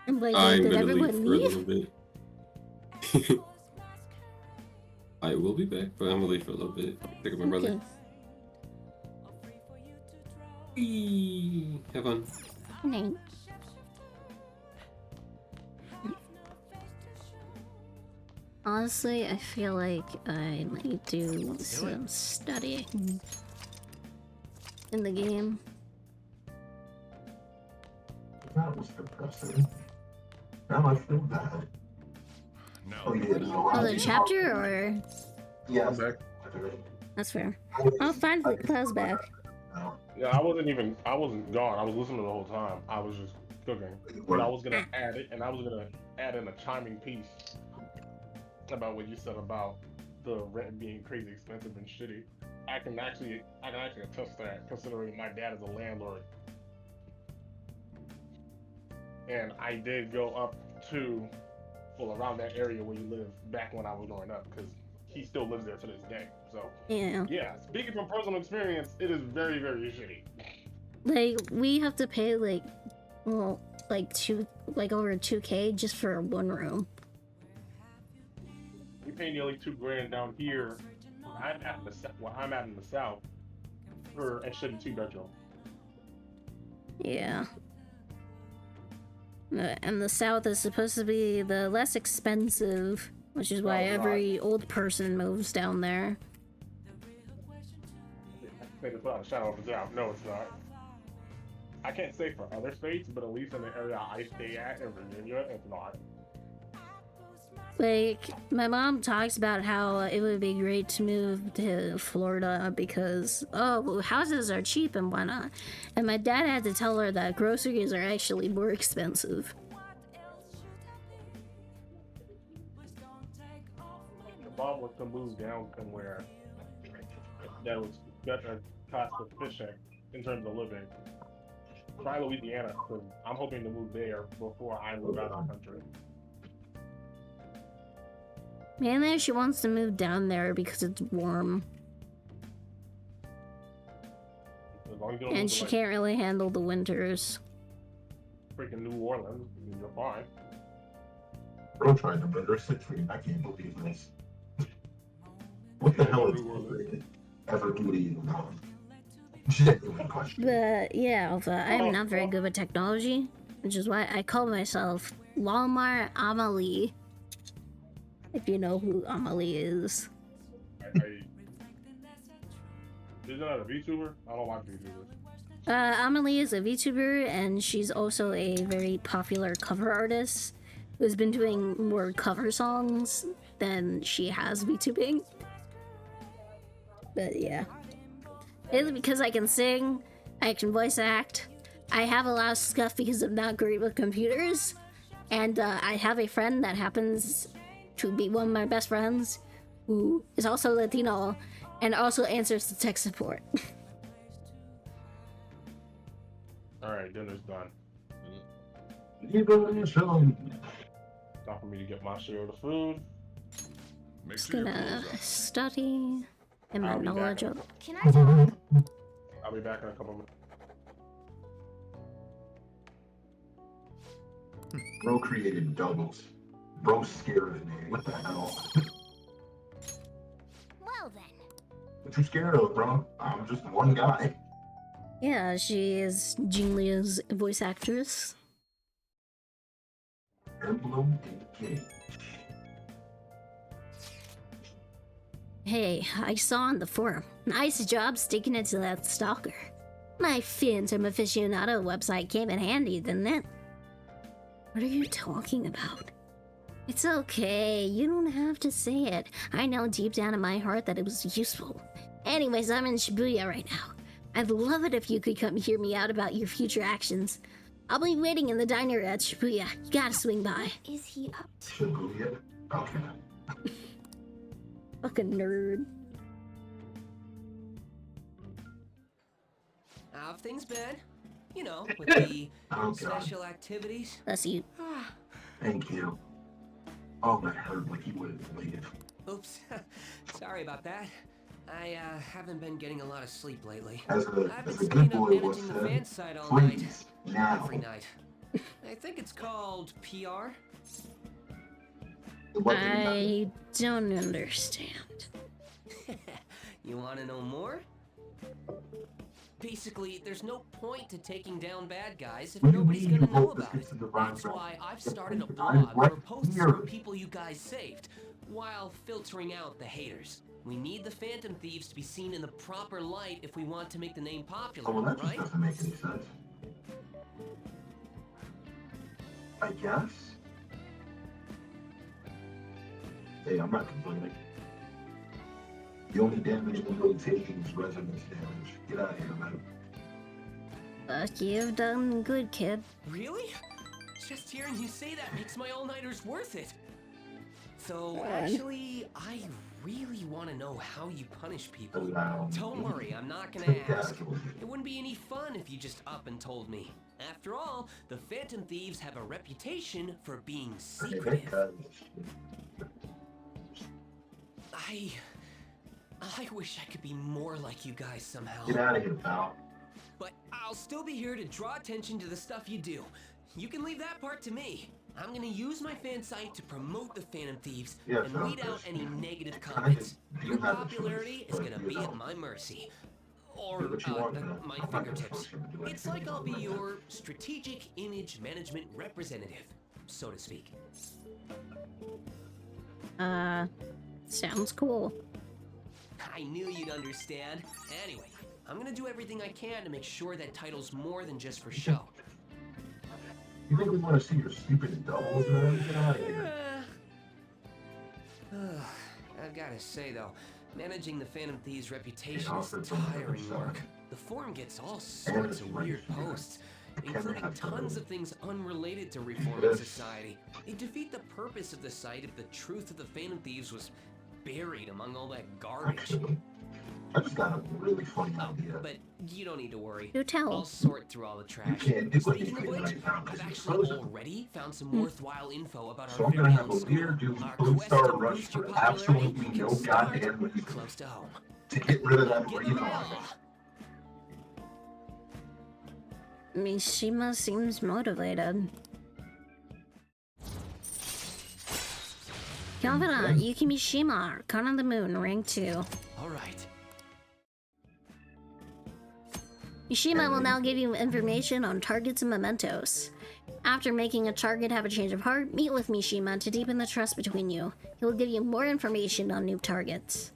I'm like, I'm did gonna leave everyone for a leave? little bit. I will be back, but I'm gonna leave for a little bit. Pick up my brother. Whee! Have fun. Night. Honestly, I feel like I might do some studying in the game. That was depressing. Now I feel bad. Oh, yeah, no, Oh, the chapter, or? Yeah, That's fair. I'll find the clouds back. Yeah, I wasn't gone. I was listening the whole time. I was just cooking. But I was gonna add it, and I was gonna add in a chiming piece about what you said about the rent being crazy expensive and shitty. I can actually attest to that, considering my dad is a landlord. And I did go up to, well, around that area where you live back when I was growing up, because he still lives there to this day. So, yeah, speaking from personal experience, it is very, very shitty. Like, we have to pay, like, well, like over 2K just for one room. We pay nearly $2,000 down here. I'm at in the south for a shitty 2-bedroom. Yeah. And the south is supposed to be the less expensive, which is why every old person moves down there. state is without a shadow of a doubt. No, it's not. I can't say for other states, but at least in the area I stay at in Virginia, it's not. Like, my mom talks about how it would be great to move to Florida because, oh, houses are cheap and whatnot. And my dad had to tell her that groceries are actually more expensive. The mom was to move down somewhere that was better cost efficient in terms of living. Try Louisiana, because I'm hoping to move there before I move out of the country. Mainly she wants to move down there because it's warm. As long as you don't And move to, she like, can't really handle the winters. freaking New Orleans, you're fine. Bro tried to murder 6 feet. I can't believe this. What the hell is ever do to you? Genuine question. But yeah, Alpha, I'm not very good with technology, which is why I call myself Walmart Amelie. If you know who Amelie is. Isn't that a VTuber? I don't like VTubers. Amelie is a VTuber, and she's also a very popular cover artist who's been doing more cover songs than she has VTubing. But yeah. Mainly because I can sing, I can voice act, I have a lot of stuff because I'm not great with computers, and I have a friend that happens to be one of my best friends who is also Latino and also answers to tech support. Alright, dinner's done. Time for me to get my share of the food. Just gonna study and my I'll be back knowledge in- of. Can I talk? I'll be back in a couple minutes. Bro created doubles. Bro scared of me. What the hell? Well then. What you scared of, bro? I'm just one guy. Yeah, she is Jinglia's voice actress. Emblem and cake. Hey, I saw on the forum. Nice job sticking it to that stalker. My Phantom Aficionado website came in handy, didn't it? What are you talking about? It's okay, you don't have to say it. I know deep down in my heart that it was useful. Anyways, I'm in Shibuya right now. I'd love it if you could come hear me out about your future actions. I'll be waiting in the diner at Shibuya. You gotta swing by. What is he up to? Shibuya? Okay. Fucking nerd. How have things been? You know, with the special activities. That's you. Thank you. Oh, that hurt like you would leave. Oops. Sorry about that. I haven't been getting a lot of sleep lately. As I've been a good staying up boy was managing the said, fan site all night. please, now. Every night. I think it's called PR. I don't understand. You want to know more? Basically, there's no point to taking down bad guys if nobody's gonna know about it. That's why I've started a blog for posts from people you guys saved, while filtering out the haters. We need the Phantom Thieves to be seen in the proper light if we want to make the name popular, Oh, well, that just right? doesn't make any sense. I guess? Hey, I'm not complaining. The only damage I'm really taking is resonance damage. Get out of here, man. Fuck, you've done good, kid. Really? Just hearing you say that makes my all-nighters worth it. So, God. actually, I really want to know how you punish people. Allow Don't me worry, I'm not gonna to ask. tackle It wouldn't be any fun if you just up and told me. After all, the Phantom Thieves have a reputation for being secretive. I wish I could be more like you guys somehow. Get out of here, pal. But I'll still be here to draw attention to the stuff you do. You can leave that part to me. I'm gonna use my fan site to promote the Phantom Thieves Yeah, and sounds weed out good. any negative Kinda comments. do Your have a popularity choice, is but gonna you be know. at my mercy. Do Or, what you want, man. my I'm not gonna fingertips. force you to do It's anything like you I'll don't be like. your strategic image management representative, so to speak. Sounds cool. I knew you'd understand. Anyway, I'm gonna do everything I can to make sure that title's more than just for show. You think we want to see your stupid doubles, man? Get out of here. I've gotta say though, managing the Phantom Thieves' reputation is tiring work. The forum gets all sorts of weird posts, including tons of things unrelated to reforming society. They defeat the purpose of the site if the truth of the Phantom Thieves was buried among all that garbage. I just got a really funny idea. But you don't need to worry. Do tell. I'll sort through all the trash. Speaking of which, I've actually already found some worthwhile info about So our I'm gonna very have own a school. weird dude Our blue quest star to rush boost your for popularity absolutely can no start goddamn reason close to home. to get rid of that Give green it on. all. Mishima seems motivated. Confidant, Yuki Mishima, Archon of the Moon, rank 2. Alright. Mishima will now give you information on targets and mementos. After making a target have a change of heart, meet with Mishima to deepen the trust between you. He will give you more information on new targets.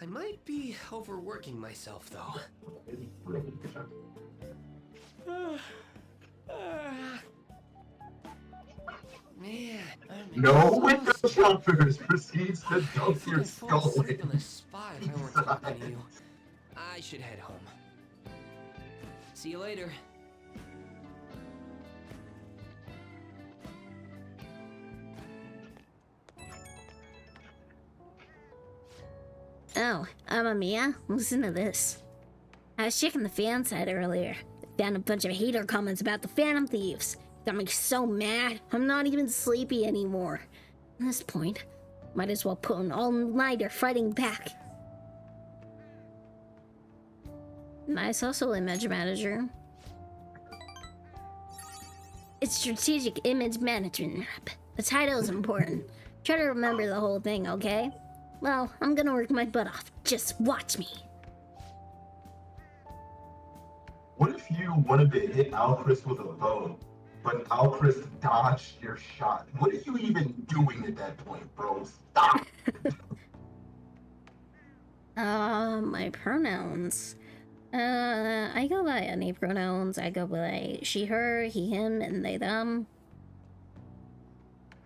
I might be overworking myself though. Man, No window shoppers proceeds to dump your skull in. on the spot if I weren't talking to you. I should head home. See you later. Oh, Mia, listen to this. I was checking the fan site earlier. Found a bunch of hater comments about the Phantom Thieves. Got me so mad, I'm not even sleepy anymore. At this point, might as well put an all-nighter fighting back. Nice hustle, image manager. It's strategic image management rep. The title is important. Try to remember the whole thing, okay? Well, I'm gonna work my butt off. Just watch me. What if you wanted to hit Alchrist with a bow, but Alchrist dodged your shot? What are you even doing at that point, bro? Stop! My pronouns. I go by any pronouns. I go by she, her, he, him, and they, them.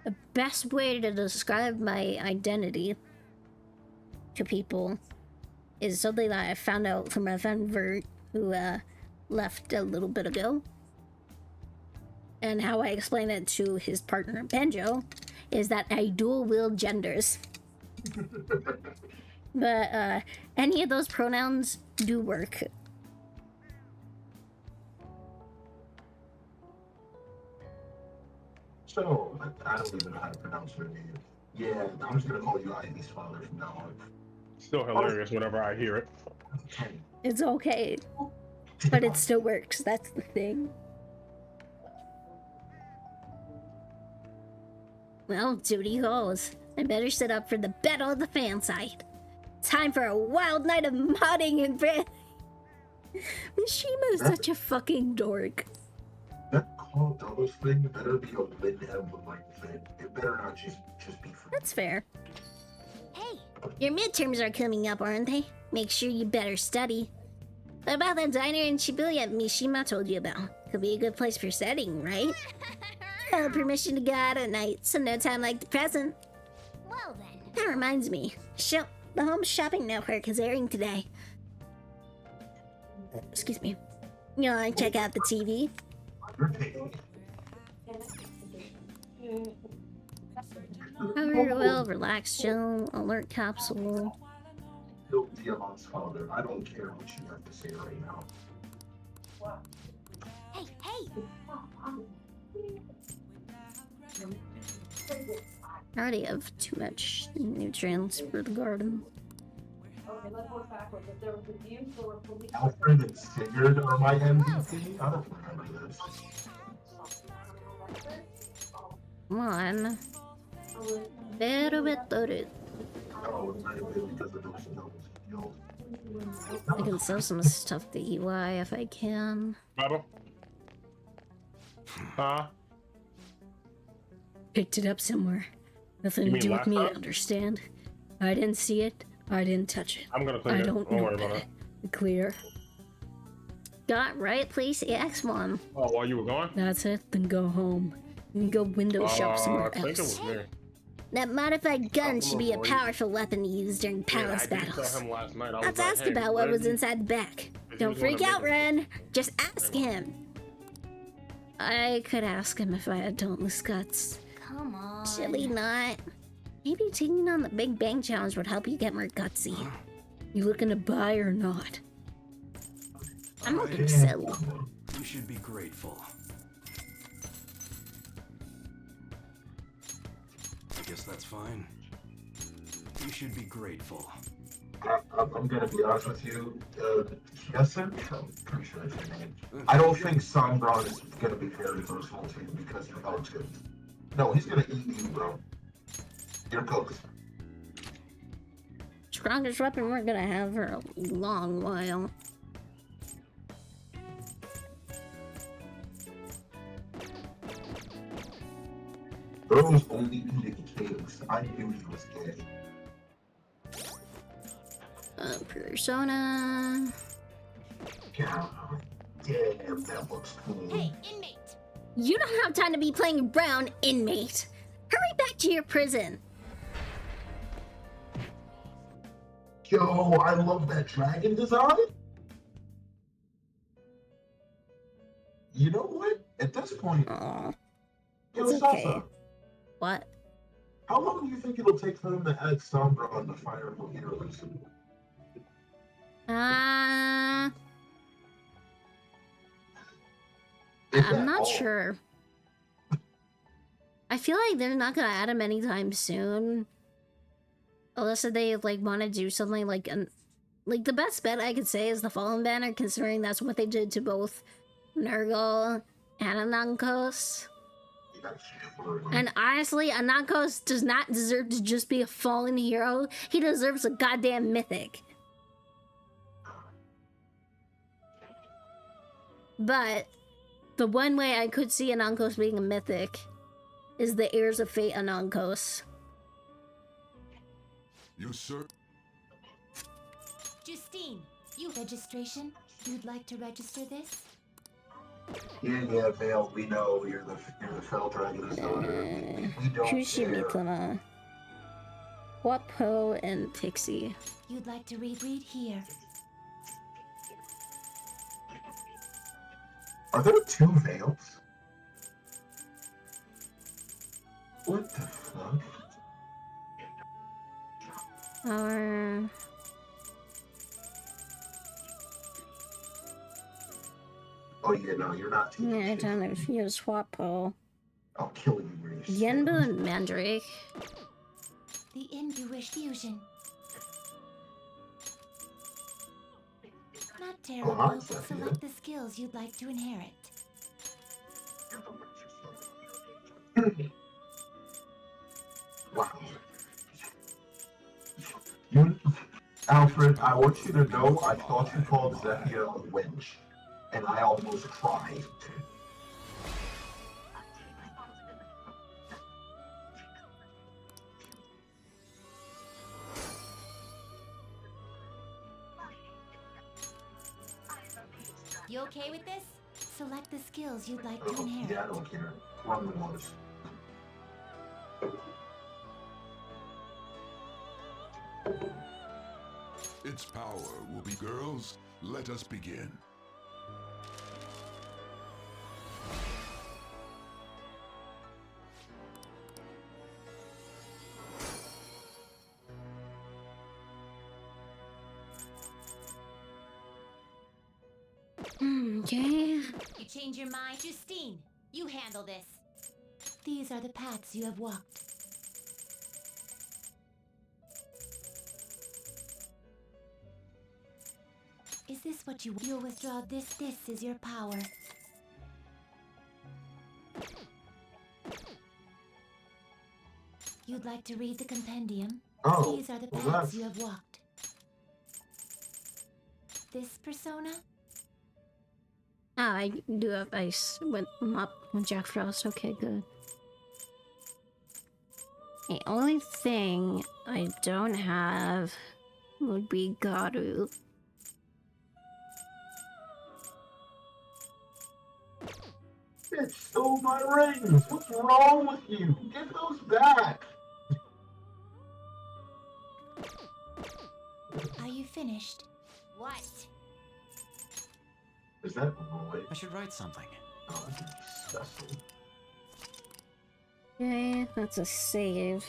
The best way to describe my identity to people is something that I found out from my friend Vert, who left a little bit ago. And how I explain it to his partner Benjo is that I dual wield genders. But any of those pronouns do work. So, I don't even know how to pronounce her name. Yeah, I'm just gonna call you Ivy's father from now on. Still hilarious whenever I hear it. It's okay. But it still works, that's the thing. Well, duty calls. I better set up for the battle of the fan site. Time for a wild night of modding and Mishima is such a fucking dork. That call doubles thing better be a win emblem like thing. It better not just be for That's fair. Hey, your midterms are coming up, aren't they? Make sure you better study. What about that diner in Shibuya Mishima told you about? Could be a good place for studying, right? Permission to go out at night, so no time like the present. Well then. That reminds me. The Home Shopping Network is airing today. Excuse me. You wanna check out the TV? Cover well, relax, chill, alert capsule. No Diamant's father. I don't care what you have to say right now. Hey, hey! I already have too much nutrients for the garden. Alfred and Sigurd are my MVP? I don't remember this. Come on. Better it. Oh, it might have been because of those doubles. I can sell some stuff to EY if I can. Baba? Huh? Picked it up somewhere. Nothing You to mean do with last me, time? understand? I didn't see it. I didn't touch it. I'm gonna clean I it. don't Don't know worry about about it. it. Clear. Got right place X1. Oh, while you were gone? That's it. Then go home. And go window shop somewhere I think it else. was me. That modified gun I'm should be a avoiding. powerful weapon to use during palace I did battles. tell him last night. I was Let's like, ask hey, about what was inside the back. Don't was gonna freak out, make Ren. Just ask him. I could ask him if I had dauntless guts. Come on. Silly not. Maybe taking on the Big Bang Challenge would help you get more gutsy. You looking to buy or not? I'm looking silly. You should be grateful. I guess that's fine. You should be grateful. I'm gonna be honest with you, Jessica, I'm pretty sure that's your name. I don't think Sombron is gonna be very personal to you because you're relative. No, he's gonna eat you, bro. You're cooked. Strongest weapon we're gonna have for a long while. Bro was only eating cakes. I knew he was gay. Persona. God damn, that looks cool. Hey, inmate! You don't have time to be playing around, inmate. Hurry back to your prison. Yo, I love that dragon design. You know what? At this point, yo, It's Sasa, okay. What? how long do you think it'll take for them to add Sombra on the Fire Emblem Heroes? I'm not sure. I feel like they're not gonna add him anytime soon. Unless they like want to do something like the best bet I could say is the Fallen Banner, considering that's what they did to both Nurgle and Anankos. And honestly, Anankos does not deserve to just be a fallen hero. He deserves a goddamn mythic. But the one way I could see Anankos being a mythic is the Heirs of Fate Anankos. You sir. Justine, you registration? You'd like to register this? Yeah, Vale, we know you're the Fell Dragon's daughter. We don't care. Kushimitama. Wapo and Pixie. You'd like to read here. Are there two Vales? What the fuck? Oh yeah, no, you're not taking Yeah, time to fuse Wapo. I'll kill you, Reese. Yenbu and Mandrake. The Induish fusion. Not terrible. hi, Sophia. Select the skills you'd like to inherit. Wow. Alfred, I want you to know I thought you called Zephyr a wench, and I almost cried. You okay with this? Select the skills you'd like to inherit. Yeah, I don't care. Run the waters. Its power will be girls. Let us begin. Okay. You change your mind, Justine. You handle this. These are the paths you have walked. Is this what you'll withdraw this? This is your power. You'd like to read the compendium? Oh, These are the well, paths you have walked. This persona? Oh, I do have ice with Mop and Jack Frost. Okay, good. The only thing I don't have would be Garu. It stole my rings! What's wrong with you? Get those back! Are you finished? What? Is that Roy? I should write something. Oh, that's disgusting. Okay, that's a save.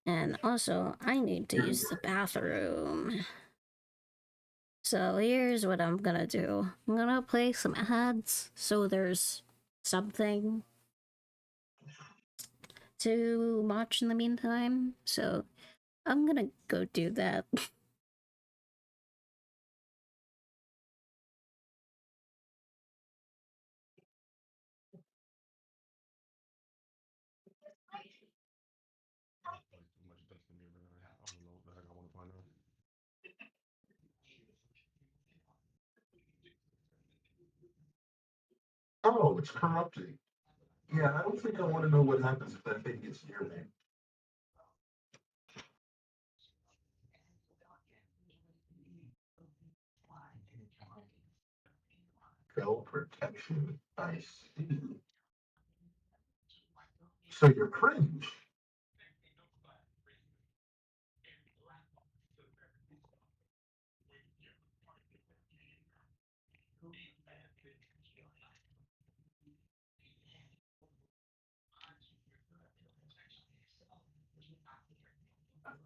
And also, I need to use the bathroom. So here's what I'm gonna do. I'm gonna play some ads so there's something to watch in the meantime. So I'm gonna go do that. Oh, it's corrupting. Yeah, I don't think I want to know what happens if that thing gets near me. Fell protection. I see. So you're cringe.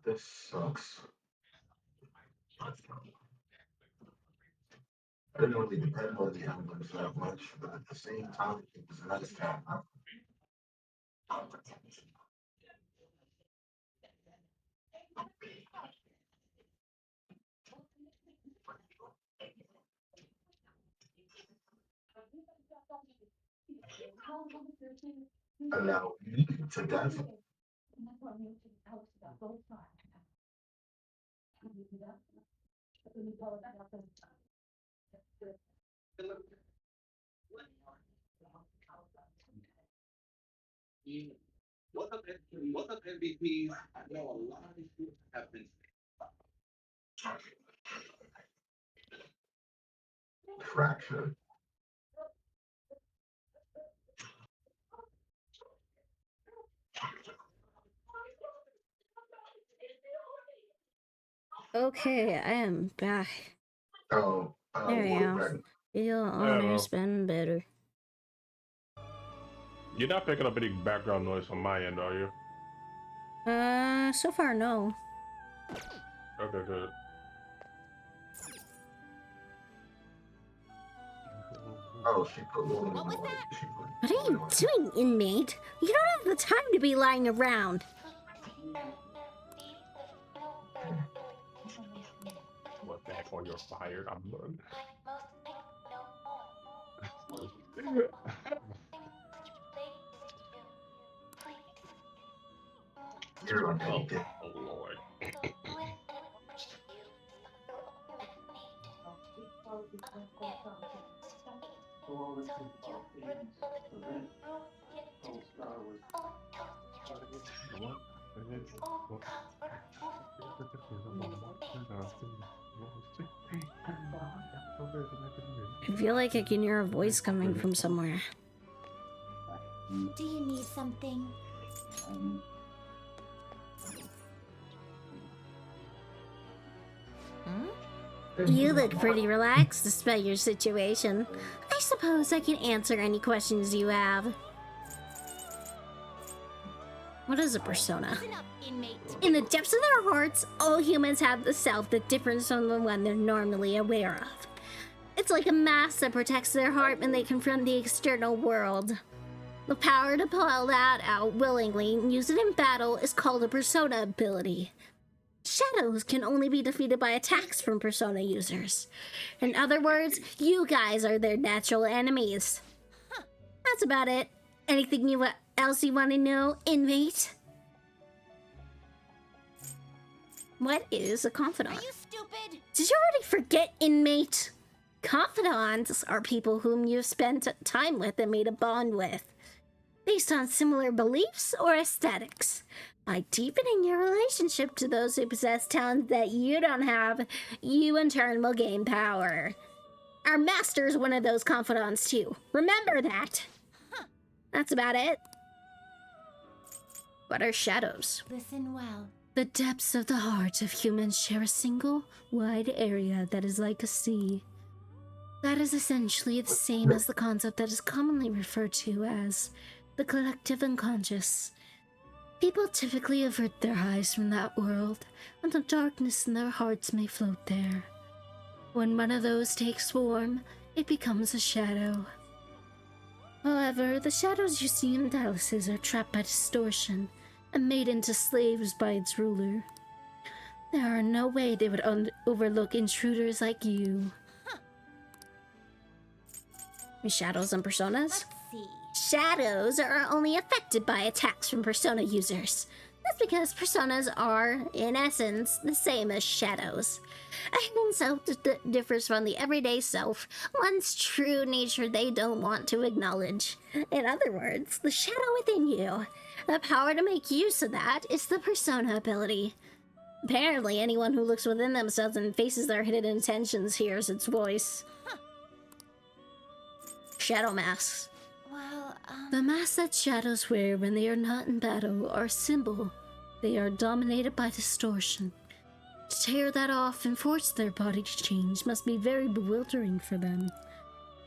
This sucks. I didn't really depend on the emblems that much, but at the same time, it was nice to have. Allow me to dazzle. What up, MVPs? I know a lot of you have been. Fracture. Okay, I am back. Oh, there we go. right. Your honor's been better. You're not picking up any background noise from my end, are you? So far, no. Okay, good. Oh, she put one What was that? What are you doing, inmate? You don't have the time to be lying around. Look back on your fired. I'm done. You're untainted. Oh, Lord. I feel like I can hear a voice coming from somewhere. Do you need something? You look pretty relaxed despite your situation. I suppose I can answer any questions you have. What is a persona? Listen up, inmate. In the depths of their hearts, all humans have the self that differs from the one they're normally aware of. It's like a mask that protects their heart when they confront the external world. The power to pull that out willingly and use it in battle is called a persona ability. Shadows can only be defeated by attacks from persona users. In other words, you guys are their natural enemies. That's about it. Anything else you want to know, inmate? What is a confidant? Are you stupid? Did you already forget, inmate? Confidants are people whom you've spent time with and made a bond with, based on similar beliefs or aesthetics. By deepening your relationship to those who possess talents that you don't have, you in turn will gain power. Our master is one of those confidants too. Remember that. That's about it. What are shadows? Listen well. The depths of the heart of humans share a single, wide area that is like a sea. That is essentially the same as the concept that is commonly referred to as the collective unconscious. People typically avert their eyes from that world, and the darkness in their hearts may float there. When one of those takes form, it becomes a shadow. However, the shadows you see in Dallas's are trapped by distortion and made into slaves by its ruler. There are no way they would overlook intruders like you. Shadows and personas? Let's see. Shadows are only affected by attacks from persona users. That's because personas are, in essence, the same as shadows. A hidden self differs from the everyday self, one's true nature they don't want to acknowledge. In other words, the shadow within you. The power to make use of that is the persona ability. Apparently, anyone who looks within themselves and faces their hidden intentions hears its voice. Shadow masks. Well, The masks that shadows wear when they are not in battle are symbol. They are dominated by distortion. To tear that off and force their body to change must be very bewildering for them.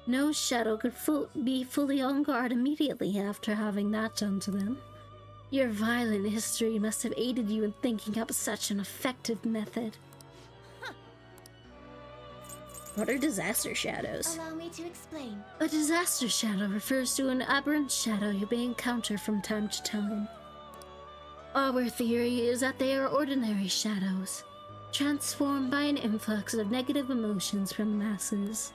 No shadow could be fully on guard immediately after having that done to them. Your violent history must have aided you in thinking up such an effective method. What are disaster shadows? allow me to explain. A disaster shadow refers to an aberrant shadow you may encounter from time to time. Our theory is that they are ordinary shadows, transformed by an influx of negative emotions from the masses.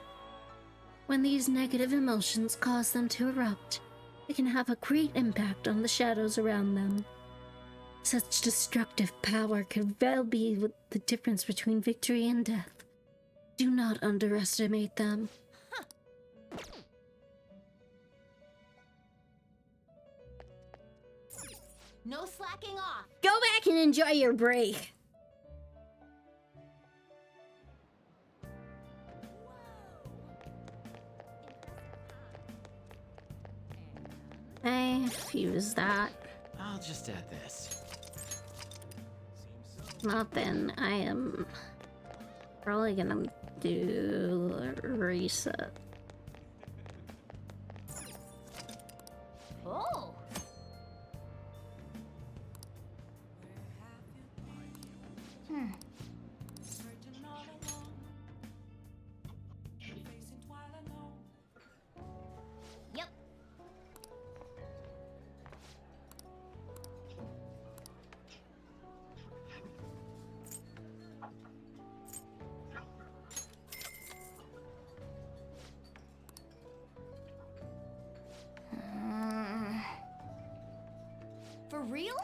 When these negative emotions cause them to erupt, it can have a great impact on the shadows around them. Such destructive power could well be the difference between victory and death. Do not underestimate them. No slacking off. Go back and enjoy your break. I fuse that. I'll just add this. Nothing. I am probably gonna do a reset. Oh. Yep. For real?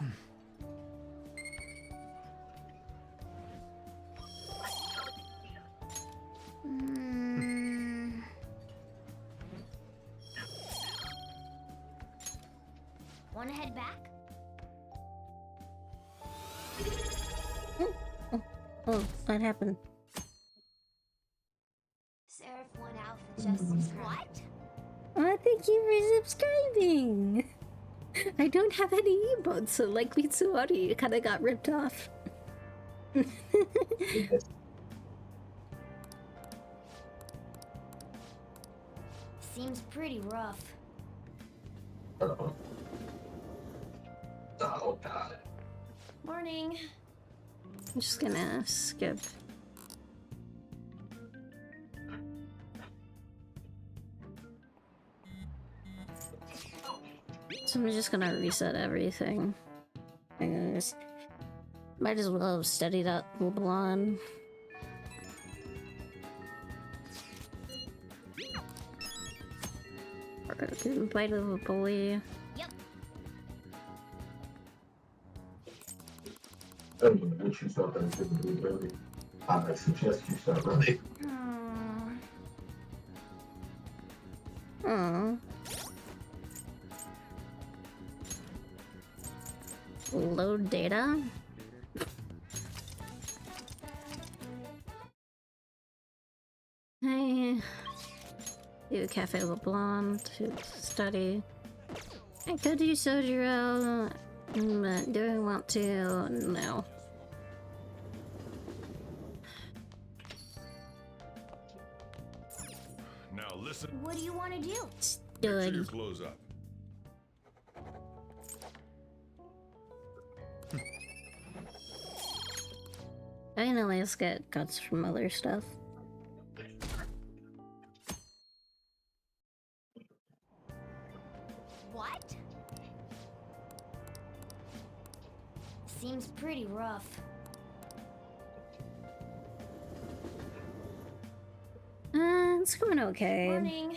Wanna head back? Oh, what happened? Seraph 1 Alpha just subscribed. Oh, thank you for subscribing. I don't have any emotes, so like Mitsuori, you kinda got ripped off. Seems pretty rough. Oh god. Morning. I'm just gonna skip. So I'm just gonna reset everything. Might as well have studied up Wublon. Bite of a boy. Yep. What you thought that was going to be early. I suggest you start running. Load data. Hey. Do Cafe Le Blonde to study. I could do Sojiro, but do I want to? No. Now listen. What do you want to do? Make sure your clothes up. I know let's get cuts from other stuff. What? Seems pretty rough. It's going okay. Morning.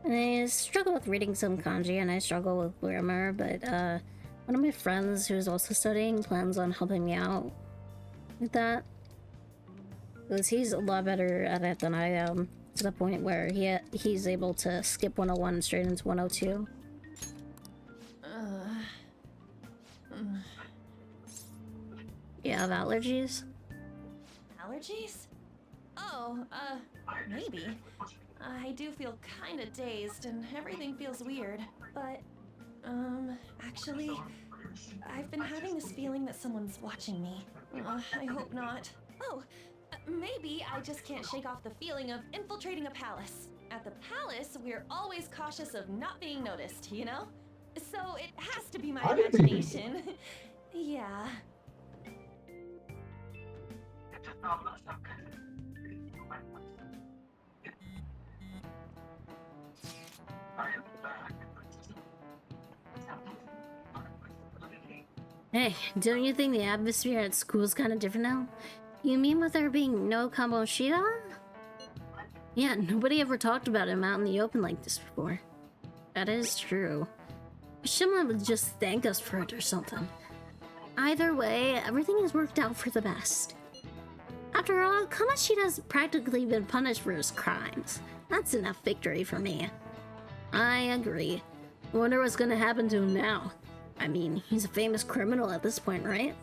I struggle with reading some kanji and I struggle with grammar, but one of my friends who's also studying plans on helping me out with that. Because he's a lot better at it than I am, to the point where he's able to skip 101 straight into 102. You have allergies? Allergies? Oh, maybe. I do feel kinda dazed and everything feels weird, but, actually, I've been having this feeling that someone's watching me. I hope not. Oh, maybe I just can't shake off the feeling of infiltrating a palace. At the palace, we're always cautious of not being noticed, you know? So it has to be my imagination. Yeah. Hey, don't you think the atmosphere at school is kind of different now? You mean with there being no Kamoshida? Yeah, nobody ever talked about him out in the open like this before. That is true. Shimla would just thank us for it or something. Either way, everything has worked out for the best. After all, Kamoshida's practically been punished for his crimes. That's enough victory for me. I agree. I wonder what's gonna happen to him now. I mean, he's a famous criminal at this point, right?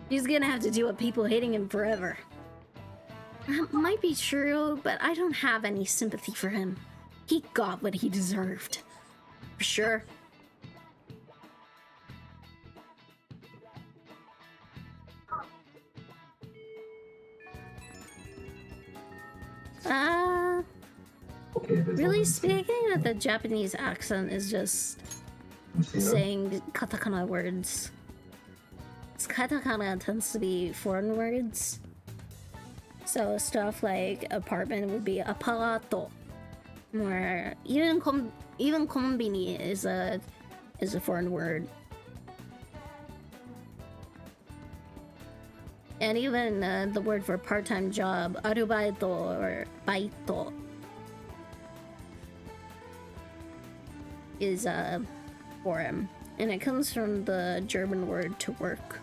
He's gonna have to deal with people hating him forever. That might be true, but I don't have any sympathy for him. He got what he deserved. For sure. Really speaking with the Japanese accent is just saying katakana words. Katakana tends to be foreign words. So stuff like apartment would be aparato. Or even konbini is a foreign word. And even the word for part-time job, arubaito or baito, is foreign, and it comes from the German word to work.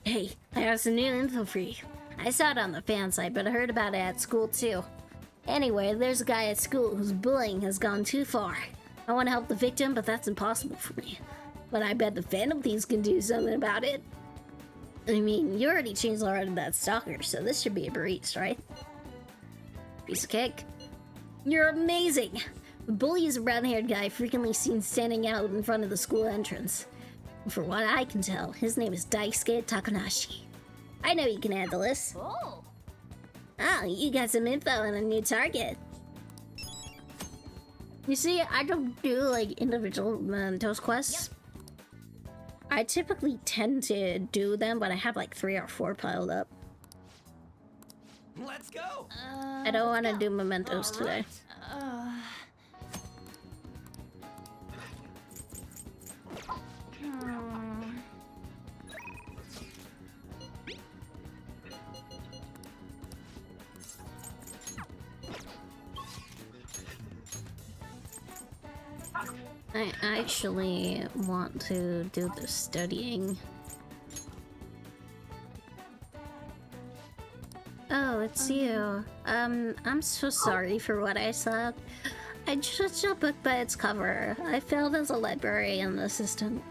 Hey, I have some new info for you. I saw it on the fan site, but I heard about it at school too. Anyway, there's a guy at school whose bullying has gone too far. I want to help the victim, but that's impossible for me. But I bet the Phantom Thieves can do something about it. I mean, you already changed the heart of that stalker, so this should be a breeze, right? Piece of cake. You're amazing! The bully is a brown-haired guy frequently seen standing out in front of the school entrance. For what I can tell, his name is Daisuke Takanashi. I know you can handle this. Oh! Oh, you got some info on a new target. You see, I don't do, like, individual Mentos quests. Yep. I typically tend to do them, but I have, like, 3 or 4 piled up. Let's go! I don't want to do mementos today. I actually want to do the studying. Oh, it's you. I'm so sorry for what I said. I judged a book by its cover. I failed as a librarian assistant.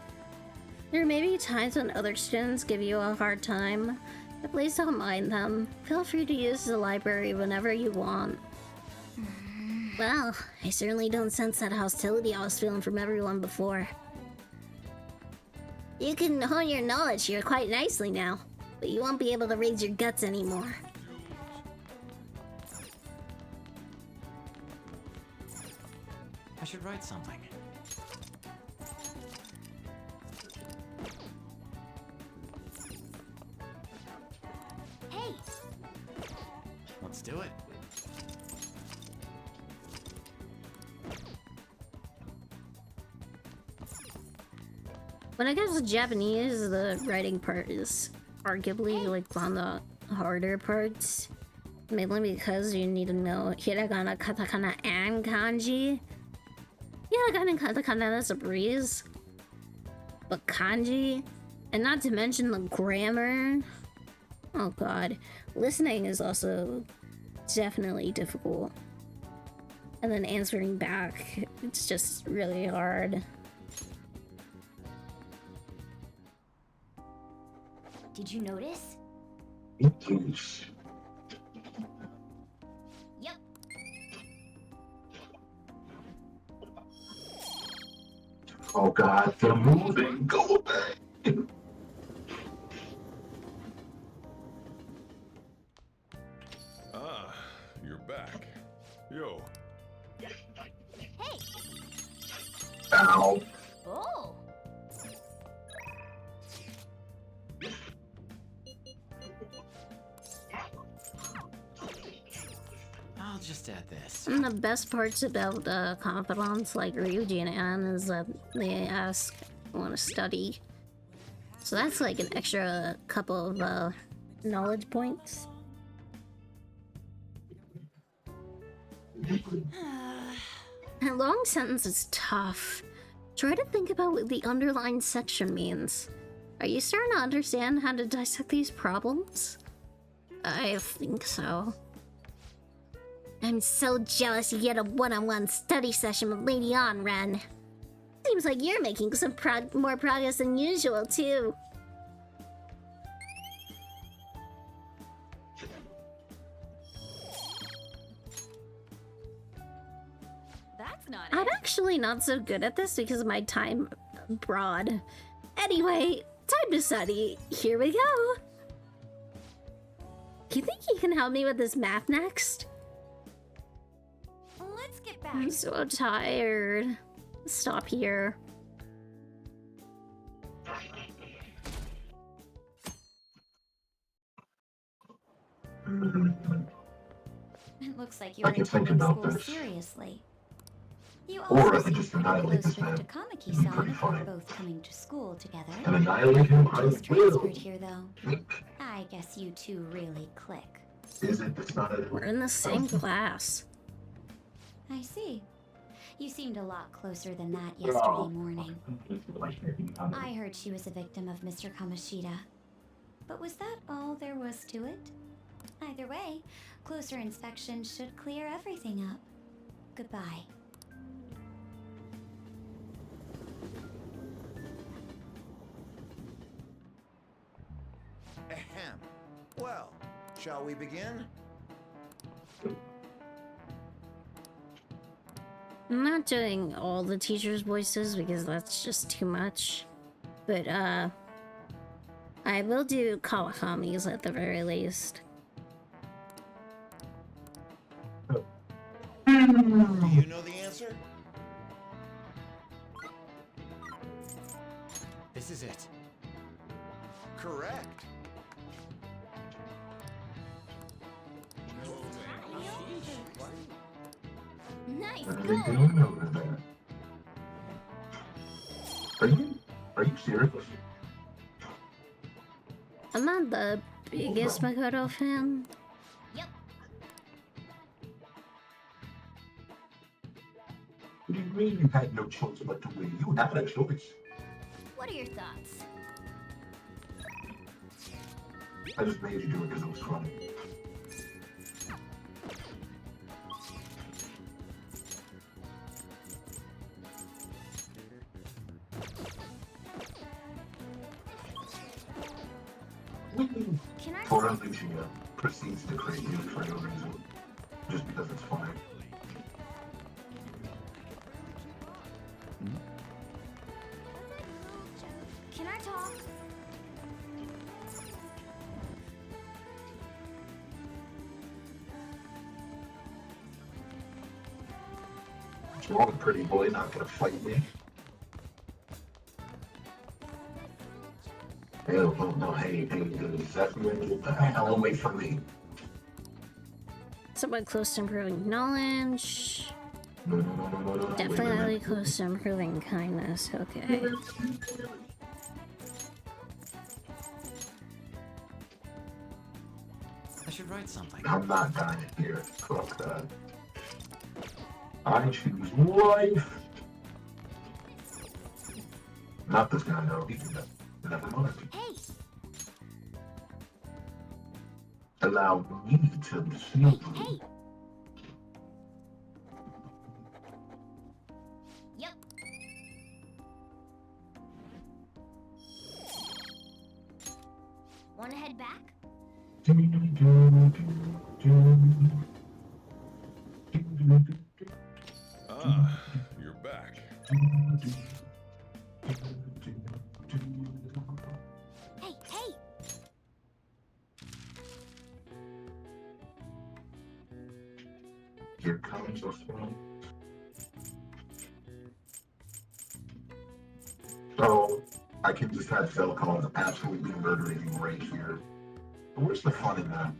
There may be times when other students give you a hard time, but please don't mind them. Feel free to use the library whenever you want. Well, I certainly don't sense that hostility I was feeling from everyone before. You can hone your knowledge here quite nicely now, but you won't be able to raise your guts anymore. I should write something. Hey! Let's do it. When it comes to Japanese, the writing part is arguably like one of the harder parts. Mainly because you need to know hiragana, katakana, and kanji. Hiragana and katakana, that's a breeze. But kanji, and not to mention the grammar. Oh god. Listening is also definitely difficult. And then answering back, it's just really hard. Did you notice? Yes. Yep. Oh god, they're moving. Go back. Ah, you're back. Yo. Hey! Ow. Oh! I'll just add this. And the best parts about confidants like Ryuji and Anne is that they ask, want to study. So that's like an extra couple of knowledge points. A long sentence is tough. Try to think about what the underlined section means. Are you starting to understand how to dissect these problems? I think so. I'm so jealous you get a one-on-one study session with Lady Onren. Seems like you're making some more progress than usual, too. That's not I'm actually not so good at this because of my time abroad. Anyway, time to study. Here we go. You think you can help me with this math next? Let's get back. I'm so tired. Stop here. It looks like I you're can think taking about school this. seriously. You Or I also could seem just pretty annihilate close this with man. Takamaki-san Pretty if we're funny. both coming to school together. And annihilate him, I Just will. transferred here, though. I guess you two really click. Is it? It's not a... We're in the same class. I see. You seemed a lot closer than that yesterday morning. I heard she was a victim of Mr. Kamoshida. But was that all there was to it? Either way, closer inspection should clear everything up. Goodbye. Ahem. Well, shall we begin? I'm not doing all the teachers' voices because that's just too much. But, I will do Kawakami's at the very least. Do you know the answer? This is it. Correct. Nice What are they go! doing over there? Are you serious? I'm not the biggest Makoto fan. Yep. What do you mean you had no choice but to win? You had a choice. What are your thoughts? I just made you do it because it was funny. Can I? Poor Lucia proceeds to create you for no reason, just because it's funny. Can I talk? What's wrong, pretty boy? Not gonna fight me? Hey, no, hey, Zephyr, get the hell away from me. Someone close to improving knowledge. No, Definitely close to improving kindness. Okay. I should write something. I'm not dying here. Fuck that. I choose life. Not this guy, no. He can never mind. Hey. Allow me to heal you. Hey. Yep. Wanna head back? Ah, you're back. Hey, hey. Here comes the phone. So, I can just have Falcons absolutely murdering you right here. But where's the fun in that?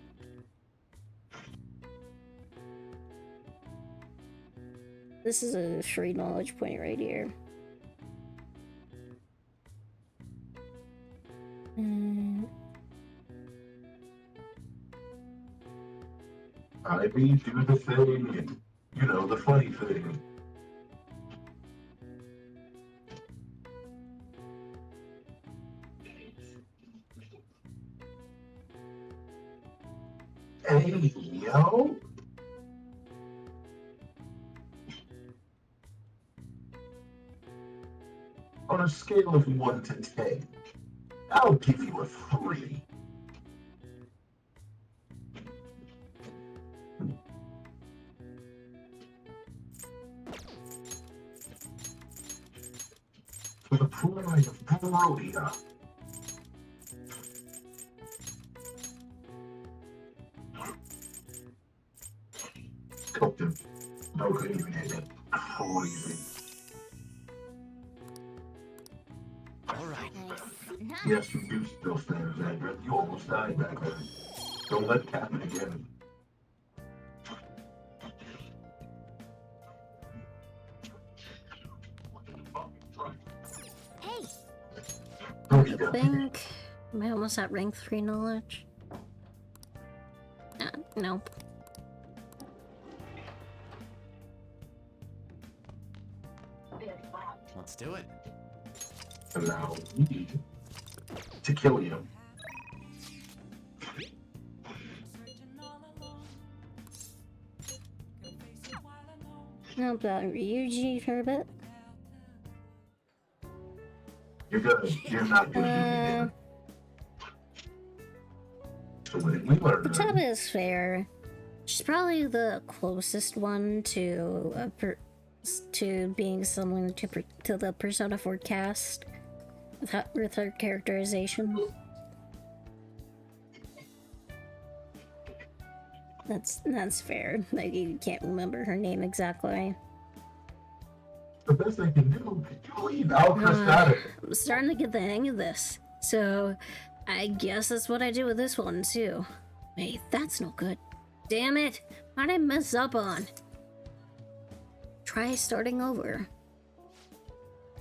This is a free knowledge point right here. I mean, do the thing, you know, the funny thing. Hey, yo! On a scale of 1 to 10, I'll give you a 3. For the pride of Brodia. Cooked him. No good even hit it. Crazy. Alright. Yes, you do still stand, Zandra. You almost died back then. Don't let it happen again. Hey. I think am I almost at rank 3 knowledge? Nope. Let's do it. Allow me to kill you. How about Ryuji for a bit? You're good. You're not good. So what did we learn? Futaba is fair. She's probably the closest one to being someone to the Persona 4 cast with her characterization. That's fair. Like, you can't remember her name exactly. The best I can do, you leave out Chris I'm starting to get the hang of this, so I guess that's what I do with this one too. Wait, that's no good. Damn it! What did I mess up on? Try starting over.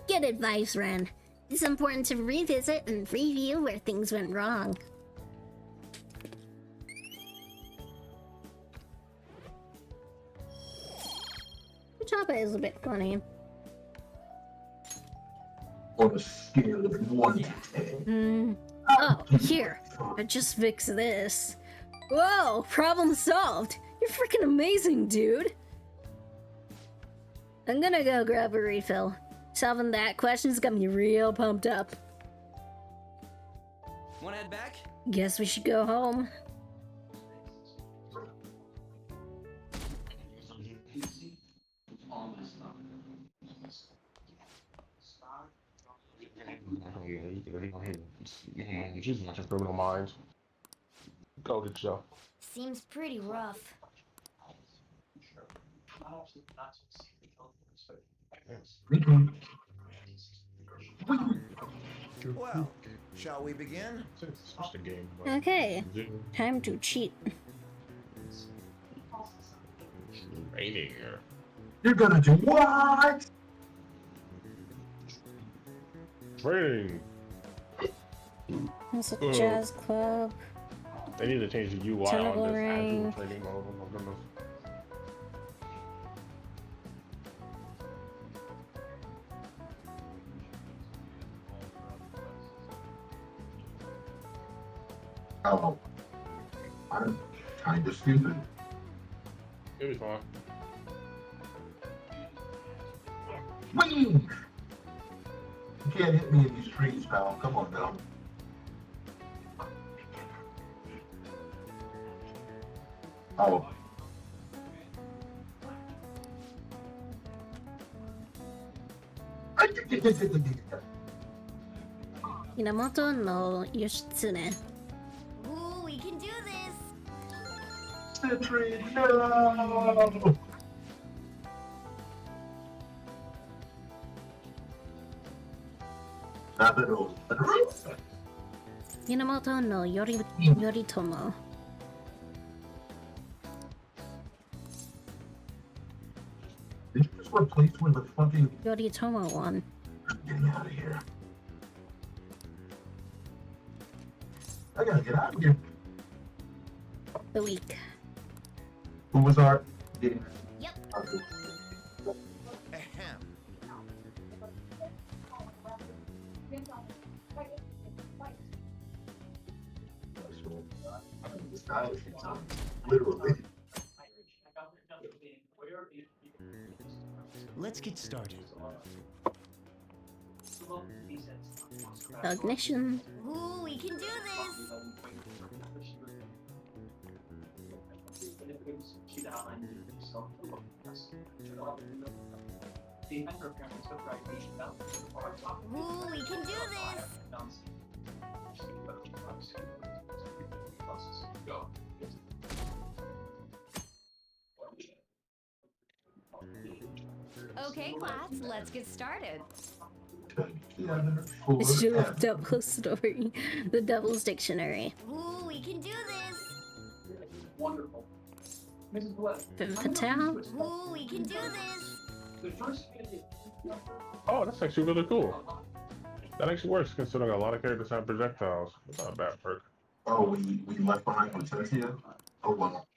Good advice, Ren. It's important to revisit and review where things went wrong. Futaba is a bit funny. On a scale of 1 to 10. Oh, here. I just fixed this. Whoa, problem solved. You're freaking amazing, dude. I'm gonna go grab a refill. Solving that question's got me real pumped up. Wanna head back? Guess we should go home. She's not a criminal mind. Go get Joe. Seems pretty rough. Well, shall we begin? It's just a game. Okay, time to cheat. Raining. You're gonna do what? Raining. That's a jazz club. They need to change the UI Tentacle on this ring. actual training mode. Oh my goodness. Oh, I'm kind of stupid. It'll be fine. Wing! You can't hit me in these trees, pal. Come on now. Oh. Minamoto no Yoshitsune. Ooh, we can do this. Retry, no! Minamoto no Yoritomo. Did you just replace with the fucking Yoritomo one. I'm getting out of here. I gotta get out of here. The week. Who was our? Yep. Ahem. Literally. Let's get started. Ignition. Ooh, we can do this. Ooh, we can do this. Okay, class, let's get started. It should have Devil Story. The Devil's Dictionary. Ooh, we can do this. Wonderful. Mrs. West. Patel. Ooh, we can do this. Oh, that's actually really cool. That actually works considering a lot of characters have projectiles. It's not a bad perk. Oh, we left behind Potentia? Oh well.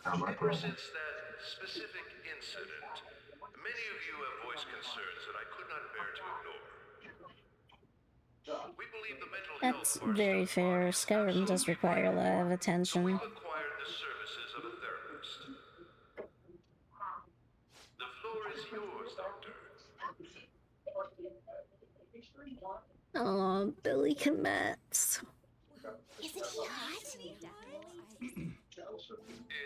Ever since that specific incident, many of you have voiced concerns that I could not bear to ignore. We believe the mental That's health of our very fair. Skyrim does require a lot of attention. we've acquired the services of a therapist. The floor is yours, Doctor. Oh, Billy commits. Isn't he hot?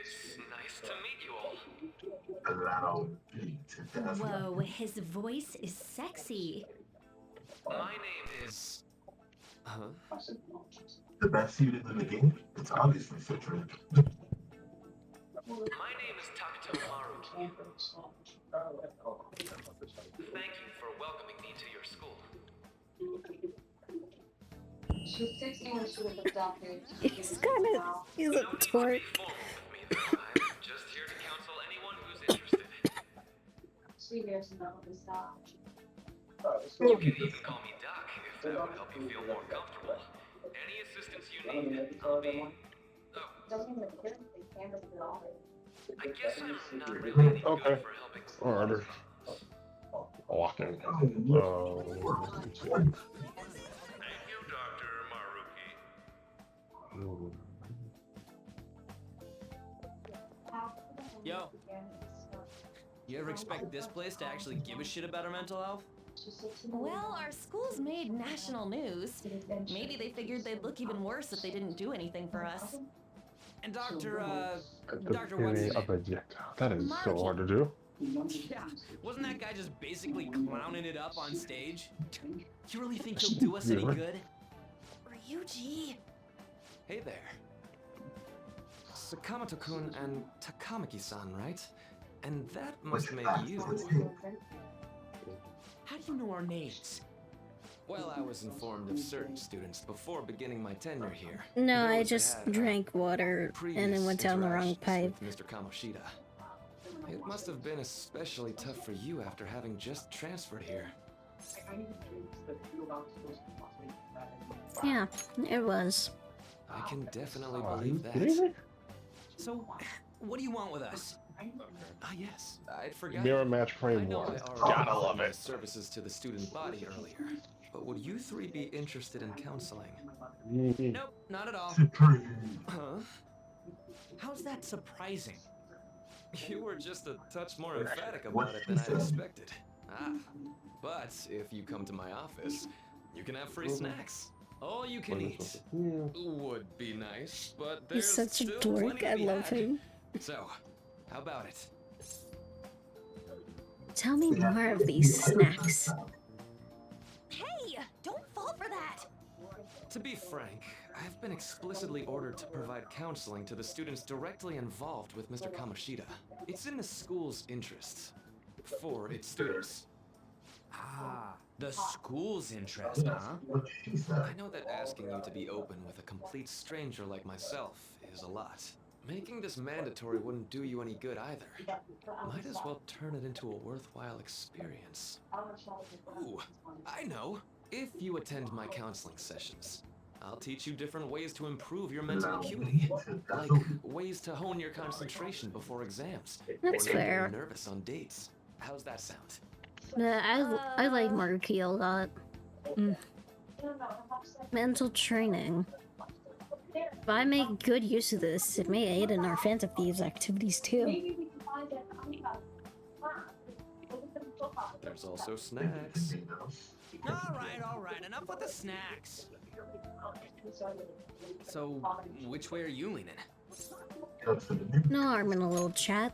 It's nice to meet you all. Allow me to death. Whoa, his voice is sexy. My name is... Huh? The best suited in the game? It's obviously Citron. My name is Takuto Maruki. Thank you for welcoming me to your school. She's 16 when she was adopted. He's a twerk. I'm just here to counsel anyone who's interested. She wears nothing stop. You can even call me Doc if that would help you feel more comfortable. Any assistance you need, I'll be... I guess I'm not really any good Okay. for helping Alright. Walking. Thank you, Dr. Maruki. Yo. You ever expect this place to actually give a shit about our mental health? Well, our school's made national news. Maybe they figured they'd look even worse if they didn't do anything for us. And Dr. At the Dr. What's his beginning of name? a that is so Maruki. hard to do. Yeah, wasn't that guy just basically clowning it up on stage? You really think he'll do us any Yeah. good? Ryuji. Hey there. Sakamoto-kun and Takamaki-san, right? And that must make you. How do you know our names? Well, I was informed of certain students before beginning my tenure here. No, I Those that just had, drank water and then went down the wrong pipe. with Mr. Kamoshida. It must have been especially tough for you after having just transferred here. Yeah, it was. I can definitely Are believe you that. kidding me? So, what do you want with us? Ah, yes, I'd forgotten. Mirror match I frame know one. I already Gotta offered love my it. services to the student body earlier, but would you three be interested in counseling? Nope, not at all. Huh? How's that surprising? You were just a touch more emphatic about it than I expected. Ah, but if you come to my office, you can have free snacks. All you can eat. Would be nice, but He's there's such a still dork. plenty to I be love had. him. So, how about it? Tell me more of these snacks. Hey, don't fall for that. To be frank, I've been explicitly ordered to provide counseling to the students directly involved with Mr. Kamoshida. It's in the school's interests. For its students. Ah, the school's interest, huh? I know that asking you to be open with a complete stranger like myself is a lot. Making this mandatory wouldn't do you any good either. Might as well turn it into a worthwhile experience. Ooh, I know. If you attend my counseling sessions, I'll teach you different ways to improve your mental acuity. Like ways to hone your concentration before exams. That's or not fair. getting nervous on dates. How's that sound? I like Maruki a lot. Mental training. If I make good use of this, it may aid in our Phantom Thieves activities too. There's also snacks. All right, enough with the snacks. So, which way are you leaning? No harm in a little chat.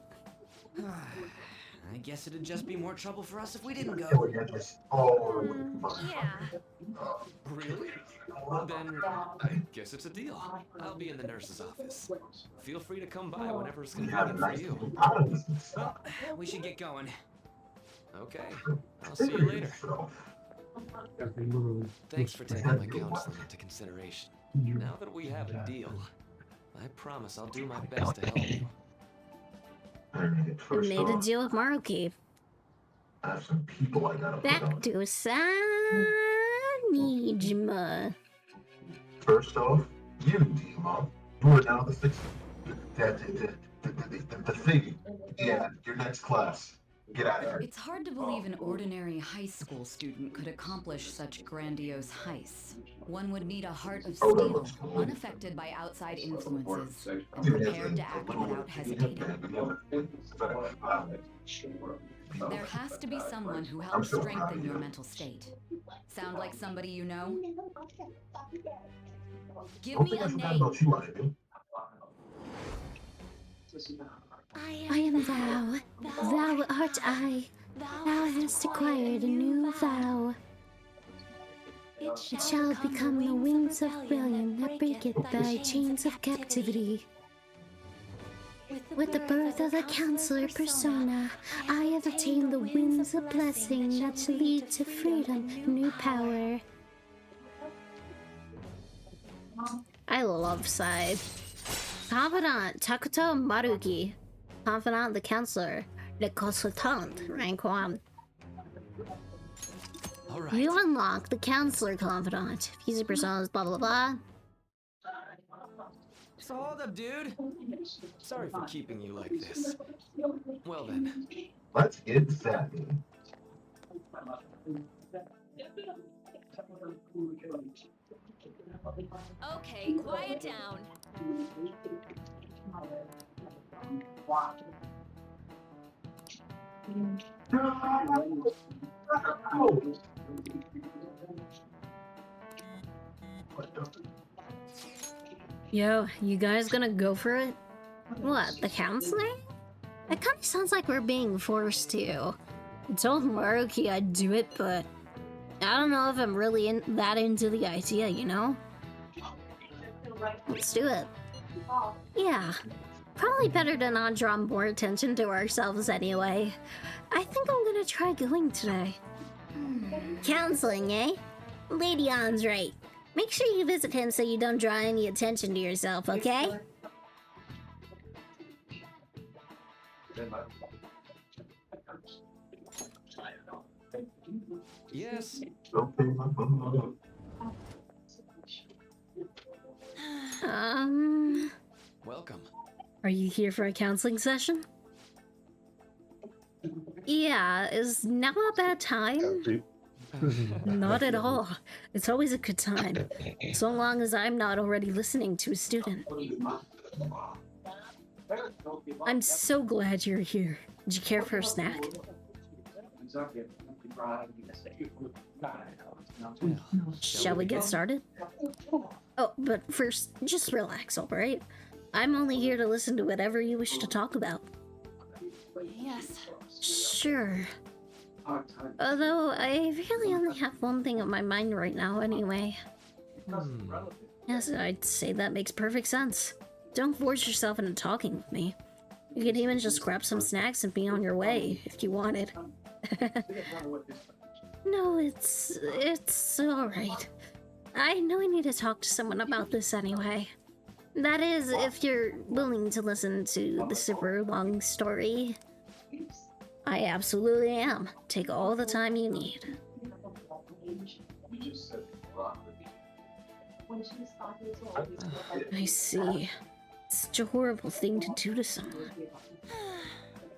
I guess it'd just be more trouble for us if we didn't go. Yeah. Really? Then I guess it's a deal. I'll be in the nurse's office. Feel free to come by whenever it's convenient for you. Well, we should get going. Okay, I'll see you later. Thanks for taking my counseling into consideration. Now that we have a deal, I promise I'll do my best to help you. I made a deal with Maruki. I have some people I gotta put Back on. to Sanijima. First off, you, Dima, you are now the thing. Yeah, your next class. Get out of here. It's hard to believe an ordinary high school student could accomplish such grandiose heists. One would need a heart of steel, unaffected by outside influences, and prepared to act without hesitating. There has to be someone who helps strengthen your mental state. Sound like somebody you know? Give me a name. I am thou. Thou art I. Thou hast acquired a new vow. It shall become the wings of brilliance that breaketh thy chains of captivity. With the birth of the counselor persona, I have attained the winds of blessing that shall lead to freedom, new power. I love Side. Confidant Takuto Maruki. Confidant the counselor. Le consultant, rank 1. Alright. You unlock the counselor confidant. User personas, blah blah blah. So hold up, dude. Sorry for keeping you like this. Well then. Let's get savvy. Okay, quiet down. Yo, you guys gonna go for it? What, the counseling? It kinda sounds like we're being forced to. I told Maruki I'd do it, but I don't know if I'm really that into the idea, you know? Let's do it. Yeah. Probably better to not draw more attention to ourselves anyway. I think I'm gonna try going today. Counseling, eh? Lady On's right. Make sure you visit him so you don't draw any attention to yourself, okay? Yes. Welcome. Are you here for a counseling session? Yeah, is now a bad time? Not at all. It's always a good time. So long as I'm not already listening to a student. I'm so glad you're here. Did you care for a snack? Shall we get started? Oh, but first, just relax, alright? I'm only here to listen to whatever you wish to talk about. Yes. Sure. Although, I really only have one thing on my mind right now anyway. Yes, I'd say that makes perfect sense. Don't force yourself into talking with me. You could even just grab some snacks and be on your way, if you wanted. No, it's alright. I know I need to talk to someone about this anyway. That is, if you're willing to listen to the super long story. I absolutely am. Take all the time you need. I see. Such a horrible thing to do to someone.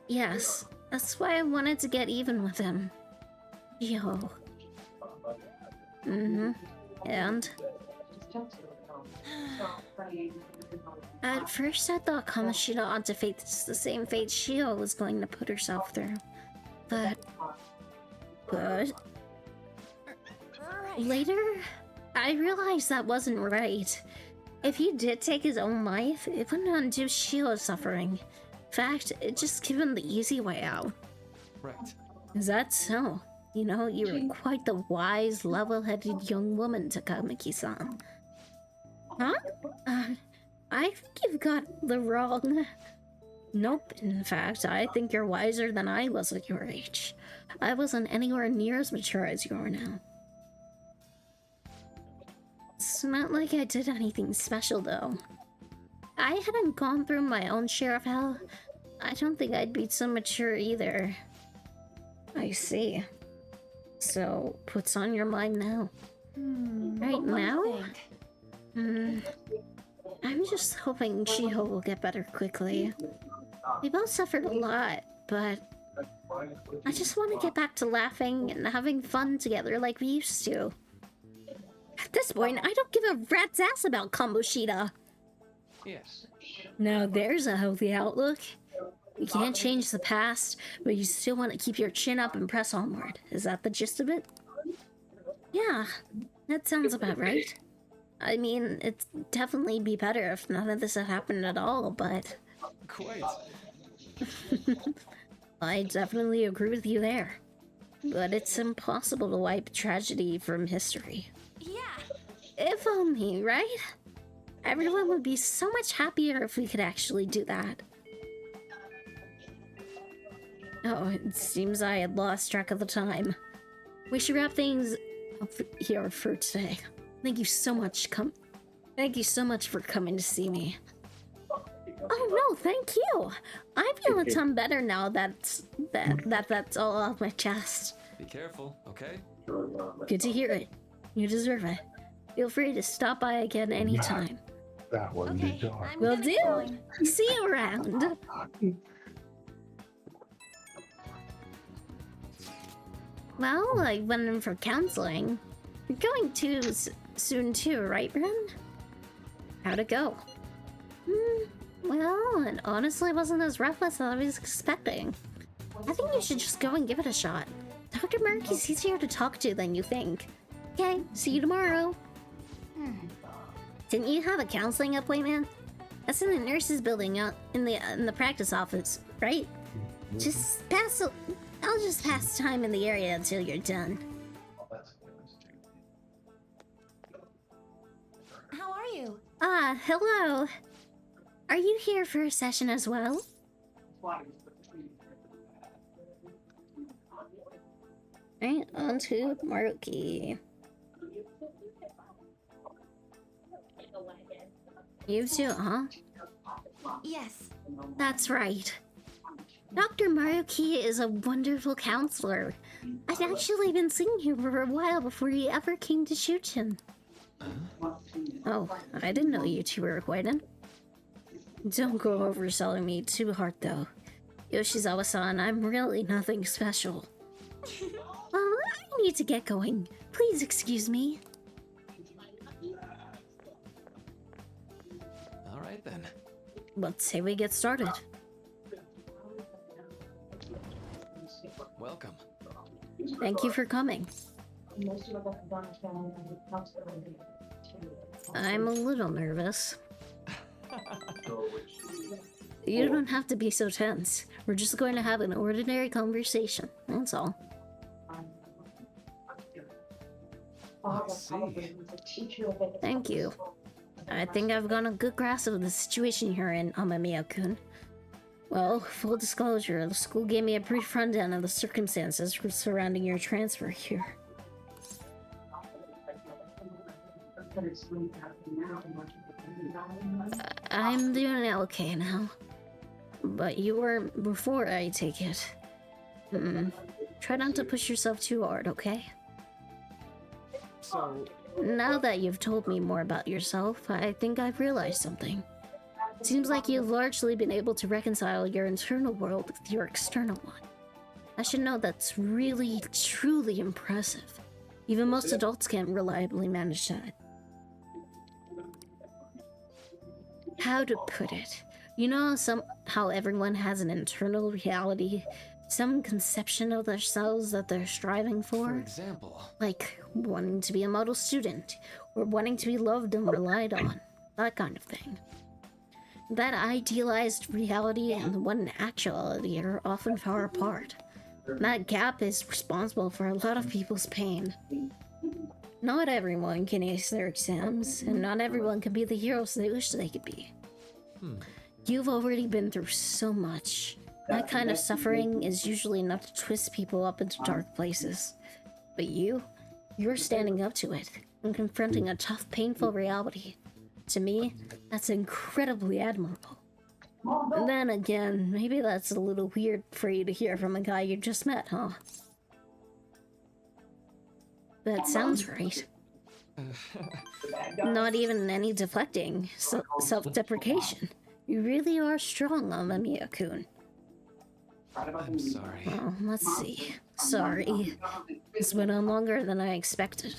Yes, that's why I wanted to get even with him. Yo. And? At first I thought Kamoshida ought to face the same fate Shio was going to put herself through. But later, I realized that wasn't right. If he did take his own life, it wouldn't undo Shio's suffering. In fact, it just gave him the easy way out. Right. Is that so? You know, you were quite the wise, level-headed young woman, Takamaki-san. Huh? I think you've got the wrong... Nope, in fact, I think you're wiser than I was at your age. I wasn't anywhere near as mature as you are now. It's not like I did anything special, though. I hadn't gone through my own share of hell. I don't think I'd be so mature either. I see. So, what's on your mind now? Right now? I'm just hoping Shiho will get better quickly. We both suffered a lot, but I just want to get back to laughing and having fun together like we used to. At this point, I don't give a rat's ass about Kamoshida. Yes. Now there's a healthy outlook. You can't change the past, but you still want to keep your chin up and press onward. Is that the gist of it? Yeah, that sounds about right. I mean, it'd definitely be better if none of this had happened at all, but... Quite. I definitely agree with you there. But it's impossible to wipe tragedy from history. Yeah. If only, right? Everyone would be so much happier if we could actually do that. Oh, it seems I had lost track of the time. We should wrap things up here for today. Thank you so much for coming to see me. Oh no, thank you. I feel a ton better now that's all off my chest. Be careful, okay? Good to hear it. You deserve it. Feel free to stop by again anytime. That wouldn't be dark. Will do. See you around. Well, I went in for counseling. You're going to soon too, right, Ren? How'd it go? Well, it honestly wasn't as rough as I was expecting. I think you should just go and give it a shot. Dr. Markey's easier to talk to than you think. Okay, see you tomorrow. Didn't you have a counseling appointment? That's in the nurses' building out in the practice office, right? Just pass. I'll just pass time in the area until you're done. How are you? Ah, hello. Are you here for a session as well? Right, on to Maruki. You too, huh? Yes. That's right. Dr. Maruki is a wonderful counselor. I'd actually been seeing him for a while before he ever came to Shujin. Oh, I didn't know you two were acquainted. Don't go overselling me too hard, though. Yoshizawa-san, I'm really nothing special. Well, I need to get going. Please excuse me. All right then. Let's say we get started. Welcome. Thank you for coming. I'm a little nervous. You don't have to be so tense. We're just going to have an ordinary conversation, that's all. I see. Thank you. I think I've got a good grasp of the situation you're in, Amamiya-kun. Well, full disclosure, the school gave me a brief rundown of the circumstances surrounding your transfer here. I'm doing okay now. But you were before, I take it. Try not to push yourself too hard, okay? So... Now that you've told me more about yourself, I think I've realized something. Seems like you've largely been able to reconcile your internal world with your external one. I should know that's really, truly impressive. Even most adults can't reliably manage that. How to put it? You know how everyone has an internal reality, some conception of themselves that they're striving for? For example? Like wanting to be a model student, or wanting to be loved and relied on, that kind of thing. That idealized reality and the one in actuality are often far apart. That gap is responsible for a lot of people's pain. Not everyone can ace their exams, and not everyone can be the heroes they wish they could be. You've already been through so much. That kind of suffering is usually enough to twist people up into dark places. But you're standing up to it and confronting a tough, painful reality. To me, that's incredibly admirable. And then again, maybe that's a little weird for you to hear from a guy you just met, huh? That sounds right. Not even any deflecting, self-deprecation. You really are strong, Amamiya-kun. I'm sorry. Oh, let's see. Sorry. It's went on longer than I expected.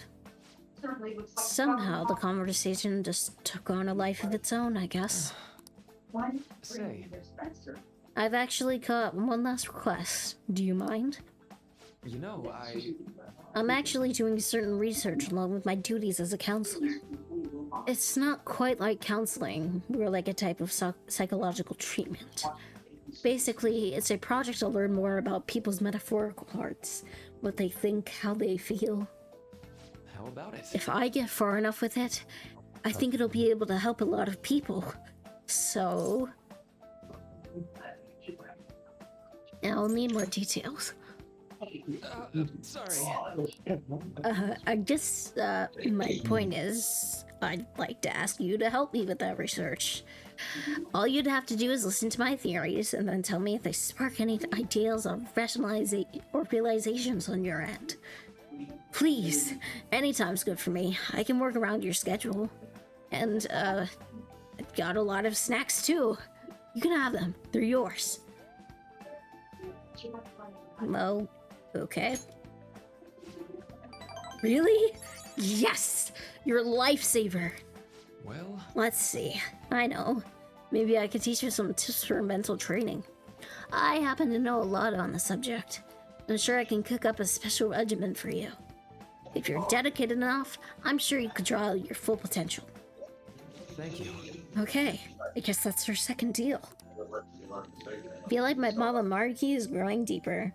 Somehow the conversation just took on a life of its own, I guess. Say. I've actually got one last request. Do you mind? You know, I'm actually doing certain research along with my duties as a counselor. It's not quite like counseling, more like a type of psychological treatment. Basically, it's a project to learn more about people's metaphorical hearts, what they think, how they feel. How about it? If I get far enough with it, I think it'll be able to help a lot of people. So... I'll need more details. Sorry. I guess, my point is, I'd like to ask you to help me with that research. All you'd have to do is listen to my theories and then tell me if they spark any ideas or realizations on your end. Please, anytime's good for me. I can work around your schedule. And, I've got a lot of snacks too. You can have them. They're yours. Well, okay. Really? Yes! You're a lifesaver! Well... Let's see. I know. Maybe I could teach you some tips for mental training. I happen to know a lot on the subject. I'm sure I can cook up a special regimen for you. If you're dedicated enough, I'm sure you could draw out your full potential. Thank you. Okay, I guess that's our second deal. I feel like my bond with Marky is growing deeper.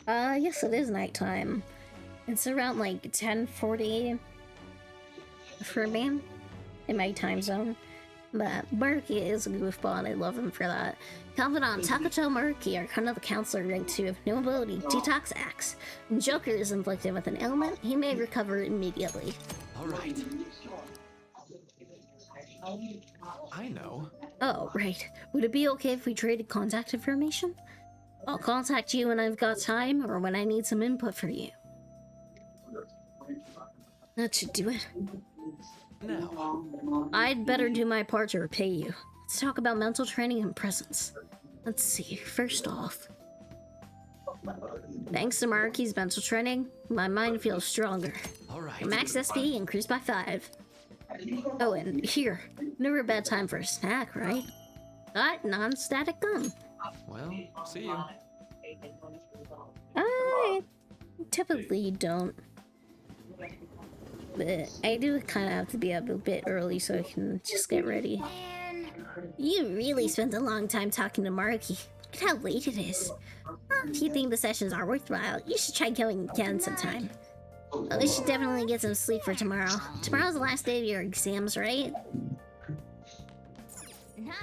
Yes, it is nighttime. It's around like 10:40 for me in my time zone. But Murky is a goofball and I love him for that. Confidant Takato Murky, our kind of counselor rank 2 of new ability, Detox Axe. When Joker is inflicted with an ailment, he may recover immediately. Alright. I know. Oh, right. Would it be okay if we traded contact information? I'll contact you when I've got time or when I need some input from you. That should do it. Now. I'd better do my part to repay you. Let's talk about mental training and presence. Let's see, first off. Thanks to Maruki's mental training, my mind feels stronger. Alright. Max SP increased by 5. Oh, and here, never a bad time for a snack, right? Non-static gum. Well, see you. I typically don't. But I do kind of have to be up a bit early so I can just get ready. Man. You really spent a long time talking to Maruki. Look at how late it is. Well, if you think the sessions are worthwhile, you should try going again sometime. Well, we should definitely get some sleep for tomorrow. Tomorrow's the last day of your exams, right? Nice.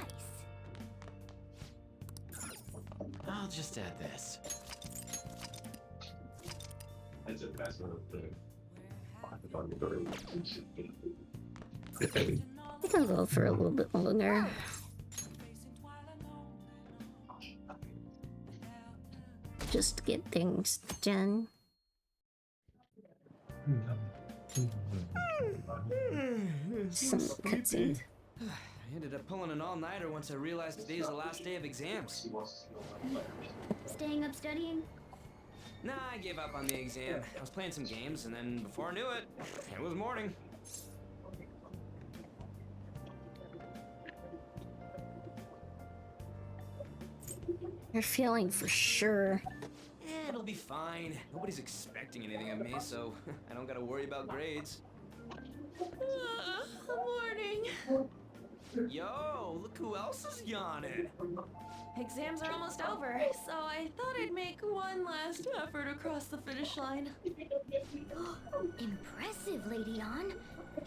I'll just add this. That's a fast one. I think I'll go for a little bit longer. Just to get things done. Some cutscenes. I ended up pulling an all-nighter once I realized today's the last day of exams. Staying up studying? Nah, I gave up on the exam. I was playing some games, and then before I knew it, it was morning. You're feeling for sure. It'll be fine. Nobody's expecting anything of me, so I don't gotta worry about grades. Morning. Yo, look who else is yawning. Exams are almost over, so I thought I'd make one last effort across the finish line. Impressive, Lady On.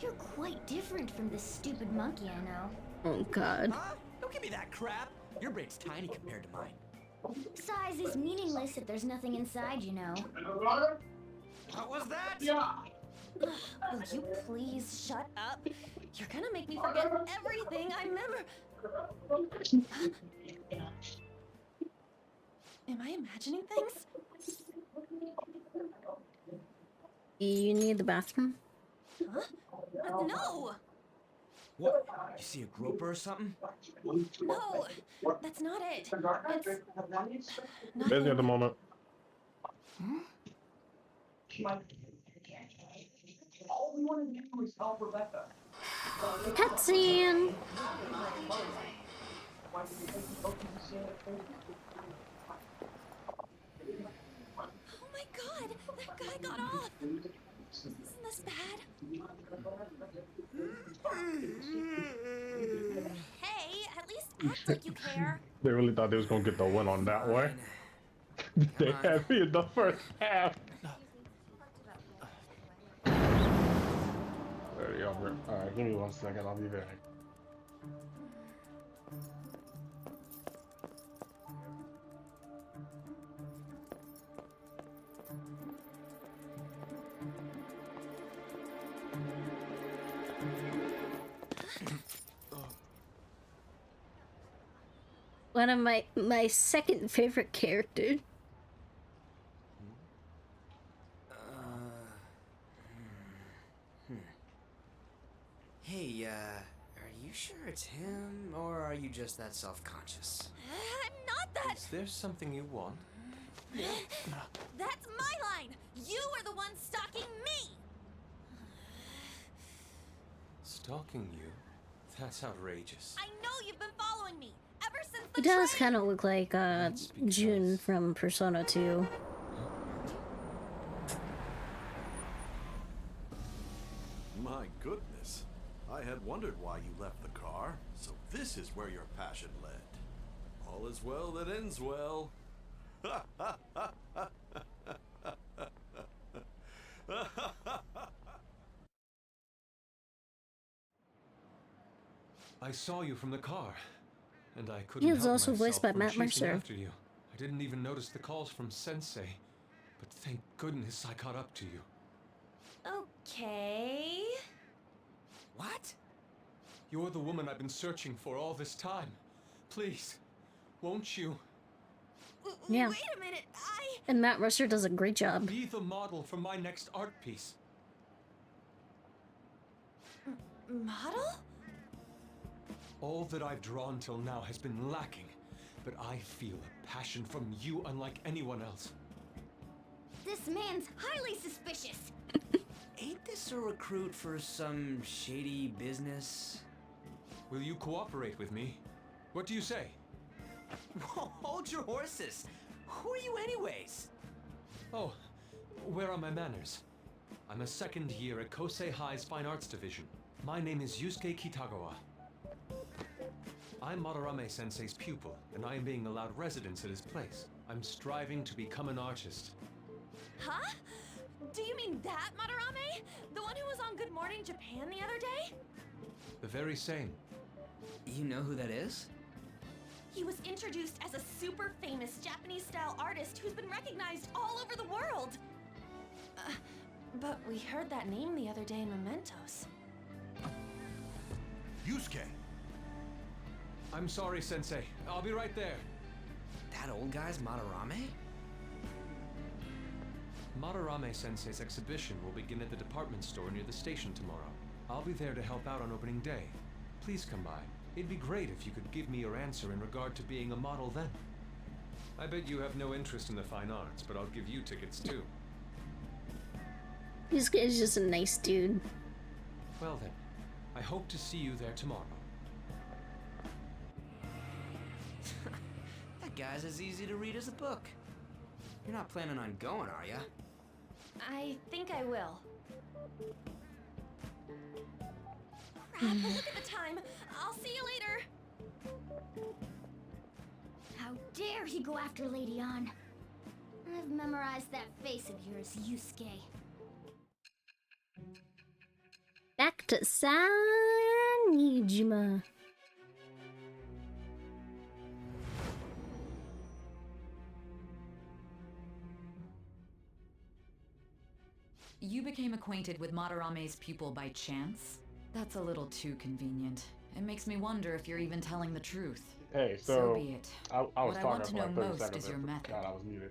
You're quite different from this stupid monkey I know. Oh god. Huh? Don't give me that crap. Your brain's tiny compared to mine. Size is meaningless if there's nothing inside, you know. What was that? Will you please shut up? You're gonna make me forget everything I remember. Am I imagining things? You need the bathroom? Huh? No! What? You see a groper or something? No! That's not it. It's Busy at the moment. All we want to do is help Rebecca. Cutscene! Oh my god! That guy got off! Isn't this bad? Hey, at least act like you care. They really thought they was gonna get the win on that one. They had me in the first half. There you go, bro. Alright, give me 1 second, I'll be back. One of my second favorite character. Hey, are you sure it's him, or are you just that self-conscious? I'm not that. Is there something you want? That's my line. You are the one stalking me. Stalking you? That's outrageous. I know you've been following me ever since He the does kind of look like June from Persona 2. My goodness. I had wondered why you left the car, so this is where your passion led. All is well that ends well. I saw you from the car, and I couldn't He was help also voiced by myself from Matt chasing Mercer. after you. I didn't even notice the calls from Sensei, but thank goodness I caught up to you. Okay. What? You're the woman I've been searching for all this time. Please, won't you? Yeah. Wait a minute, And Matt Mercer does a great job. Be the model for my next art piece. Model? All that I've drawn till now has been lacking, but I feel a passion from you unlike anyone else. This man's highly suspicious. Ain't this a recruit for some shady business? Will you cooperate with me? What do you say? Hold your horses. Who are you anyways? Oh, where are my manners? I'm a second year at Kosei High's Fine Arts Division. My name is Yusuke Kitagawa. I'm Madarame-sensei's pupil, and I am being allowed residence at his place. I'm striving to become an artist. Huh? Do you mean that Madarame? The one who was on Good Morning Japan the other day? The very same. You know who that is? He was introduced as a super famous Japanese-style artist who's been recognized all over the world. But we heard that name the other day in Mementos. Yusuke! I'm sorry, Sensei. I'll be right there. That old guy's Madarame? Madarame-sensei's exhibition will begin at the department store near the station tomorrow. I'll be there to help out on opening day. Please come by. It'd be great if you could give me your answer in regard to being a model then. I bet you have no interest in the fine arts, but I'll give you tickets too. This guy's just a nice dude. Well then, I hope to see you there tomorrow. That guy's as easy to read as a book. You're not planning on going, are ya? I think I will. Crap, look at the time. I'll see you later. How dare he go after Lady Ann? I've memorized that face of yours, Yusuke. Back to Sanijima. You became acquainted with Madarame's pupil by chance? That's a little too convenient. It makes me wonder if you're even telling the truth. Hey, So be it. I was What I want talking to for know like 30 most seconds. is your method. God, I was muted.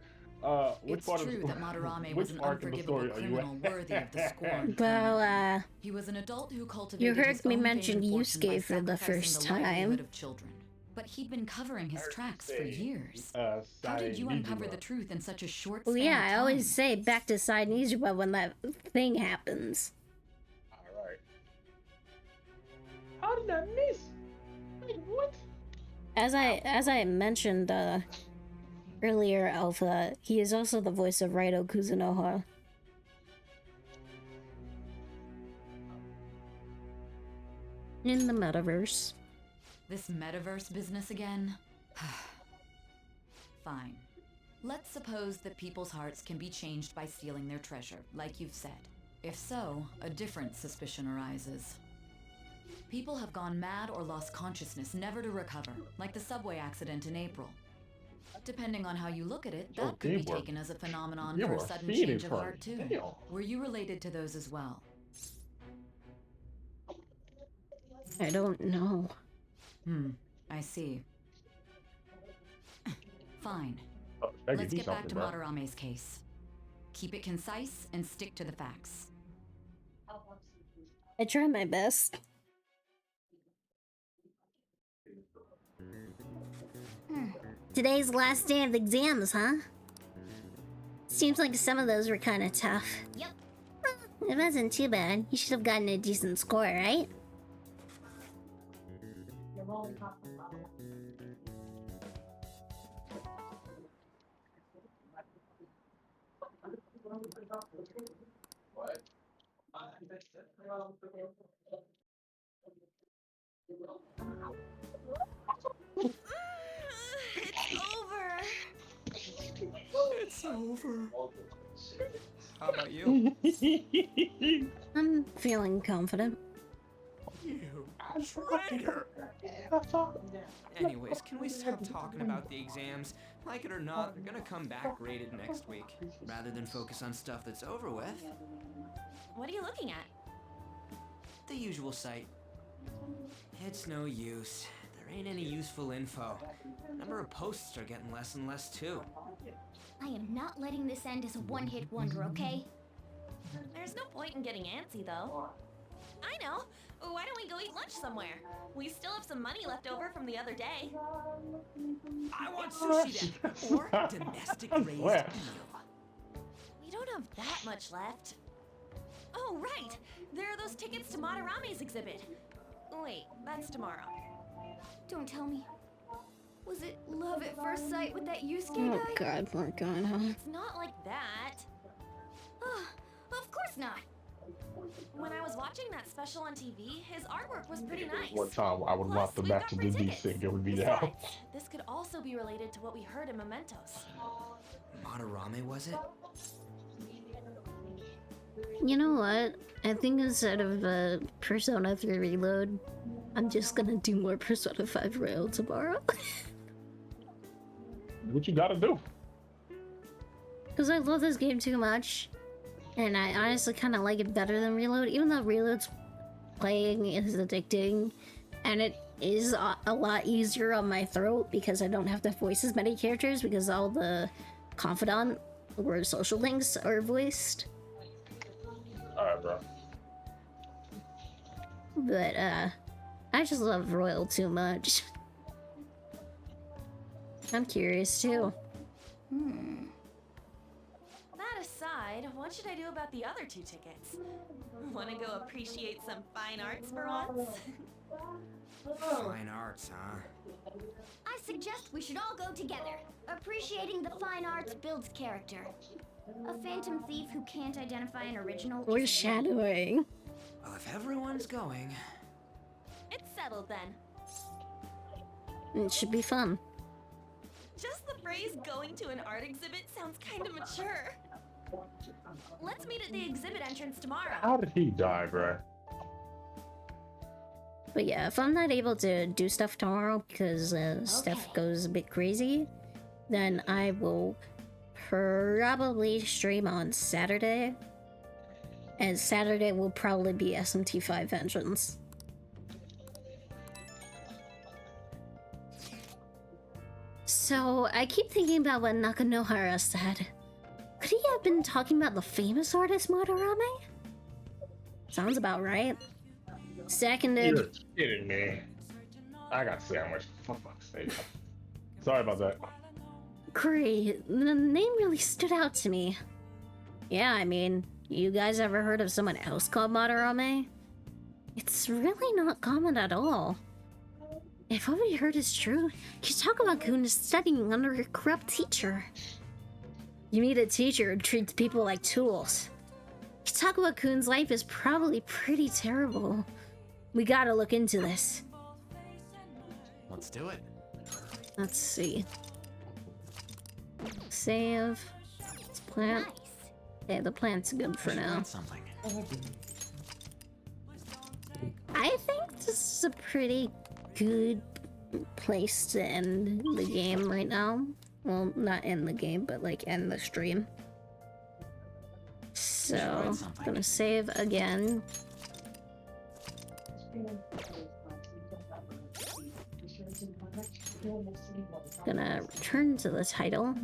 Which It's part true of that Madarame which was an part of the unforgivable story are you criminal at? worthy of the scorn. Well, He was an adult who cultivated you his heard me own mention fame and fortune by Yusuke for the sacrificing first the livelihood time. of children. But he'd been covering his tracks for say, years. How did you uncover the truth in such a short Well, span yeah, of I time? always say back to Sanijima when that thing happens. Alright. How did I miss? Wait, what? As I mentioned earlier, Alpha, he is also the voice of Raido Kuzunoha. In the metaverse. This metaverse business again? Fine. Let's suppose that people's hearts can be changed by stealing their treasure, like you've said. If so, a different suspicion arises. People have gone mad or lost consciousness, never to recover, like the subway accident in April. Depending on how you look at it, that could be taken as a phenomenon for a sudden change of heart too. Were you related to those as well? I don't know. I see. Fine. Becky, Let's do get back to something, bro. Madarame's case. Keep it concise and stick to the facts. I try my best. Today's the last day of the exams, huh? Seems like some of those were kind of tough. Yep. It wasn't too bad. You should have gotten a decent score, right? It's over. How about you? I'm feeling confident. You traitor! Anyways, can we stop talking about the exams? Like it or not, they're gonna come back graded next week. Rather than focus on stuff that's over with. What are you looking at? The usual site. It's no use. There ain't any useful info. Number of posts are getting less and less too. I am not letting this end as a one-hit wonder, okay? There's no point in getting antsy, though. I know. Why don't we go eat lunch somewhere? We still have some money left over from the other day. I want sushi then, or domestic raised eel. We don't have that much left. Oh, right! There are those tickets to Madarame's exhibit. Wait, that's tomorrow. Don't tell me. Was it love at first sight with that Yusuke Oh guy? god, we're going home. It's not like that. Of course not. When I was watching that special on TV, his artwork was pretty nice. One time I would love the match of the DC and would be down. This could also be related to what we heard in Mementos. Madarame, was it? You know what? I think instead of Persona 3 Reload, I'm just gonna do more Persona 5 Royal tomorrow. What you gotta do? Because I love this game too much. And I honestly kind of like it better than Reload, even though Reload's playing is addicting. And it is a lot easier on my throat because I don't have to voice as many characters because all the confidant or social links are voiced. Alright, bro. But, I just love Royal too much. I'm curious too. That aside, what should I do about the other 2 tickets? Want to go appreciate some fine arts for once? Fine arts, huh? I suggest we should all go together. Appreciating the fine arts builds character. A phantom thief who can't identify an original. Or shadowing. Well, if everyone's going... It's settled then. It should be fun. Just the phrase going to an art exhibit sounds kind of mature. Let's meet at the exhibit entrance tomorrow. How did he die, bro? But yeah, if I'm not able to do stuff tomorrow because stuff goes a bit crazy, then I will probably stream on Saturday. And Saturday will probably be SMT5 Vengeance. So, I keep thinking about what Nakanohara said. Could he have been talking about the famous artist Madarame? Sounds about right. Seconded. You're kidding me. I got sandwiched. For fuck's sake. Sorry about that. Great. The name really stood out to me. Yeah, I mean, you guys ever heard of someone else called Madarame? It's really not common at all. If what we heard is true, Kitagawa-kun is studying under a corrupt teacher. You need a teacher who treats people like tools. Kitagawa-kun's life is probably pretty terrible. We gotta look into this. Let's do it. Let's see. Save. Let's plant. Yeah, the plant's good for now. Something. I think this is a pretty good place to end the game right now. Well, not end the game, but like end the stream. So, I'm gonna save again. Gonna return to the title.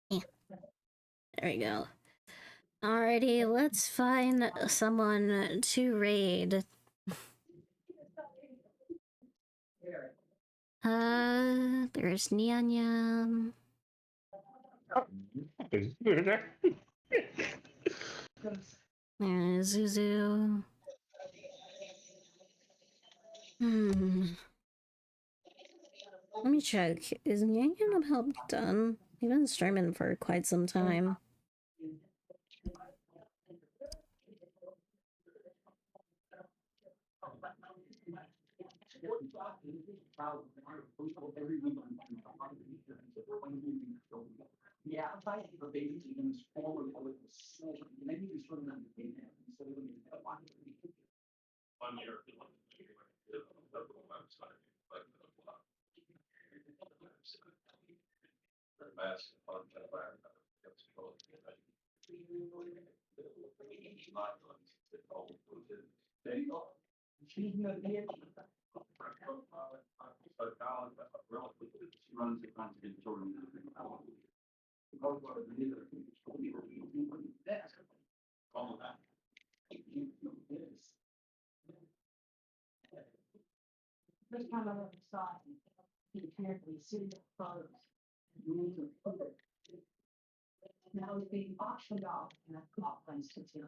Yeah. There we go. Alrighty, let's find someone to raid. There's Nyanya. There's Zuzu. Let me check. Is Nyanya help done? He's been streaming for quite some time. First time I ever saw it, he apparently sued the photos. Now it's being auctioned off and I've got plans to do.